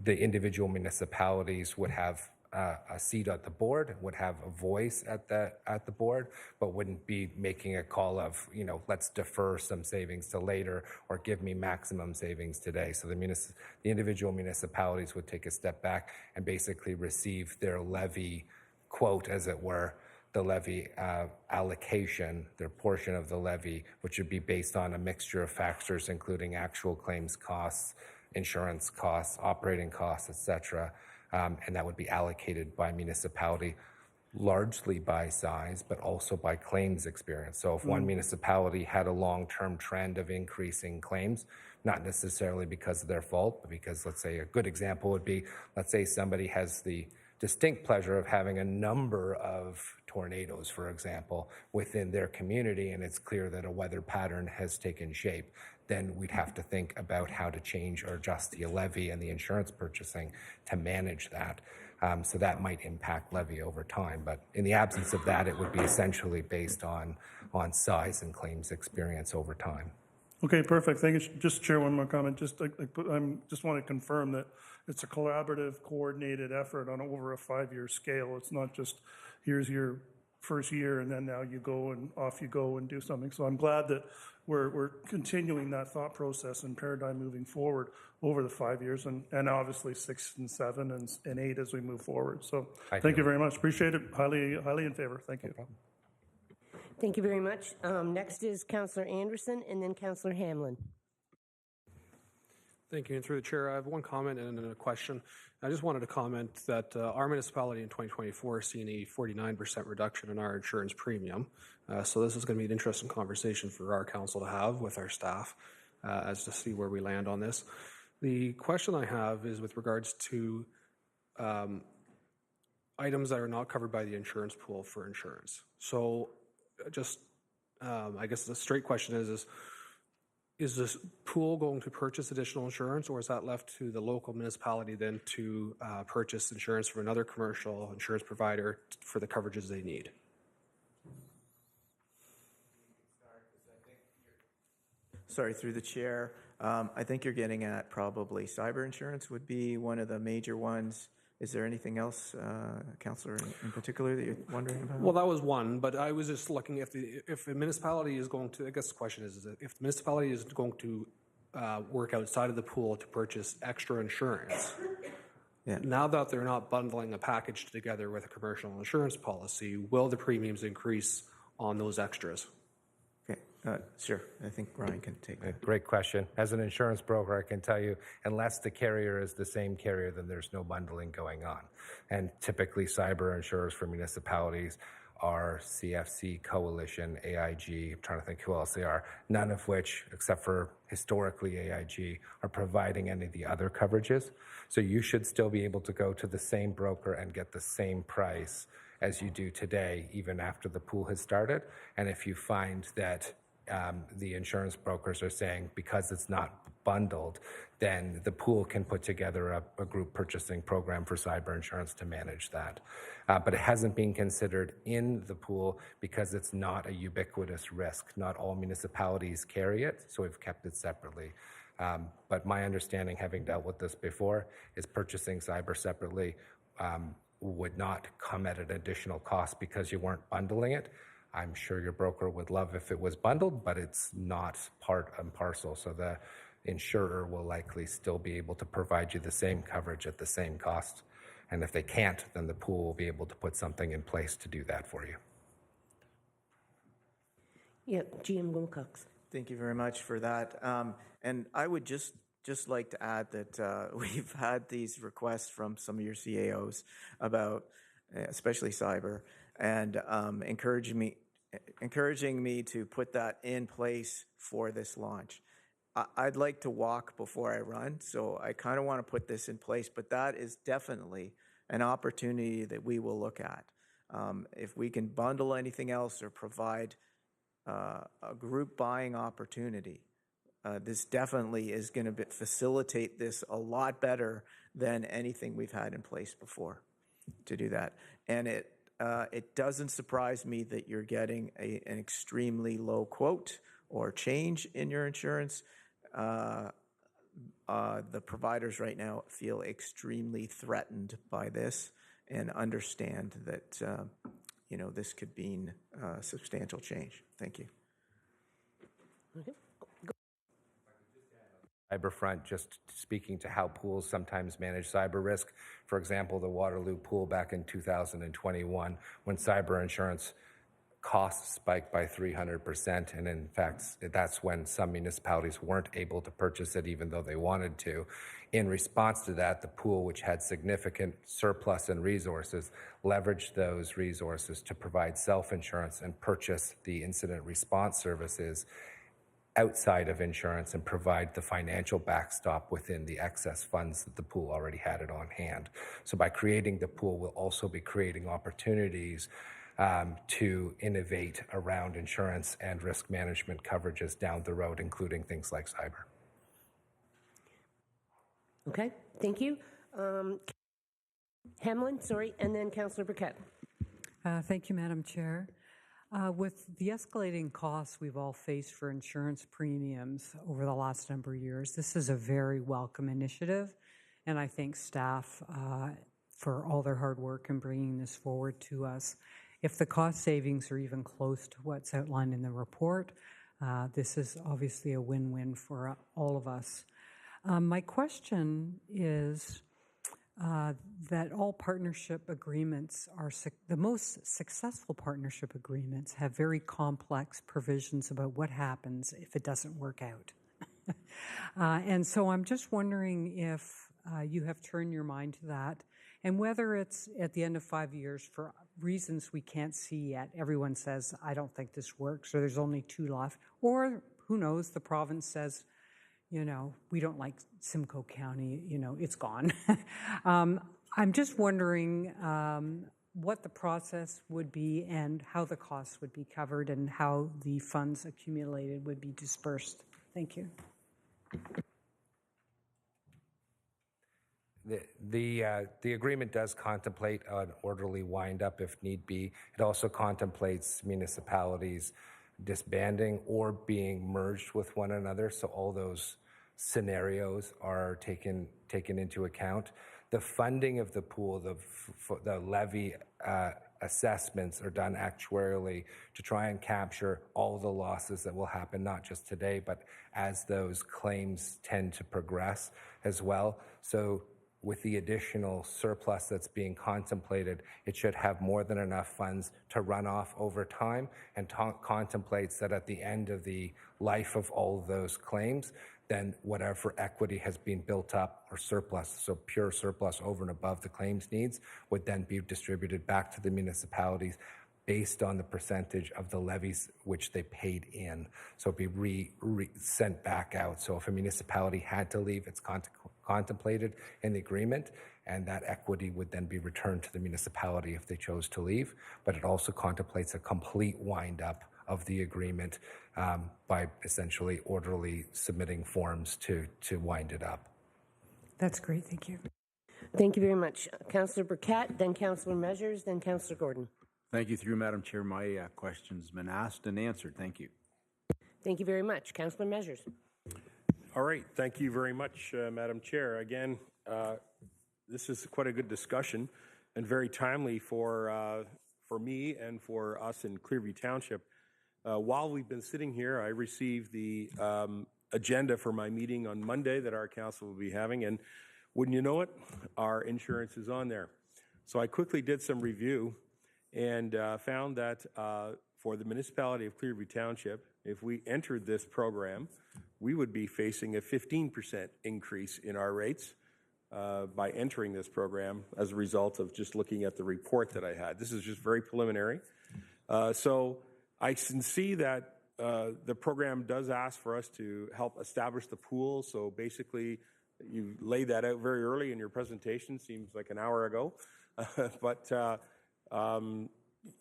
the individual municipalities would have a seat at the board, would have a voice at the board, but wouldn't be making a call of, let's defer some savings to later or give me maximum savings today. So the individual municipalities would take a step back and basically receive their levy quote, as it were, the levy allocation, their portion of the levy, which would be based on a mixture of factors, including actual claims costs, insurance costs, operating costs, et cetera. And that would be allocated by municipality, largely by size, but also by claims experience. So if one municipality had a long-term trend of increasing claims, not necessarily because of their fault, but because, let's say, a good example would be, let's say somebody has the distinct pleasure of having a number of tornadoes, for example, within their community, and it's clear that a weather pattern has taken shape, then we'd have to think about how to change or adjust the levy and the insurance purchasing to manage that. So that might impact levy over time. But in the absence of that, it would be essentially based on size and claims experience over time. Okay, perfect. Thank you. Just share one more comment. Just want to confirm that it's a collaborative, coordinated effort on over a 5-year scale. It's not just here's your first year and then now you go and off you go and do something. So I'm glad that we're continuing that thought process and paradigm moving forward over the 5 years and obviously 6 and 7 and 8 as we move forward. So thank you very much. Appreciate it. Highly in favor. Thank you. Thank you very much. Next is Councillor Anderson and then Councillor Hamlin. Thank you. And through the chair, I have one comment and then a question. I just wanted to comment that our municipality in 2024 is seeing a 49% reduction in our insurance premium. So this is going to be an interesting conversation for our council to have with our staff as to see where we land on this. The question I have is with regards to items that are not covered by the insurance pool for insurance. So just, I guess the straight question is this pool going to purchase additional insurance, or is that left to the local municipality then to purchase insurance from another commercial insurance provider for the coverages they need? Sorry, through the chair. I think you're getting at probably cyber insurance would be one of the major ones. Is there anything else, Councillor, in particular that you're wondering about? Well, that was one, but I was just looking if the municipality is going to, I guess the question is if the municipality is going to work outside of the pool to purchase extra insurance, now that they're not bundling a package together with a commercial insurance policy, will the premiums increase on those extras? Okay, sure. I think Ryan can take that. Great question. As an insurance broker, I can tell you, unless the carrier is the same carrier, then there's no bundling going on. And typically, cyber insurers for municipalities are CFC, Coalition, AIG. I'm trying to think who else they are. None of which, except for historically AIG, are providing any of the other coverages. So you should still be able to go to the same broker and get the same price as you do today, even after the pool has started. And if you find that the insurance brokers are saying because it's not bundled, then the pool can put together a group purchasing program for cyber insurance to manage that. But it hasn't been considered in the pool because it's not a ubiquitous risk. Not all municipalities carry it, so we've kept it separately. But my understanding, having dealt with this before, is purchasing cyber separately would not come at an additional cost because you weren't bundling it. I'm sure your broker would love if it was bundled, but it's not part and parcel. So the insurer will likely still be able to provide you the same coverage at the same cost. And if they can't, then the pool will be able to put something in place to do that for you. Yeah, GM Wilcox. Thank you very much for that. And I would just just like to add that we've had these requests from some of your CAOs about, especially cyber, and encouraging me to put that in place for this launch. I'd like to walk before I run, so I kind of want to put this in place, but that is definitely an opportunity that we will look at. If we can bundle anything else or provide a group buying opportunity, this definitely is going to facilitate this a lot better than anything we've had in place before to do that. And it doesn't surprise me that you're getting an extremely low quote or change in your insurance. The providers right now feel extremely threatened by this and understand that this could mean substantial change. Thank you. Okay. Cyberfront, just speaking to how pools sometimes manage cyber risk. For example, the Waterloo pool back in 2021, when cyber insurance costs spiked by 300%, and in fact, that's when some municipalities weren't able to purchase it even though they wanted to. In response to that, the pool, which had significant surplus in resources, leveraged those resources to provide self-insurance and purchase the incident response services outside of insurance and provide the financial backstop within the excess funds that the pool already had it on hand. So by creating the pool, we'll also be creating opportunities to innovate around insurance and risk management coverages down the road, including things like cyber. Okay, thank you. Hamlin, sorry, and then Councillor Burkett. Thank you, Madam Chair. With the escalating costs we've all faced for insurance premiums over the last number of years, this is a very welcome initiative, and I thank staff for all their hard work in bringing this forward to us. If the cost savings are even close to what's outlined in the report, this is obviously a win-win for all of us. My question is that all partnership agreements are, the most successful partnership agreements have very complex provisions about what happens if it doesn't work out. And so I'm just wondering if you have turned your mind to that, and whether it's at the end of 5 years for reasons we can't see yet. Everyone says, I don't think this works, or there's only 2 left, or who knows, the province says, we don't like Simcoe County, it's gone. I'm just wondering what the process would be and how the costs would be covered and how the funds accumulated would be dispersed. Thank you. The agreement does contemplate an orderly wind-up if need be. It also contemplates municipalities disbanding or being merged with one another, so all those scenarios are taken into account. The funding of the pool, the levy assessments are done actuarially to try and capture all the losses that will happen, not just today, but as those claims tend to progress as well. So with the additional surplus that's being contemplated, it should have more than enough funds to run off over time, and contemplates that at the end of the life of all of those claims, then whatever equity has been built up, or surplus, so pure surplus over and above the claims needs, would then be distributed back to the municipalities based on the percentage of the levies which they paid in. So it'd be sent back out. So if a municipality had to leave, it's contemplated in the agreement, and that equity would then be returned to the municipality if they chose to leave. But it also contemplates a complete wind-up of the agreement by essentially orderly submitting forms to wind it up. That's great. Thank you. Thank you very much. Councillor Burkett, then Councillor Measures, then Councillor Gordon. Thank you, through Madam Chair. My question's been asked and answered. Thank you. Thank you very much. Councillor Measures. All right. Thank you very much, Madam Chair. Again, this is quite a good discussion and very timely for me and for us in Clearview Township. While we've been sitting here, I received the agenda for my meeting on Monday that our council will be having, and wouldn't you know it, our insurance is on there. So I quickly did some review and found that for the municipality of Clearview Township, if we entered this program, we would be facing a 15% increase in our rates by entering this program as a result of just looking at the report that I had. This is just very preliminary. So I can see that the program does ask for us to help establish the pool. So basically, you laid that out very early in your presentation, seems like an hour ago. But,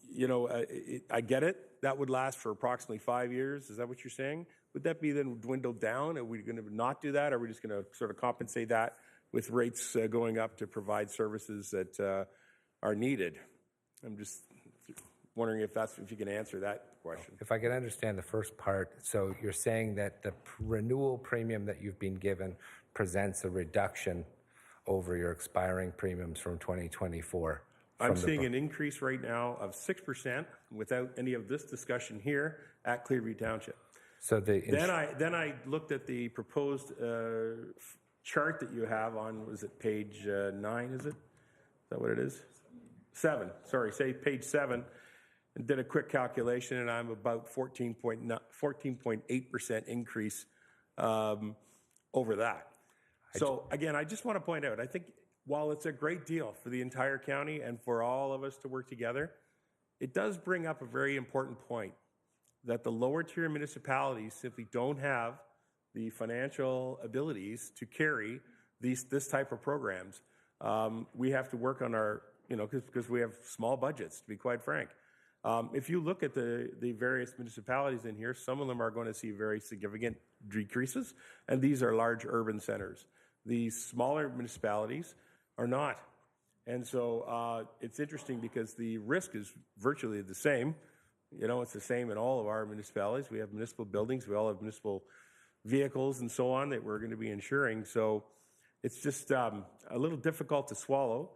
you know, I get it. That would last for approximately 5 years. Is that what you're saying? Would that be then dwindled down? Are we going to not do that? Or are we just going to sort of compensate that with rates going up to provide services that are needed? I'm just wondering if you can answer that question. If I can understand the first part, so you're saying that the renewal premium that you've been given presents a reduction over your expiring premiums from 2024. I'm seeing an increase right now of 6% without any of this discussion here at Clearview Township. So then I looked at the proposed chart that you have on, was it page 9, is it? Is that what it is? 7, sorry, say page 7, and did a quick calculation, and I'm about 14.8% increase over that. So again, I just want to point out, I think while it's a great deal for the entire county and for all of us to work together, it does bring up a very important point that the lower tier municipalities simply don't have the financial abilities to carry this type of programs. We have to work on our, because we have small budgets, to be quite frank. If you look at the various municipalities in here, some of them are going to see very significant decreases, and these are large urban centers. These smaller municipalities are not. And so it's interesting because the risk is virtually the same. It's the same in all of our municipalities. We have municipal buildings. We all have municipal vehicles and so on that we're going to be insuring. So it's just a little difficult to swallow.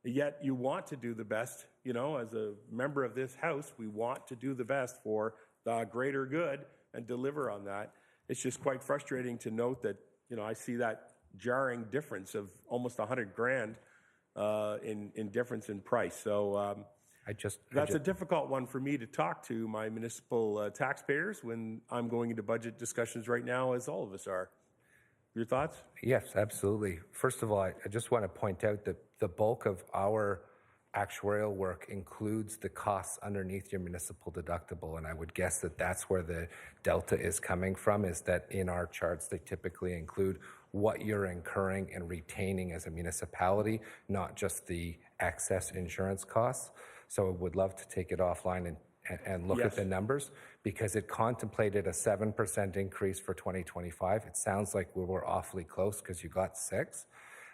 Yet you want to do the best. As a member of this House, we want to do the best for the greater good and deliver on that. It's just quite frustrating to note that, I see that jarring difference of almost $100,000 in difference in price. So that's a difficult one for me to talk to my municipal taxpayers when I'm going into budget discussions right now, as all of us are. Your thoughts? Yes, absolutely. First of all, I just want to point out that the bulk of our actuarial work includes the costs underneath your municipal deductible, and I would guess that that's where the delta is coming from, is that in our charts they typically include what you're incurring and retaining as a municipality, not just the excess insurance costs. So I would love to take it offline and look at the numbers, because it contemplated a 7% increase for 2025. It sounds like we were awfully close because you got 6%.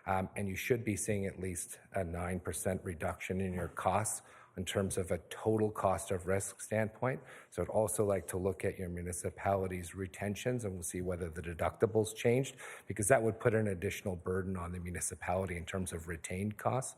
And you should be seeing at least a 9% reduction in your costs in terms of a total cost of risk standpoint. So I'd also like to look at your municipality's retentions, and we'll see whether the deductibles changed, because that would put an additional burden on the municipality in terms of retained costs.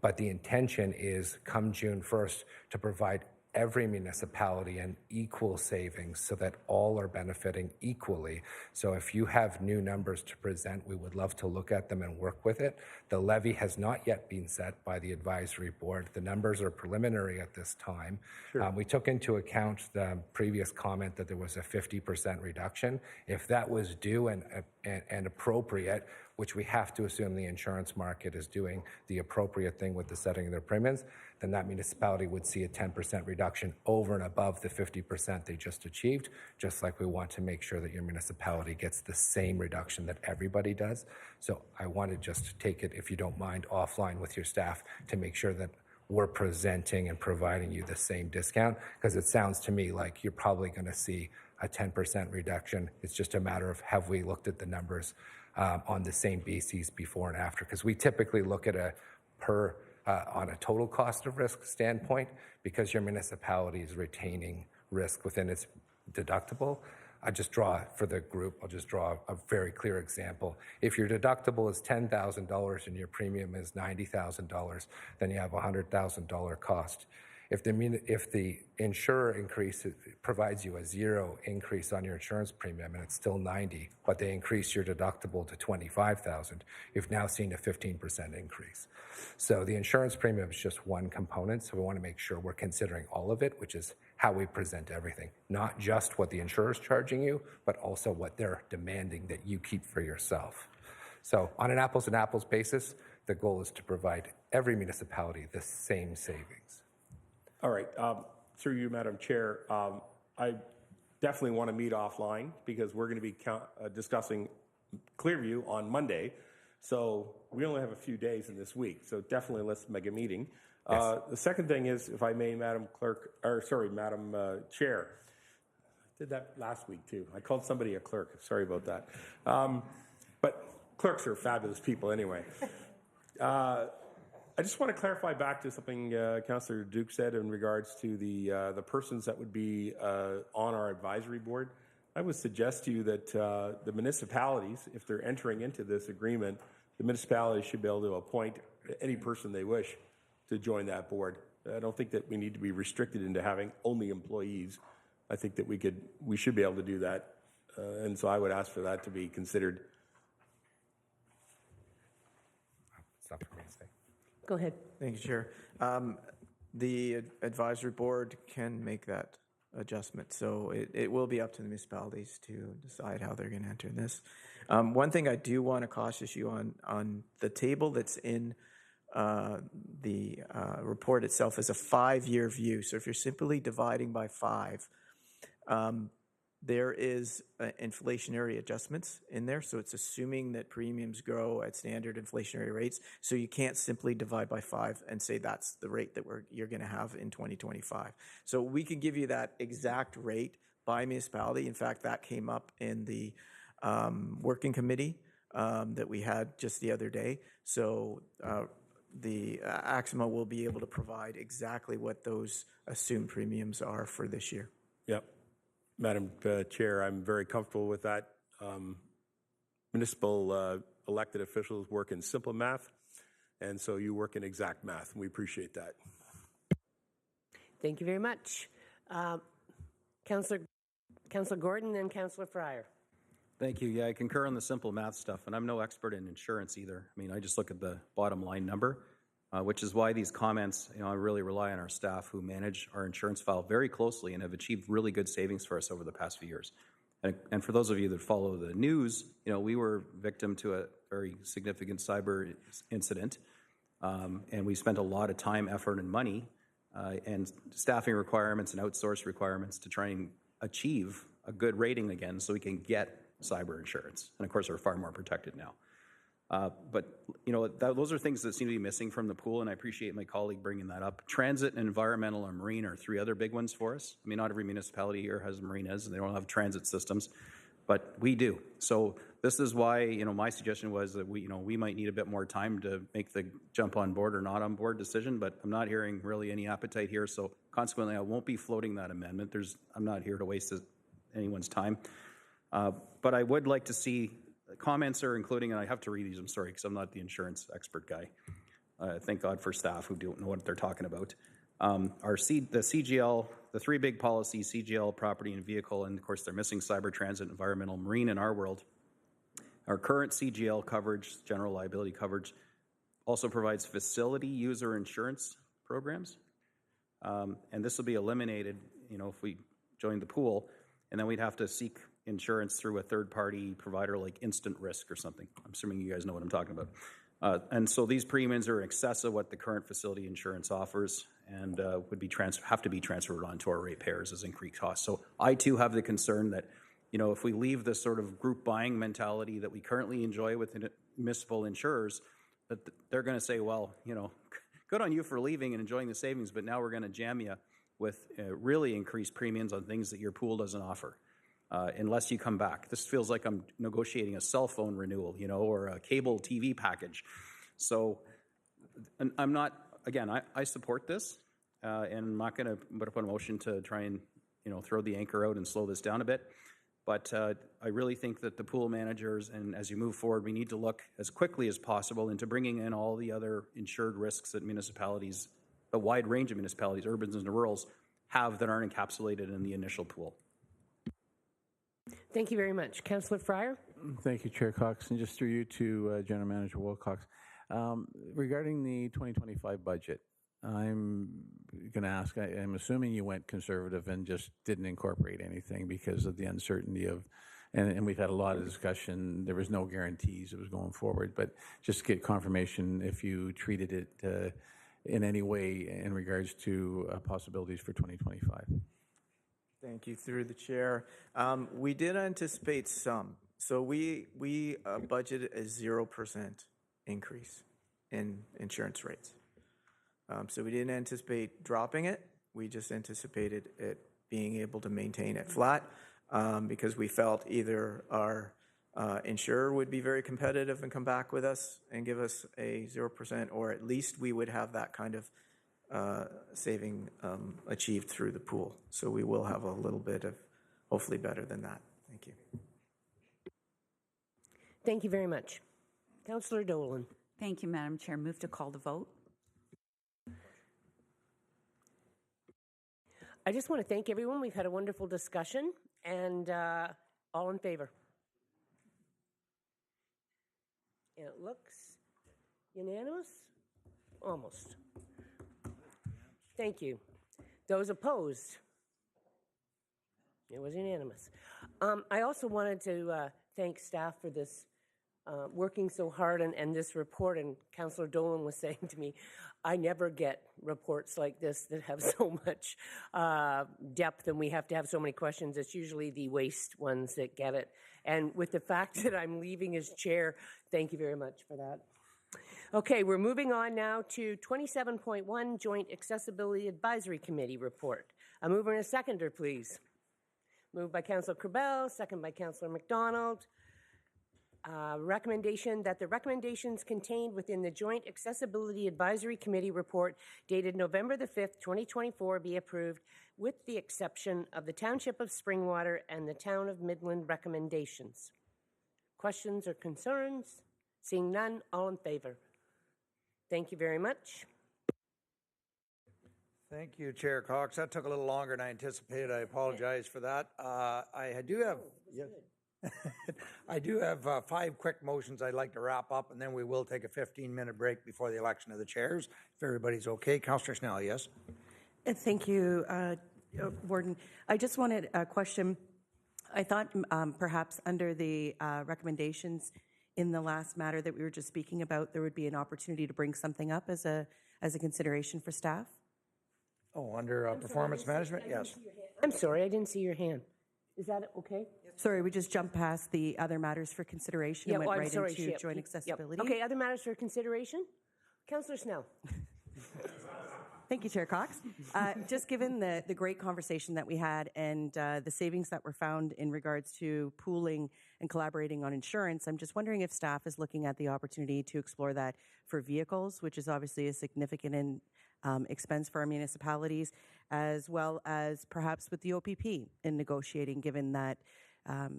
But the intention is, come June 1st, to provide every municipality an equal savings so that all are benefiting equally. So if you have new numbers to present, we would love to look at them and work with it. The levy has not yet been set by the advisory board. The numbers are preliminary at this time. Sure. We took into account the previous comment that there was a 50% reduction. If that was due and appropriate, which we have to assume the insurance market is doing the appropriate thing with the setting of their premiums, then that municipality would see a 10% reduction over and above the 50% they just achieved, just like we want to make sure that your municipality gets the same reduction that everybody does. So I want to just take it, if you don't mind, offline with your staff to make sure that we're presenting and providing you the same discount, because it sounds to me like you're probably going to see a 10% reduction. It's just a matter of, have we looked at the numbers on the same bases before and after? Because we typically look at on a total cost of risk standpoint, because your municipality is retaining risk within its deductible. For the group, I'll just draw a very clear example. If your deductible is $10,000 and your premium is $90,000, then you have a $100,000 cost. If the insurer provides you a zero increase on your insurance premium and it's still $90, but they increase your deductible to $25,000, you've now seen a 15% increase. So the insurance premium is just one component, so we want to make sure we're considering all of it, which is how we present everything, not just what the insurer's charging you, but also what they're demanding that you keep for yourself. So on an apples-to-apples basis, the goal is to provide every municipality the same savings. All right. Through you, Madam Chair, I definitely want to meet offline because we're going to be discussing Clearview on Monday. So we only have a few days in this week. So definitely let's make a meeting. Yes. The second thing is, if I may, Madam Chair, I did that last week too. I called somebody a clerk. Sorry about that. But clerks are fabulous people anyway. I just want to clarify back to something Councillor Duke said in regards to the persons that would be on our advisory board. I would suggest to you that the municipalities, if they're entering into this agreement, the municipalities should be able to appoint any person they wish to join that board. I don't think that we need to be restricted into having only employees. I think that we should be able to do that. And so I would ask for that to be considered. It's not for me to say. Go ahead. Thank you, Chair. The advisory board can make that adjustment, so it will be up to the municipalities to decide how they're going to enter this. One thing I do want to caution you on the table that's in the report itself is a 5-year view. So if you're simply dividing by 5, there is inflationary adjustments in there. So it's assuming that premiums grow at standard inflationary rates. So you can't simply divide by 5 and say that's the rate that you're going to have in 2025. So we can give you that exact rate by municipality. In fact, that came up in the working committee that we had just the other day. So the AXIMA will be able to provide exactly what those assumed premiums are for this year. Yep. Madam Chair, I'm very comfortable with that. Municipal elected officials work in simple math, and so you work in exact math, and we appreciate that. Thank you very much. Councillor Gordon, then Councillor Fryer. Thank you. Yeah, I concur on the simple math stuff, and I'm no expert in insurance either. I mean, I just look at the bottom line number, which is why these comments, I really rely on our staff who manage our insurance file very closely and have achieved really good savings for us over the past few years. And for those of you that follow the news, we were victim to a very significant cyber incident, and we spent a lot of time, effort, and money, and staffing requirements and outsource requirements to try and achieve a good rating again so we can get cyber insurance. And of course, we're far more protected now. But those are things that seem to be missing from the pool, and I appreciate my colleague bringing that up. Transit, and environmental, and marine are 3 other big ones for us. I mean, not every municipality here has marinas, and they don't have transit systems, but we do. So this is why my suggestion was that we might need a bit more time to make the jump on board or not on board decision. But I'm not hearing really any appetite here, so consequently, I won't be floating that amendment. I'm not here to waste anyone's time. But I would like to see comments are including, and I have to read these, I'm sorry, because I'm not the insurance expert guy. Thank God for staff who don't know what they're talking about. The CGL, the 3 big policies, CGL, property and vehicle, and of course they're missing cyber, transit, environmental, marine in our world. Our current CGL coverage, general liability coverage, also provides facility user insurance programs. And this will be eliminated, if we join the pool, and then we'd have to seek insurance through a third-party provider like Instant Risk or something. I'm assuming you guys know what I'm talking about. And so these premiums are in excess of what the current facility insurance offers and would have to be transferred on to our ratepayers as increased costs. So I too have the concern that, if we leave this sort of group buying mentality that we currently enjoy with municipal insurers, that they're going to say, well, good on you for leaving and enjoying the savings, but now we're going to jam you with really increased premiums on things that your pool doesn't offer. Unless you come back. This feels like I'm negotiating a cell phone renewal, or a cable TV package. So I'm not, again, I support this, and I'm not going to put up a motion to try and, throw the anchor out and slow this down a bit. But I really think that the pool managers, and as you move forward, we need to look as quickly as possible into bringing in all the other insured risks that municipalities a wide range of municipalities, urbans and rurals, have that aren't encapsulated in the initial pool. Thank you very much. Councillor Fryer? Thank you, Chair Cox. And just through you to General Manager Wilcox. Regarding the 2025 budget, I'm going to ask, I'm assuming you went conservative and just didn't incorporate anything because of the uncertainty of, and we've had a lot of discussion, there was no guarantees it was going forward, but just get confirmation if you treated it in any way in regards to possibilities for 2025. Thank you, through the chair. We did anticipate some. So we budgeted a 0% increase in insurance rates. So we didn't anticipate dropping it. We just anticipated it being able to maintain it flat because we felt either our insurer would be very competitive and come back with us and give us a 0%, or at least we would have that kind of saving achieved through the pool. So we will have a little bit of, hopefully better than that. Thank you. Thank you very much. Councillor Dolan. Thank you, Madam Chair. Move to call the vote. I just want to thank everyone. We've had a wonderful discussion, and all in favor? And it looks unanimous? Almost. Thank you. Those opposed? It was unanimous. I also wanted to thank staff for this working so hard and this report. And Councillor Dolan was saying to me, I never get reports like this that have so much depth and we have to have so many questions. It's usually the waste ones that get it. And with the fact that I'm leaving as chair, thank you very much for that. Okay, we're moving on now to 27.1 Joint Accessibility Advisory Committee report. A mover and a seconder, please. Moved by Councillor Crabell, second by Councillor McDonald. Recommendation that the recommendations contained within the Joint Accessibility Advisory Committee report dated November the 5th, 2024 be approved with the exception of the Township of Springwater and the Town of Midland recommendations. Questions or concerns? Seeing none, all in favor? Thank you very much. Thank you, Chair Cox. That took a little longer than I anticipated. I apologize for that. I do have... I do have 5 quick motions I'd like to wrap up, and then we will take a 15-minute break before the election of the chairs, if everybody's okay. Councillor Snell, yes? Thank you, Warden. I just wanted a question. I thought perhaps under the recommendations in the last matter that we were just speaking about, there would be an opportunity to bring something up as a consideration for staff. Oh, under performance management? Yes. I'm sorry, I didn't see your hand. Is that okay? Sorry, we just jumped past the other matters for consideration and went right into joint accessibility. Okay, other matters for consideration? Councillor Snell. Thank you, Chair Cox. Just given the great conversation that we had and the savings that were found in regards to pooling and collaborating on insurance, I'm just wondering if staff is looking at the opportunity to explore that for vehicles, which is obviously a significant expense for our municipalities, as well as perhaps with the OPP in negotiating, given that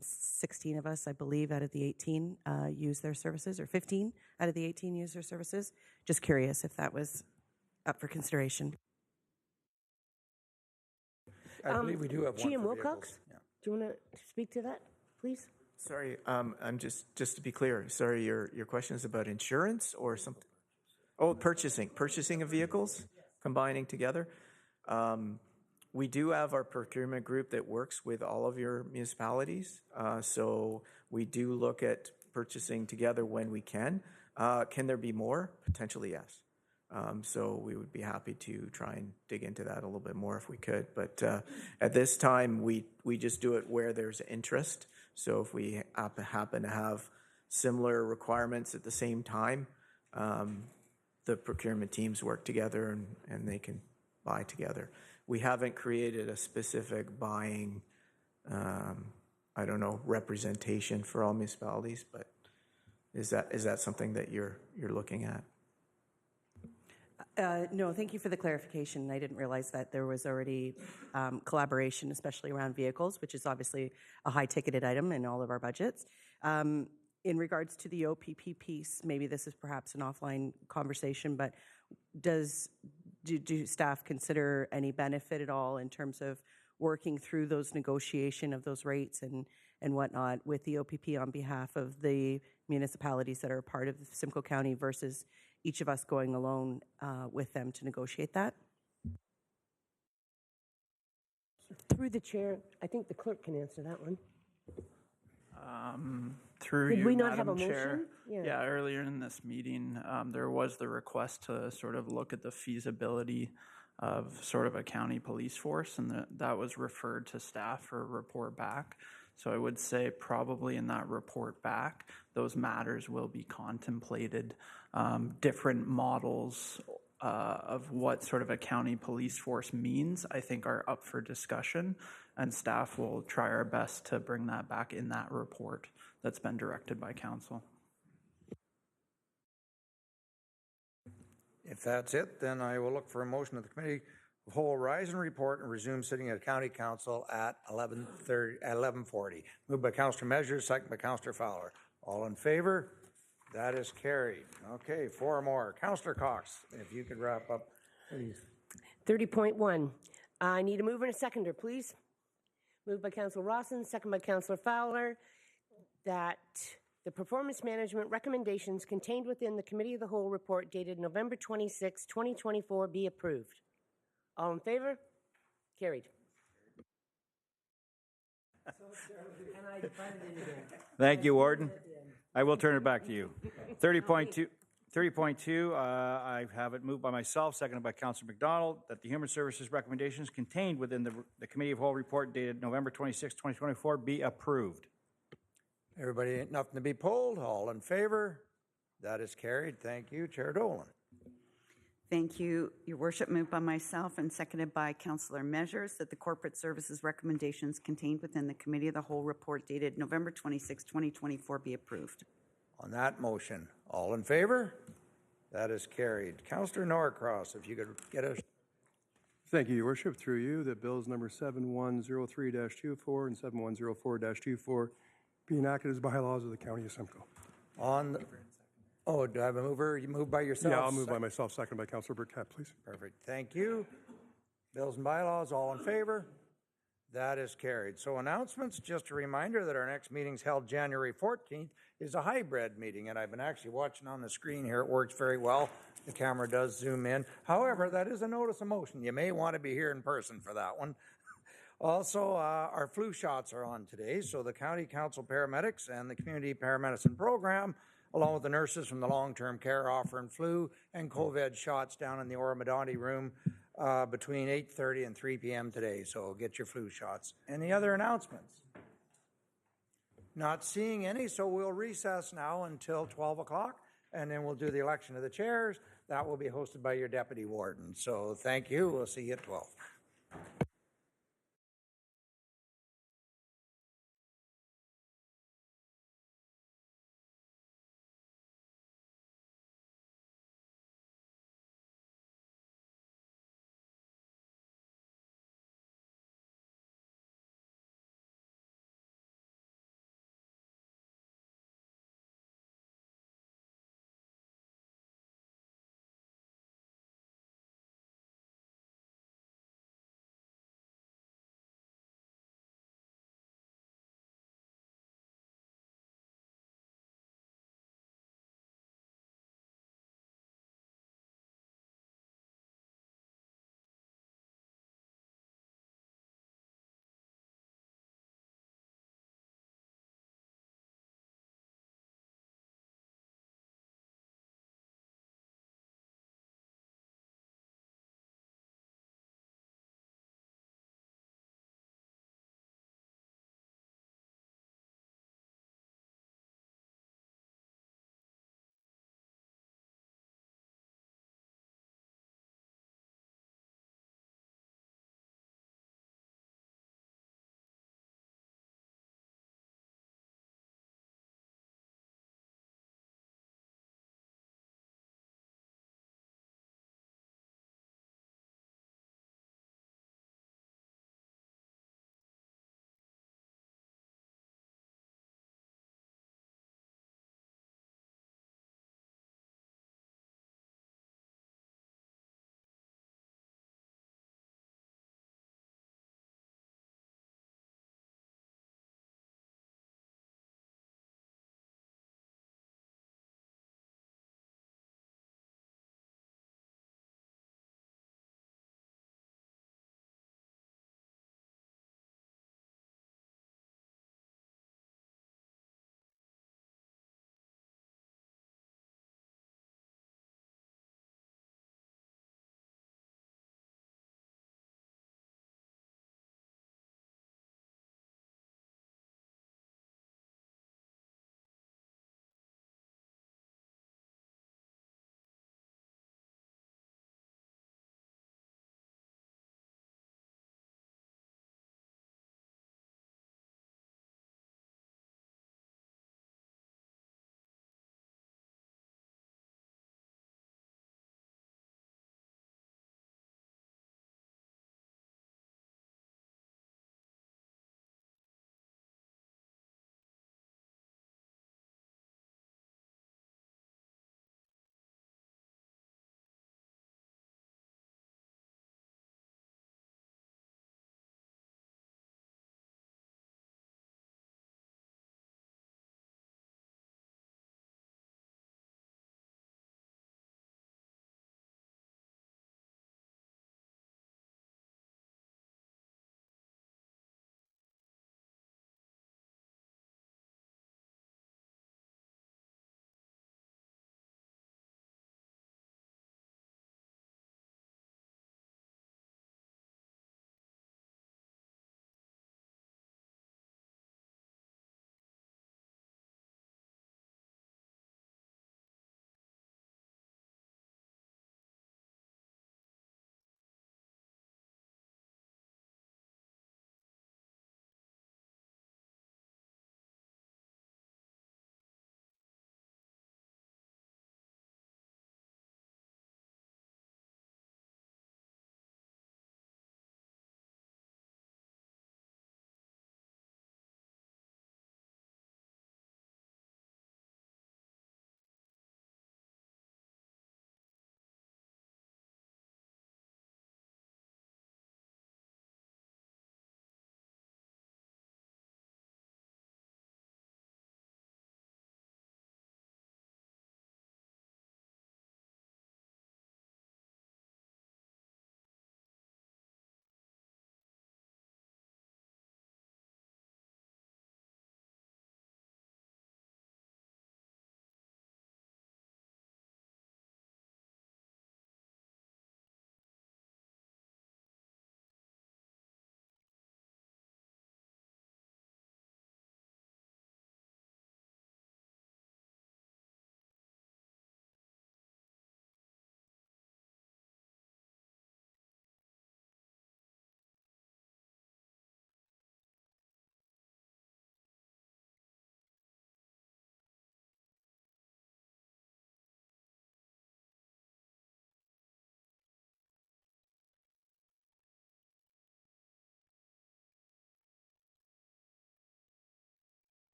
16 of us, I believe, out of the 18 use their services, or 15 out of the 18 use their services. Just curious if that was up for consideration. I believe we do have one GM for Wilcox, yeah. Do you want to speak to that, please? Sorry, I'm just to be clear. Sorry, your question is about insurance or something? Oh, purchasing of vehicles, combining together. We do have our procurement group that works with all of your municipalities. So we do look at purchasing together when we can. Can there be more? Potentially, yes. So we would be happy to try and dig into that a little bit more if we could. But at this time, we just do it where there's interest. So if we happen to have similar requirements at the same time, the procurement teams work together and they can buy together. We haven't created a specific buying, representation for all municipalities, but is that something that you're looking at? No, thank you for the clarification. I didn't realize that there was already collaboration, especially around vehicles, which is obviously a high-ticketed item in all of our budgets. In regards to the OPP piece, maybe this is perhaps an offline conversation, but does do staff consider any benefit at all in terms of working through those negotiation of those rates and whatnot with the OPP on behalf of the municipalities that are a part of Simcoe County versus each of us going alone with them to negotiate that? Through the chair, I think the clerk can answer that one. Through Did you, we not have Madam a Chair. motion? Yeah, earlier in this meeting, there was the request to sort of look at the feasibility of sort of a county police force, and that was referred to staff for a report back. So I would say probably in that report back, those matters will be contemplated. Different models of what sort of a county police force means, I think, are up for discussion, and staff will try our best to bring that back in that report that's been directed by council. If that's it, then I will look for a motion of the Committee of Whole Rise and report and resume sitting at County Council at 11:40. Moved by Councillor Measures, second by Councillor Fowler. All in favor? That is carried. Okay, 4 more. Councillor Cox, if you could wrap up, please. 30.1. I need a mover and a seconder, please. Moved by Councillor Rawson, second by Councillor Fowler, that the performance management recommendations contained within the Committee of the Whole report dated November 26, 2024 be approved. All in favor? Carried. Thank you, Warden. I will turn it back to you. 30.2, I have it moved by myself, seconded by Councillor McDonald, that the Human Services recommendations contained within the Committee of Whole report dated November 26, 2024 be approved. Everybody, nothing to be pulled? All in favor? That is carried. Thank you. Chair Dolan. Thank you, Your Worship. Moved by myself and seconded by Councillor Measures that the corporate services recommendations contained within the Committee of the Whole report dated November 26, 2024 be approved. On that motion, all in favor? That is carried. Councillor Norcross, if you could get us. Thank you, Your Worship. Through you, that bills number 7103-24 and 7104-24 be enacted as bylaws of the County of Simcoe. Do I have a mover? You move by yourself? Yeah, I'll move by myself, second by Councillor Burkett, please. Perfect. Thank you. Bills and bylaws, all in favor? That is carried. So announcements, just a reminder that our next meeting's held January 14th, is a hybrid meeting, and I've been actually watching on the screen here. It works very well. The camera does zoom in. However, that is a notice of motion. You may want to be here in person for that one. Also, our flu shots are on today, so the County Council paramedics and the Community Paramedicine Program, along with the nurses from the long-term care, offering flu and COVID shots down in the Oromodonti room between 8:30 and 3 p.m. today, so get your flu shots. Any other announcements? Not seeing any, so we'll recess now until 12 o'clock, and then we'll do the election of the chairs. That will be hosted by your deputy warden. So thank you. We'll see you at 12.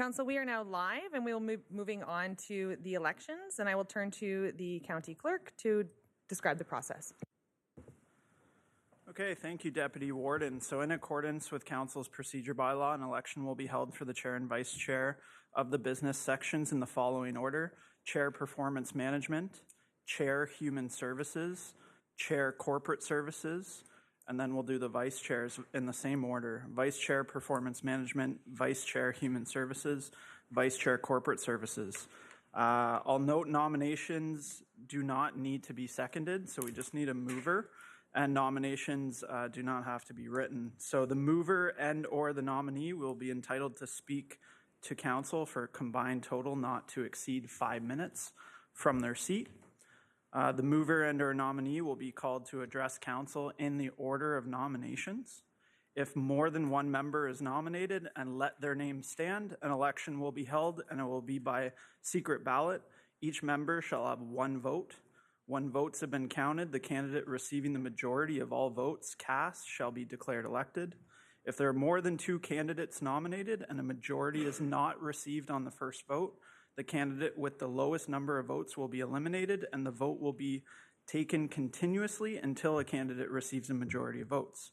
Council, we are now live, and we will moving on to the elections, and I will turn to the county clerk to describe the process. Okay, thank you, Deputy Warden. So in accordance with Council's procedure bylaw, an election will be held for the chair and vice chair of the business sections in the following order: Chair Performance Management, Chair Human Services, Chair Corporate Services, and then we'll do the vice chairs in the same order: Vice Chair Performance Management, Vice Chair Human Services, Vice Chair Corporate Services. I'll note nominations do not need to be seconded, so we just need a mover, and nominations do not have to be written. So the mover and or the nominee will be entitled to speak to council for a combined total not to exceed 5 minutes from their seat. The mover and or nominee will be called to address council in the order of nominations. If more than one member is nominated and let their name stand, an election will be held, and it will be by secret ballot. Each member shall have one vote. When votes have been counted, the candidate receiving the majority of all votes cast shall be declared elected. If there are more than 2 candidates nominated and a majority is not received on the first vote, the candidate with the lowest number of votes will be eliminated, and the vote will be taken continuously until a candidate receives a majority of votes.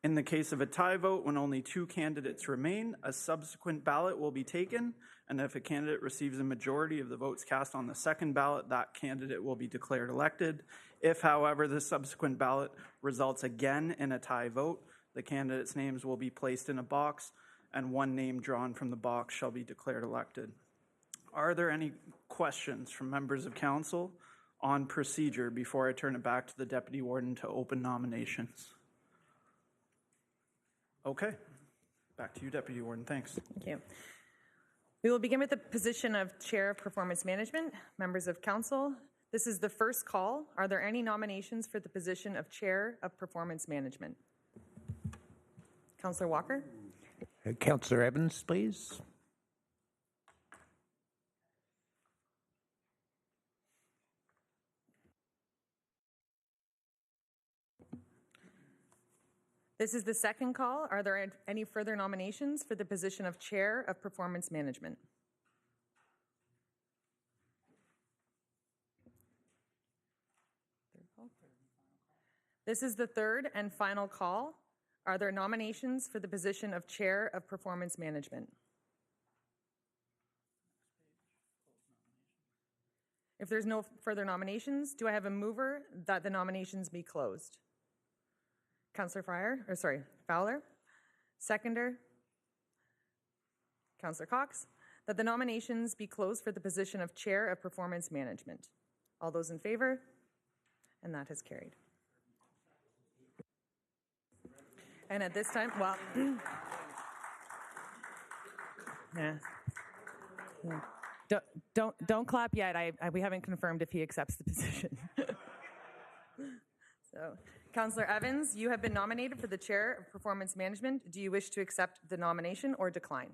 In the case of a tie vote, when only 2 candidates remain, a subsequent ballot will be taken, and if a candidate receives a majority of the votes cast on the second ballot, that candidate will be declared elected. If, however, the subsequent ballot results again in a tie vote, the candidates' names will be placed in a box, and one name drawn from the box shall be declared elected. Are there any questions from members of council on procedure before I turn it back to the Deputy Warden to open nominations? Okay, back to you, Deputy Warden. Thanks. Thank you. We will begin with the position of Chair of Performance Management. Members of council, this is the first call. Are there any nominations for the position of Chair of Performance Management? Councillor Walker. Councillor Evans, please. This is the second call. Are there any further nominations for the position of Chair of Performance Management? This is the third and final call. Are there nominations for the position of Chair of Performance Management? If there's no further nominations, do I have a mover that the nominations be closed? Councillor Fowler. Seconder, Councillor Cox, that the nominations be closed for the position of Chair of Performance Management. All those in favor? And that has carried. And at this time, well, don't clap yet. We haven't confirmed if he accepts the position. So, Councillor Evans, you have been nominated for the Chair of Performance Management. Do you wish to accept the nomination or decline?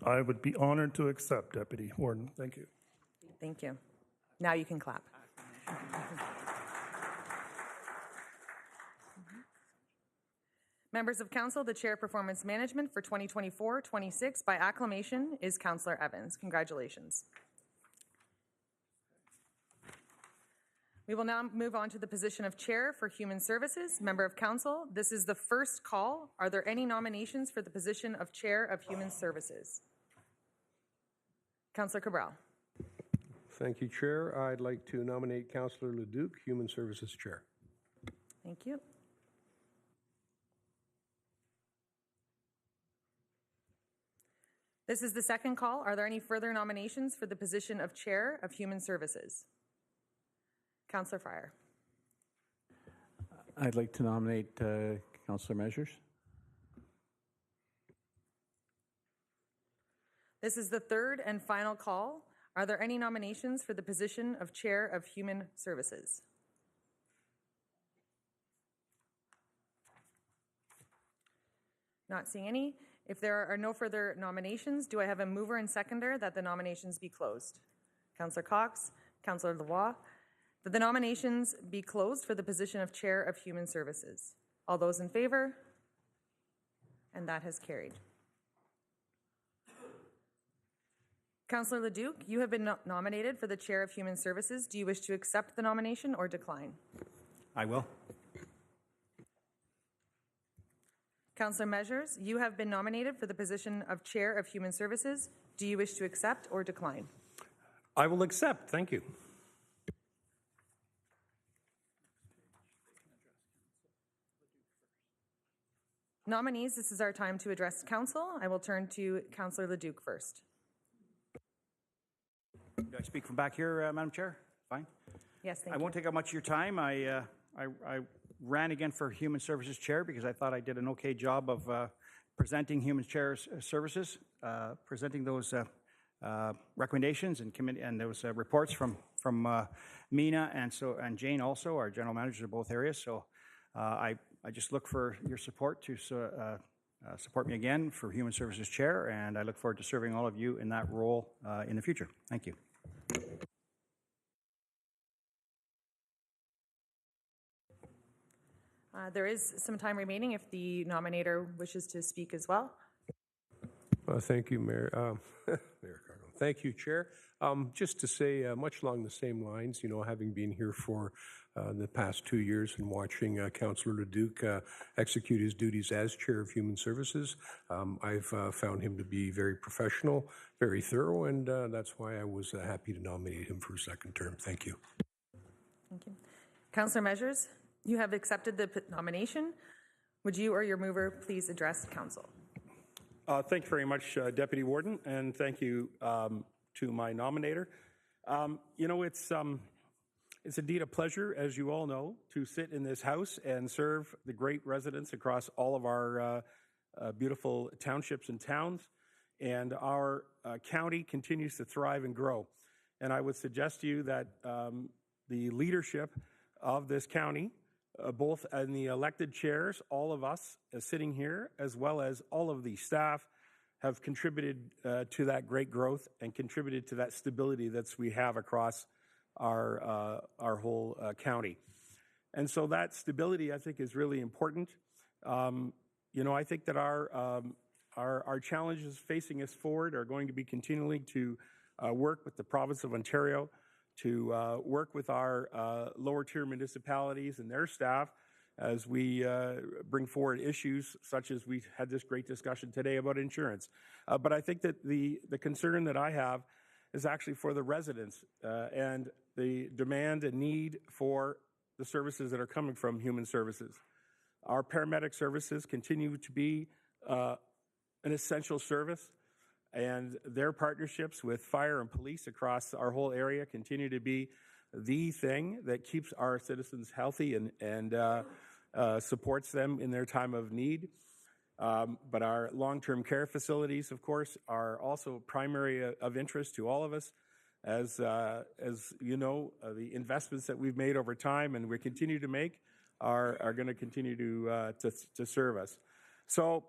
I would be honored to accept, Deputy Warden. Thank you. Thank you. Now you can clap. Members of Council, the Chair of Performance Management for 2024-26 by acclamation is Councillor Evans. Congratulations. We will now move on to the position of Chair for Human Services. Member of Council, this is the first call. Are there any nominations for the position of Chair of Human Services? Councillor Cabral. Thank you, Chair. I'd like to nominate Councillor Leduc, Human Services Chair. Thank you. This is the second call. Are there any further nominations for the position of Chair of Human Services? Councillor Fryer. I'd like to nominate Councillor Measures. This is the third and final call. Are there any nominations for the position of Chair of Human Services? Not seeing any. If there are no further nominations, do I have a mover and seconder that the nominations be closed? Councillor Cox, Councillor Lavoie, that the nominations be closed for the position of Chair of Human Services. All those in favor? And that has carried. Councillor Leduc, you have been nominated for the Chair of Human Services. Do you wish to accept the nomination or decline? I will. Councillor Measures, you have been nominated for the position of Chair of Human Services. Do you wish to accept or decline? I will accept. Thank you. Nominees, this is our time to address council. I will turn to Councillor Leduc first. Do I speak from back here, Madam Chair? Fine. Yes, thank I you. won't take up much of your time. I ran again for Human Services Chair because I thought I did an okay job of presenting Human Services, presenting those recommendations and committee and those reports from Mina and Jane also, our general managers of both areas. So I just look for your support to support me again for Human Services Chair, and I look forward to serving all of you in that role in the future. Thank you. There is some time remaining if the nominator wishes to speak as well. Thank you, Mayor. Mayor Cardinal. Thank you, Chair. Just to say, much along the same lines, having been here for the past 2 years and watching Councillor Leduc execute his duties as Chair of Human Services, I've found him to be very professional, very thorough, and that's why I was happy to nominate him for a second term. Thank you. Thank you. Councillor Measures, you have accepted the nomination. Would you or your mover please address council? Thank you very much, Deputy Warden, and thank you to my nominator. It's indeed a pleasure, as you all know, to sit in this House and serve the great residents across all of our beautiful townships and towns. And our county continues to thrive and grow. And I would suggest to you that the leadership of this county, both in the elected chairs, all of us sitting here, as well as all of the staff, have contributed to that great growth and contributed to that stability that we have across our whole county. And so that stability, I think, is really important. I think that our challenges facing us forward are going to be continuing to work with the province of Ontario, to work with our lower tier municipalities and their staff as we bring forward issues such as we had this great discussion today about insurance. But I think that the concern that I have is actually for the residents and the demand and need for the services that are coming from Human Services. Our paramedic services continue to be an essential service, and their partnerships with fire and police across our whole area continue to be the thing that keeps our citizens healthy and supports them in their time of need. But our long-term care facilities, of course, are also primary of interest to all of us. As you know, the investments that we've made over time and we continue to make are going to continue to serve us. So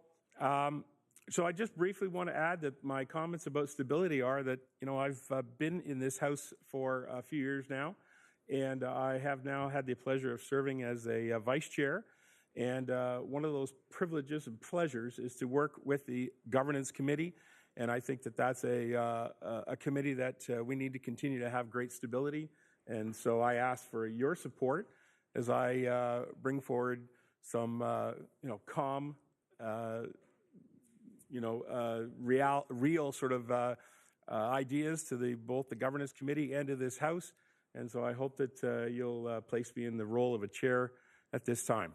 I just briefly want to add that my comments about stability are that, I've been in this House for a few years now, and I have now had the pleasure of serving as a vice chair. And one of those privileges and pleasures is to work with the Governance Committee. And I think that that's a committee that we need to continue to have great stability. And so I ask for your support as I bring forward some, calm, real sort of ideas to both the Governance Committee and to this House. And so I hope that you'll place me in the role of a chair at this time.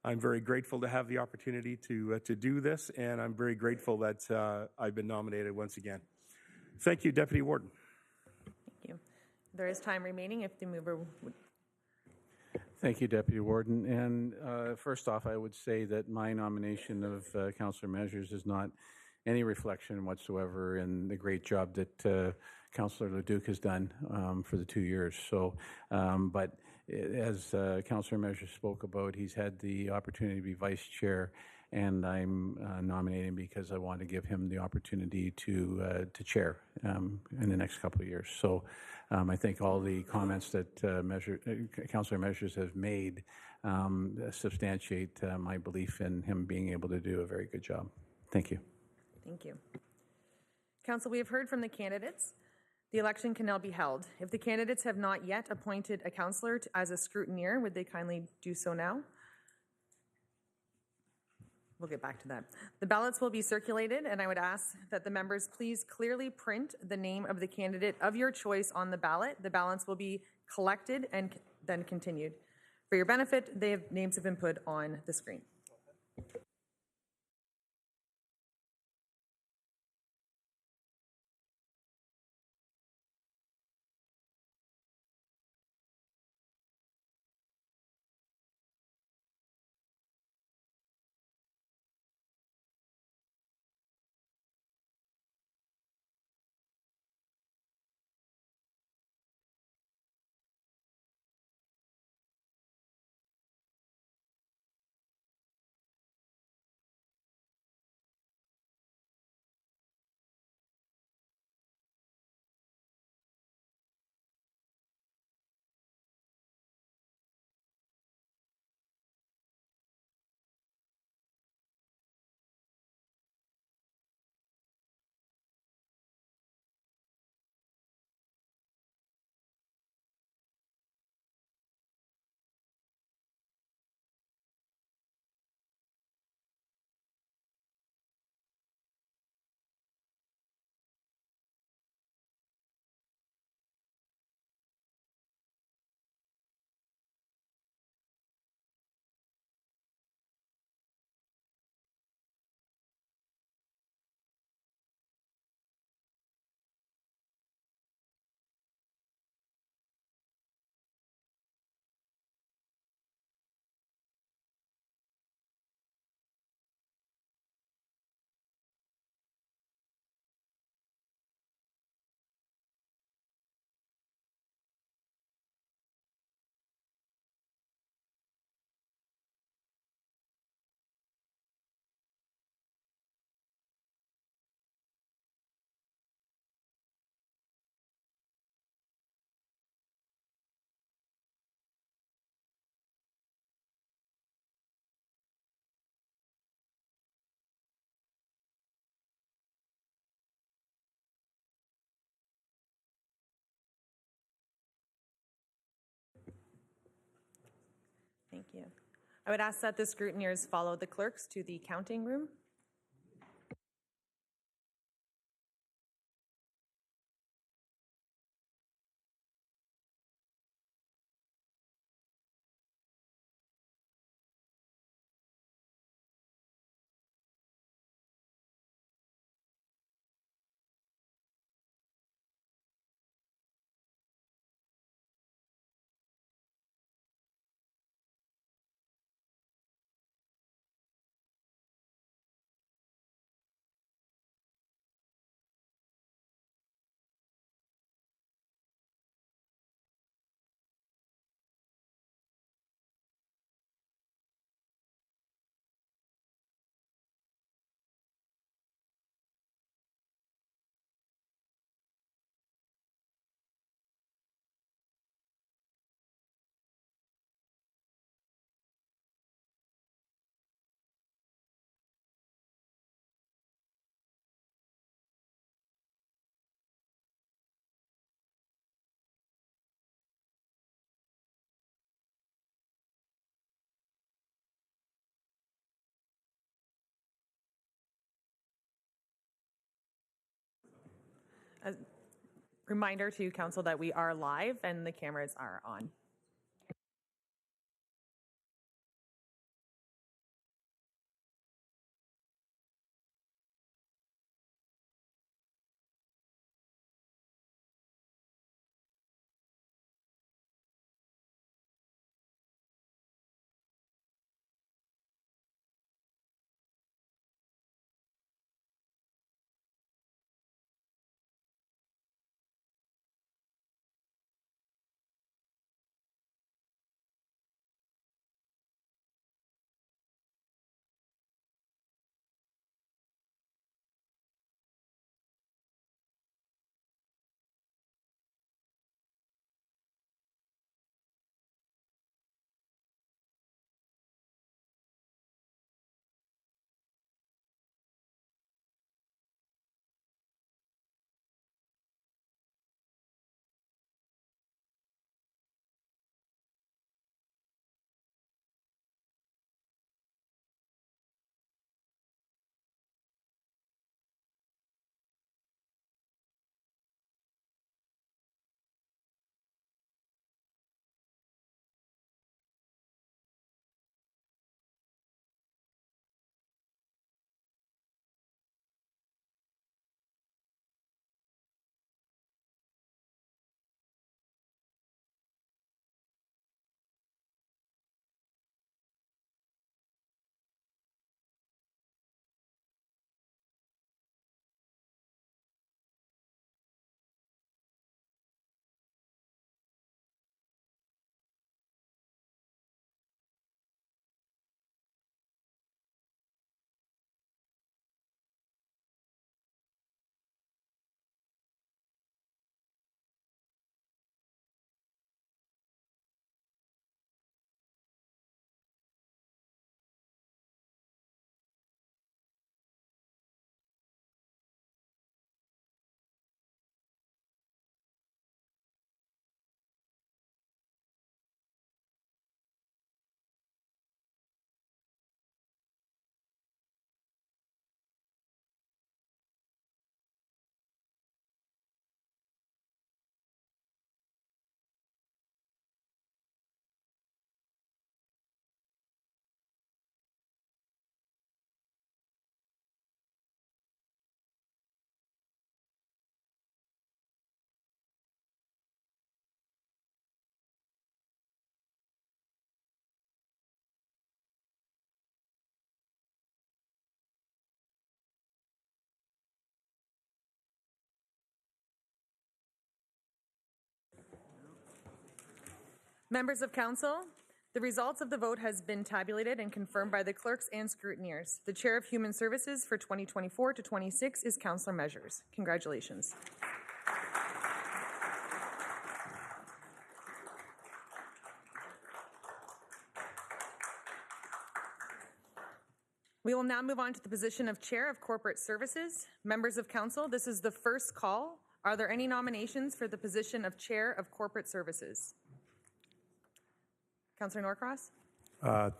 I'm very grateful to have the opportunity to do this, and I'm very grateful that I've been nominated once again. Thank you, Deputy Warden. Thank you. There is time remaining if the mover would. Thank you, Deputy Warden. And first off, I would say that my nomination of Councillor Measures is not any reflection whatsoever in the great job that Councillor Leduc has done for the 2 years. So, but as Councillor Measures spoke about, he's had the opportunity to be vice chair, and I'm nominating because I want to give him the opportunity to chair in the next couple of years. So I think all the comments that Councillor Measures has made substantiate my belief in him being able to do a very good job. Thank you. Thank you. Council, we have heard from the candidates. The election can now be held. If the candidates have not yet appointed a councillor as a scrutineer, would they kindly do so now? We'll get back to that. The ballots will be circulated, and I would ask that the members please clearly print the name of the candidate of your choice on the ballot. The ballots will be collected and then continued. For your benefit, names have been put on the screen. Thank you. I would ask that the scrutineers follow the clerks to the counting room. A reminder to council that we are live and the cameras are on. Members of council, the results of the vote has been tabulated and confirmed by the clerks and scrutineers. The Chair of Human Services for 2024 to 26 is Councillor Measures. Congratulations. We will now move on to the position of Chair of Corporate Services. Members of council, this is the first call. Are there any nominations for the position of Chair of Corporate Services? Councillor Norcross?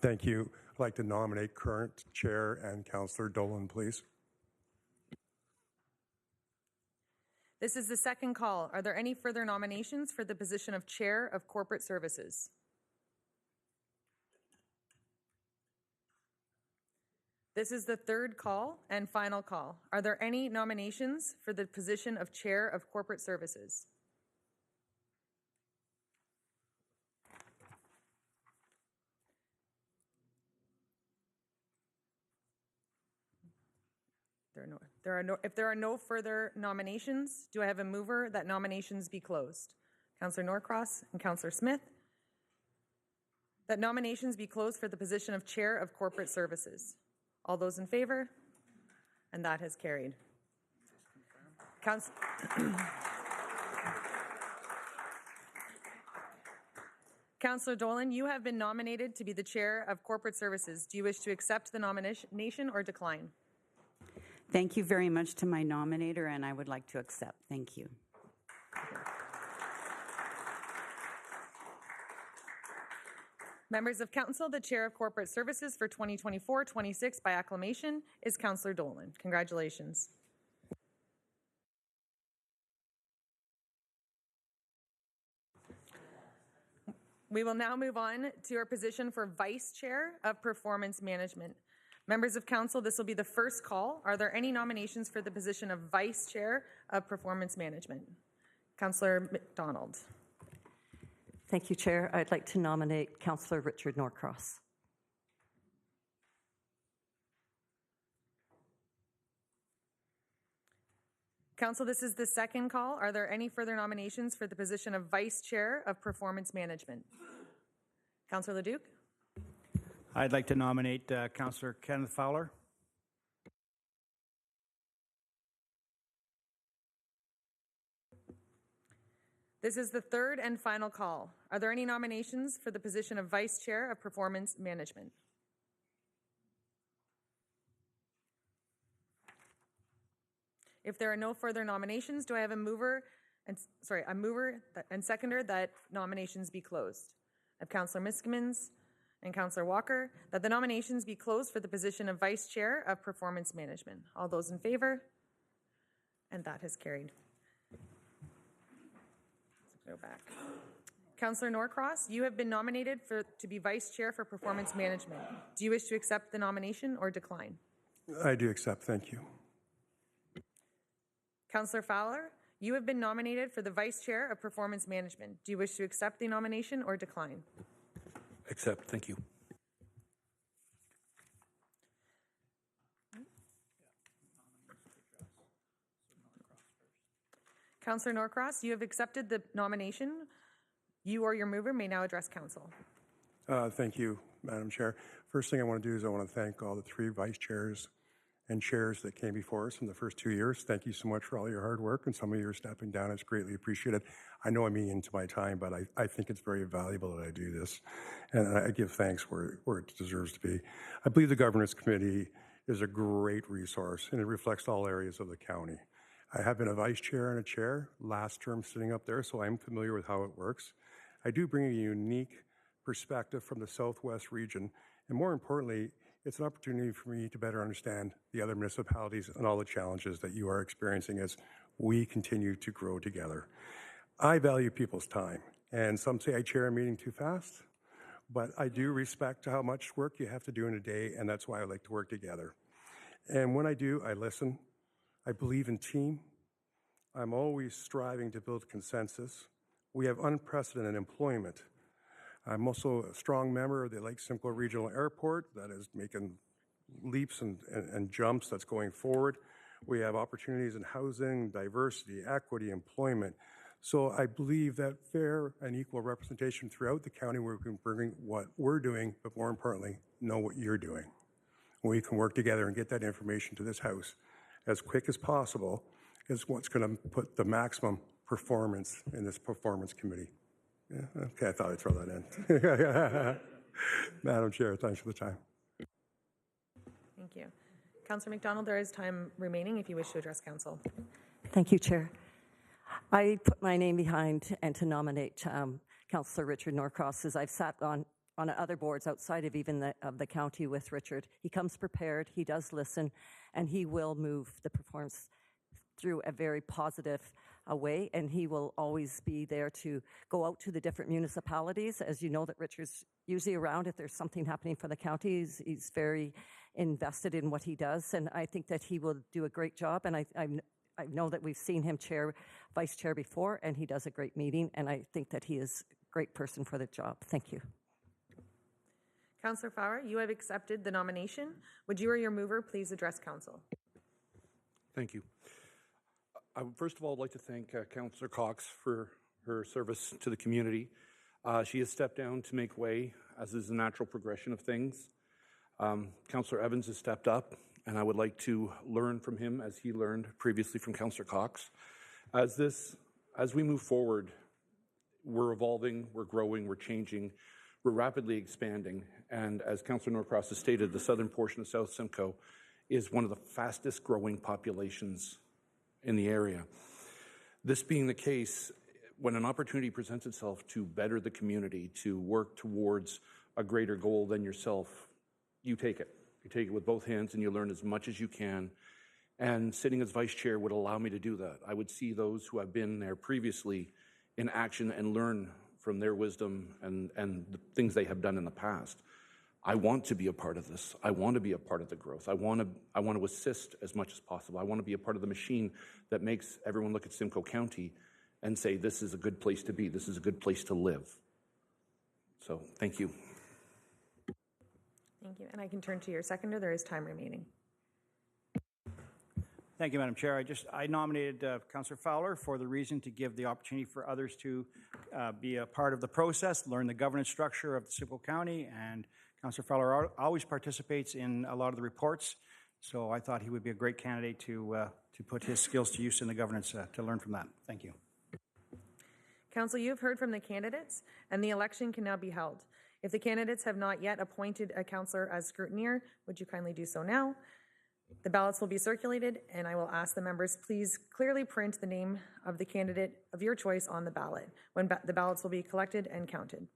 Thank you. I'd like to nominate current Chair and Councillor Dolan, please. This is the second call. Are there any further nominations for the position of Chair of Corporate Services? This is the third call and final call. Are there any nominations for the position of Chair of Corporate Services? If there are no further nominations, do I have a mover that nominations be closed? Councillor Norcross and Councillor Smith. That nominations be closed for the position of Chair of Corporate Services. All those in favor? And that has carried. Councillor Dolan, you have been nominated to be the Chair of Corporate Services. Do you wish to accept the nomination or decline? Thank you very much to my nominator, and I would like to accept. Thank you. Members of Council, the Chair of Corporate Services for 2024-26 by acclamation is Councillor Dolan. Congratulations. We will now move on to our position for Vice Chair of Performance Management. Members of Council, this will be the first call. Are there any nominations for the position of Vice Chair of Performance Management? Councillor McDonald. Thank you, Chair. I'd like to nominate Councillor Richard Norcross. Council, this is the second call. Are there any further nominations for the position of Vice Chair of Performance Management? Councillor Leduc. I'd like to nominate Councillor Kenneth Fowler. This is the third and final call. Are there any nominations for the position of Vice Chair of Performance Management? If there are no further nominations, do I have a mover and seconder that nominations be closed? I have Councillor Miskimins and Councillor Walker, that the nominations be closed for the position of Vice Chair of Performance Management. All those in favor? And that has carried. Let's go back. Councillor Norcross, you have been nominated to be Vice Chair for Performance Management. Do you wish to accept the nomination or decline? I do accept, thank you. Councillor Fowler, you have been nominated for the Vice Chair of Performance Management. Do you wish to accept the nomination or decline? Accept, thank you. Councillor Norcross, you have accepted the nomination. You or your mover may now address Council. Thank you, Madam Chair. First thing I want to do is I want to thank all the three vice chairs and chairs that came before us in the first 2 years. Thank you so much for all your hard work, and some of your stepping down is greatly appreciated. I know I'm eating into my time, but I think it's very valuable that I do this, and I give thanks where it deserves to be. I believe the Governance Committee is a great resource, and it reflects all areas of the county. I have been a vice chair and a chair, last term sitting up there, so I'm familiar with how it works. I do bring a unique perspective from the Southwest region, and more importantly, it's an opportunity for me to better understand the other municipalities and all the challenges that you are experiencing as we continue to grow together. I value people's time, and some say I chair a meeting too fast, but I do respect how much work you have to do in a day, and that's why I like to work together. And when I do, I listen. I believe in team. I'm always striving to build consensus. We have unprecedented employment. I'm also a strong member of the Lake Simcoe Regional Airport that is making leaps and jumps that's going forward. We have opportunities in housing, diversity, equity, employment. So I believe that fair and equal representation throughout the county where we can bring what we're doing, but more importantly, know what you're doing. We can work together and get that information to this House as quick as possible is what's going to put the maximum performance in this performance committee. Yeah, okay, I thought I'd throw that in. Madam Chair, thanks for the time. Thank you. Councillor McDonald, there is time remaining if you wish to address council. Thank you, Chair. I put my name behind and to nominate Councillor Richard Norcross, as I've sat on other boards outside of even of the county with Richard. He comes prepared, he does listen, and he will move the performance through a very positive way, and he will always be there to go out to the different municipalities. As you know, that Richard's usually around if there's something happening for the county. He's very invested in what he does, and I think that he will do a great job, and I know that we've seen him vice chair before, and he does a great meeting, and I think that he is a great person for the job. Thank you. Councillor Fowler, you have accepted the nomination. Would you or your mover please address council? Thank you. I would first of all like to thank Councillor Cox for her service to the community. She has stepped down to make way, as is the natural progression of things. Councillor Evans has stepped up, and I would like to learn from him as he learned previously from Councillor Cox. As we move forward, we're evolving, we're growing, we're changing, we're rapidly expanding, and as Councillor Norcross has stated, the southern portion of South Simcoe is one of the fastest growing populations in the area. This being the case, when an opportunity presents itself to better the community, to work towards a greater goal than yourself, you take it. You take it with both hands and you learn as much as you can. And sitting as vice chair would allow me to do that. I would see those who have been there previously in action and learn from their wisdom and the things they have done in the past. I want to be a part of this. I want to be a part of the growth. I want to assist as much as possible. I want to be a part of the machine that makes everyone look at Simcoe County and say, this is a good place to be. This is a good place to live. So thank you. Thank you. And I can turn to your seconder. There is time remaining. Thank you, Madam Chair. I nominated Councillor Fowler for the reason to give the opportunity for others to be a part of the process, learn the governance structure of the Simcoe County, and Councillor Fowler always participates in a lot of the reports, so I thought he would be a great candidate to put his skills to use in the governance to learn from that. Thank you. Council, you have heard from the candidates, and the election can now be held. If the candidates have not yet appointed a councillor as scrutineer, would you kindly do so now? The ballots will be circulated, and I will ask the members, please clearly print the name of the candidate of your choice on the ballot when the ballots will be collected and counted.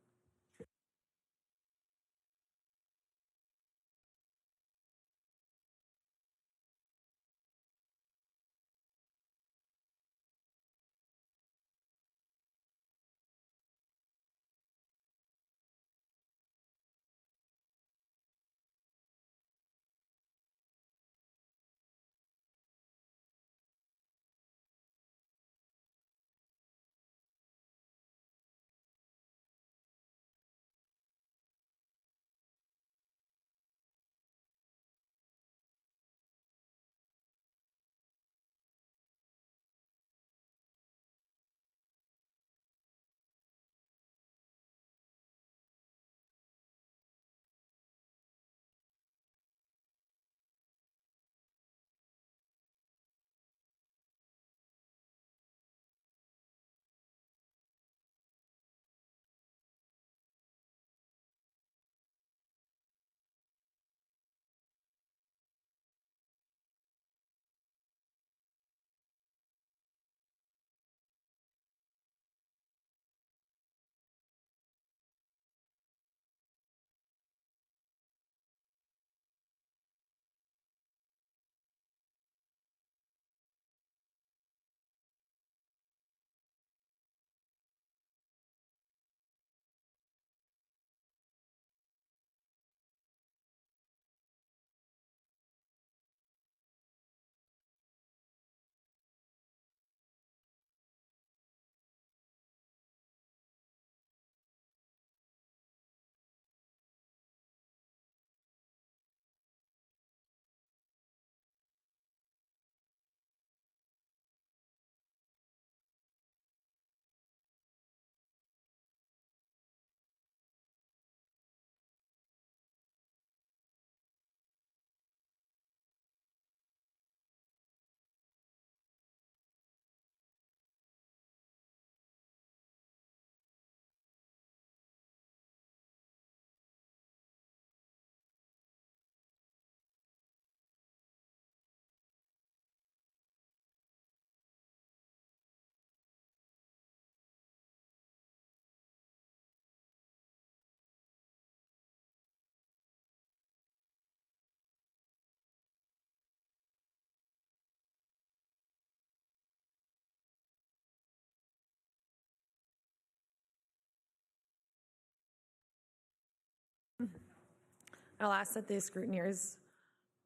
I'll ask that the scrutineers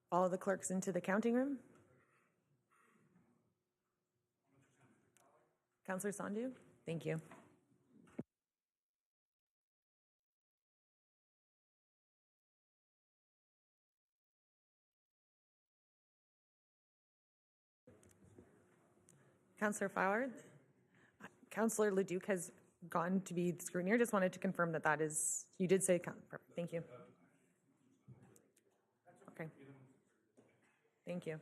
follow the clerks into the counting room. Councillor Sandhu, thank you. Councillor Flower, Councillor Leduc has gone to be the scrutineer. Just wanted to confirm that that is, you did say, perfect, thank you. Okay. Thank you.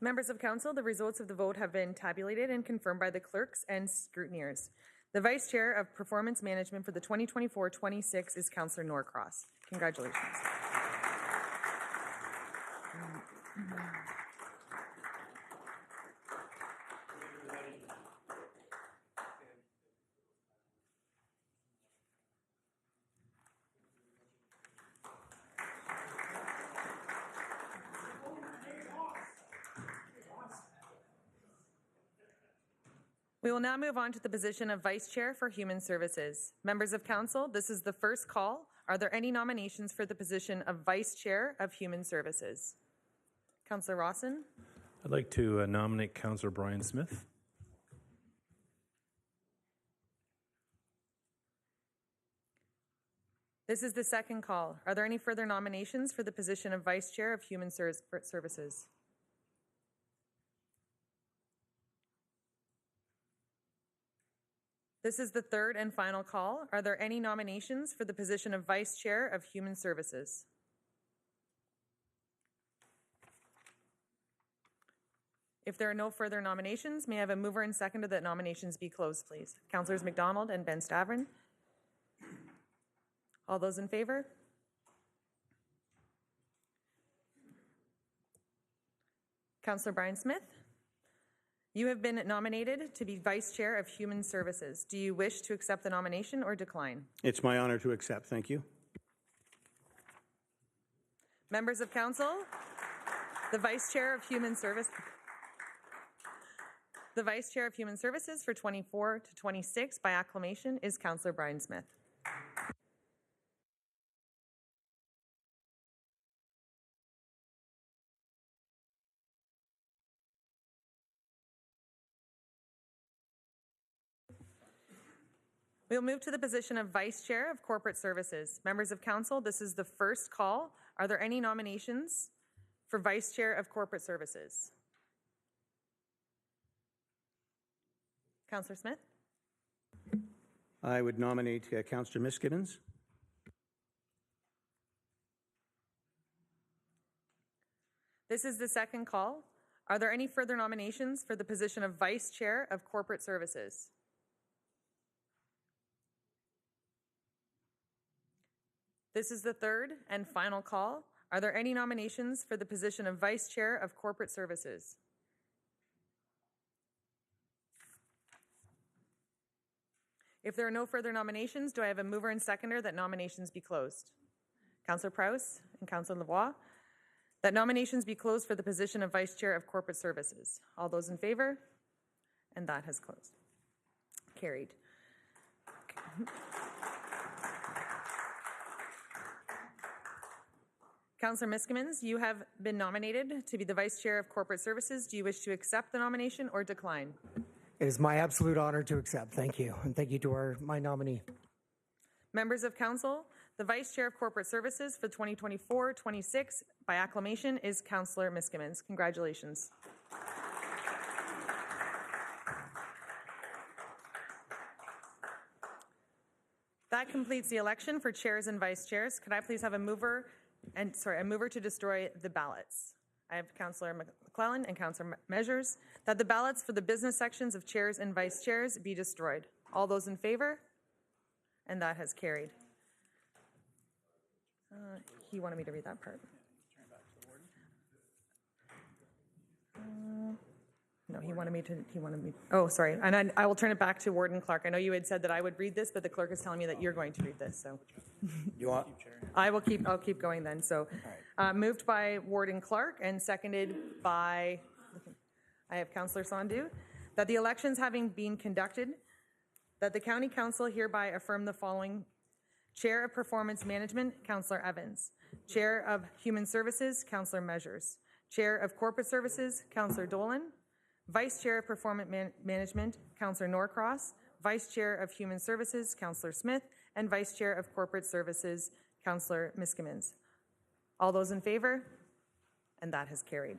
Members of Council, the results of the vote have been tabulated and confirmed by the clerks and scrutineers. The Vice Chair of Performance Management for the 2024-26 is Councillor Norcross. Congratulations. We will now move on to the position of Vice Chair for Human Services. Members of Council, this is the first call. Are there any nominations for the position of Vice Chair of Human Services? Councillor Rawson? I'd like to nominate Councillor Brian Smith. This is the second call. Are there any further nominations for the position of Vice Chair of Human Services? This is the third and final call. Are there any nominations for the position of Vice Chair of Human Services? If there are no further nominations, may I have a mover and seconder that nominations be closed, please? Councillors McDonald and Ben Stavrin. All those in favor? Councillor Brian Smith, you have been nominated to be Vice Chair of Human Services. Do you wish to accept the nomination or decline? It's my honor to accept. Thank you. Members of Council, the Vice Chair of Human Services. The Vice Chair of Human Services for 24 to 26 by acclamation is Councillor Brian Smith. We'll move to the position of Vice Chair of Corporate Services. Members of Council, this is the first call. Are there any nominations for Vice Chair of Corporate Services? Councillor Smith? I would nominate Councillor Miskivens. This is the second call. Are there any further nominations for the position of Vice Chair of Corporate Services? This is the third and final call. Are there any nominations for the position of Vice Chair of Corporate Services? If there are no further nominations, do I have a mover and seconder that nominations be closed? Councillor Prowse and Councillor Lavoie, that nominations be closed for the position of Vice Chair of Corporate Services. All those in favor? And that has closed. Carried. Councillor Miskimins, you have been nominated to be the Vice Chair of Corporate Services. Do you wish to accept the nomination or decline? It is my absolute honor to accept. Thank you. And thank you to my nominee. Members of Council, the Vice Chair of Corporate Services for 2024-26 by acclamation is Councillor Miskimins. Congratulations. That completes the election for chairs and vice chairs. Could I please have a mover to destroy the ballots? I have Councillor McClellan and Councillor Measures that the ballots for the business sections of chairs and vice chairs be destroyed. All those in favor? And that has carried. He wanted me to read that part. No, he wanted me. Oh, sorry. And I will turn it back to Warden Clark. I know you had said that I would read this, but the clerk is telling me that you're going to read this. So, you want? I'll keep going then. So, moved by Warden Clark and seconded by, I have Councillor Sandu, that the elections having been conducted, that the County Council hereby affirm the following: Chair of Performance Management, Councillor Evans; Chair of Human Services, Councillor Measures; Chair of Corporate Services, Councillor Dolan; Vice Chair of Performance Management, Councillor Norcross; Vice Chair of Human Services, Councillor Smith; and Vice Chair of Corporate Services, Councillor Miskimins. All those in favor? And that has carried.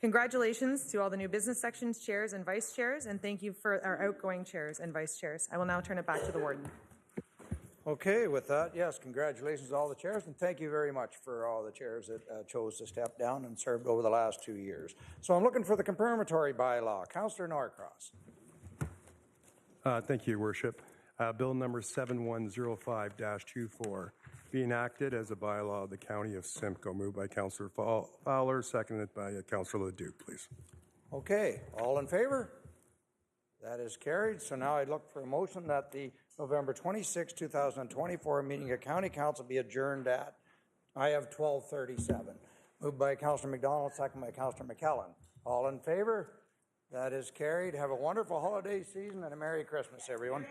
Congratulations to all the new business sections chairs and vice chairs, and thank you for our outgoing chairs and vice chairs. I will now turn it back to the warden. Okay, with that, yes, congratulations to all the chairs, and thank you very much for all the chairs that chose to step down and served over the last 2 years. So I'm looking for the confirmatory bylaw. Councillor Norcross. Thank you, Your Worship. Bill number 7105-24, be enacted as a bylaw of the County of Simcoe. Moved by Councillor Fowler, seconded by Councillor Leduc, please. Okay, all in favor? That is carried. So now I'd look for a motion that the November 26, 2024 meeting of County Council be adjourned at, I have 12:37. Moved by Councillor McDonald, second by Councillor McKellen. All in favor? That is carried. Have a wonderful holiday season and a Merry Christmas, everyone.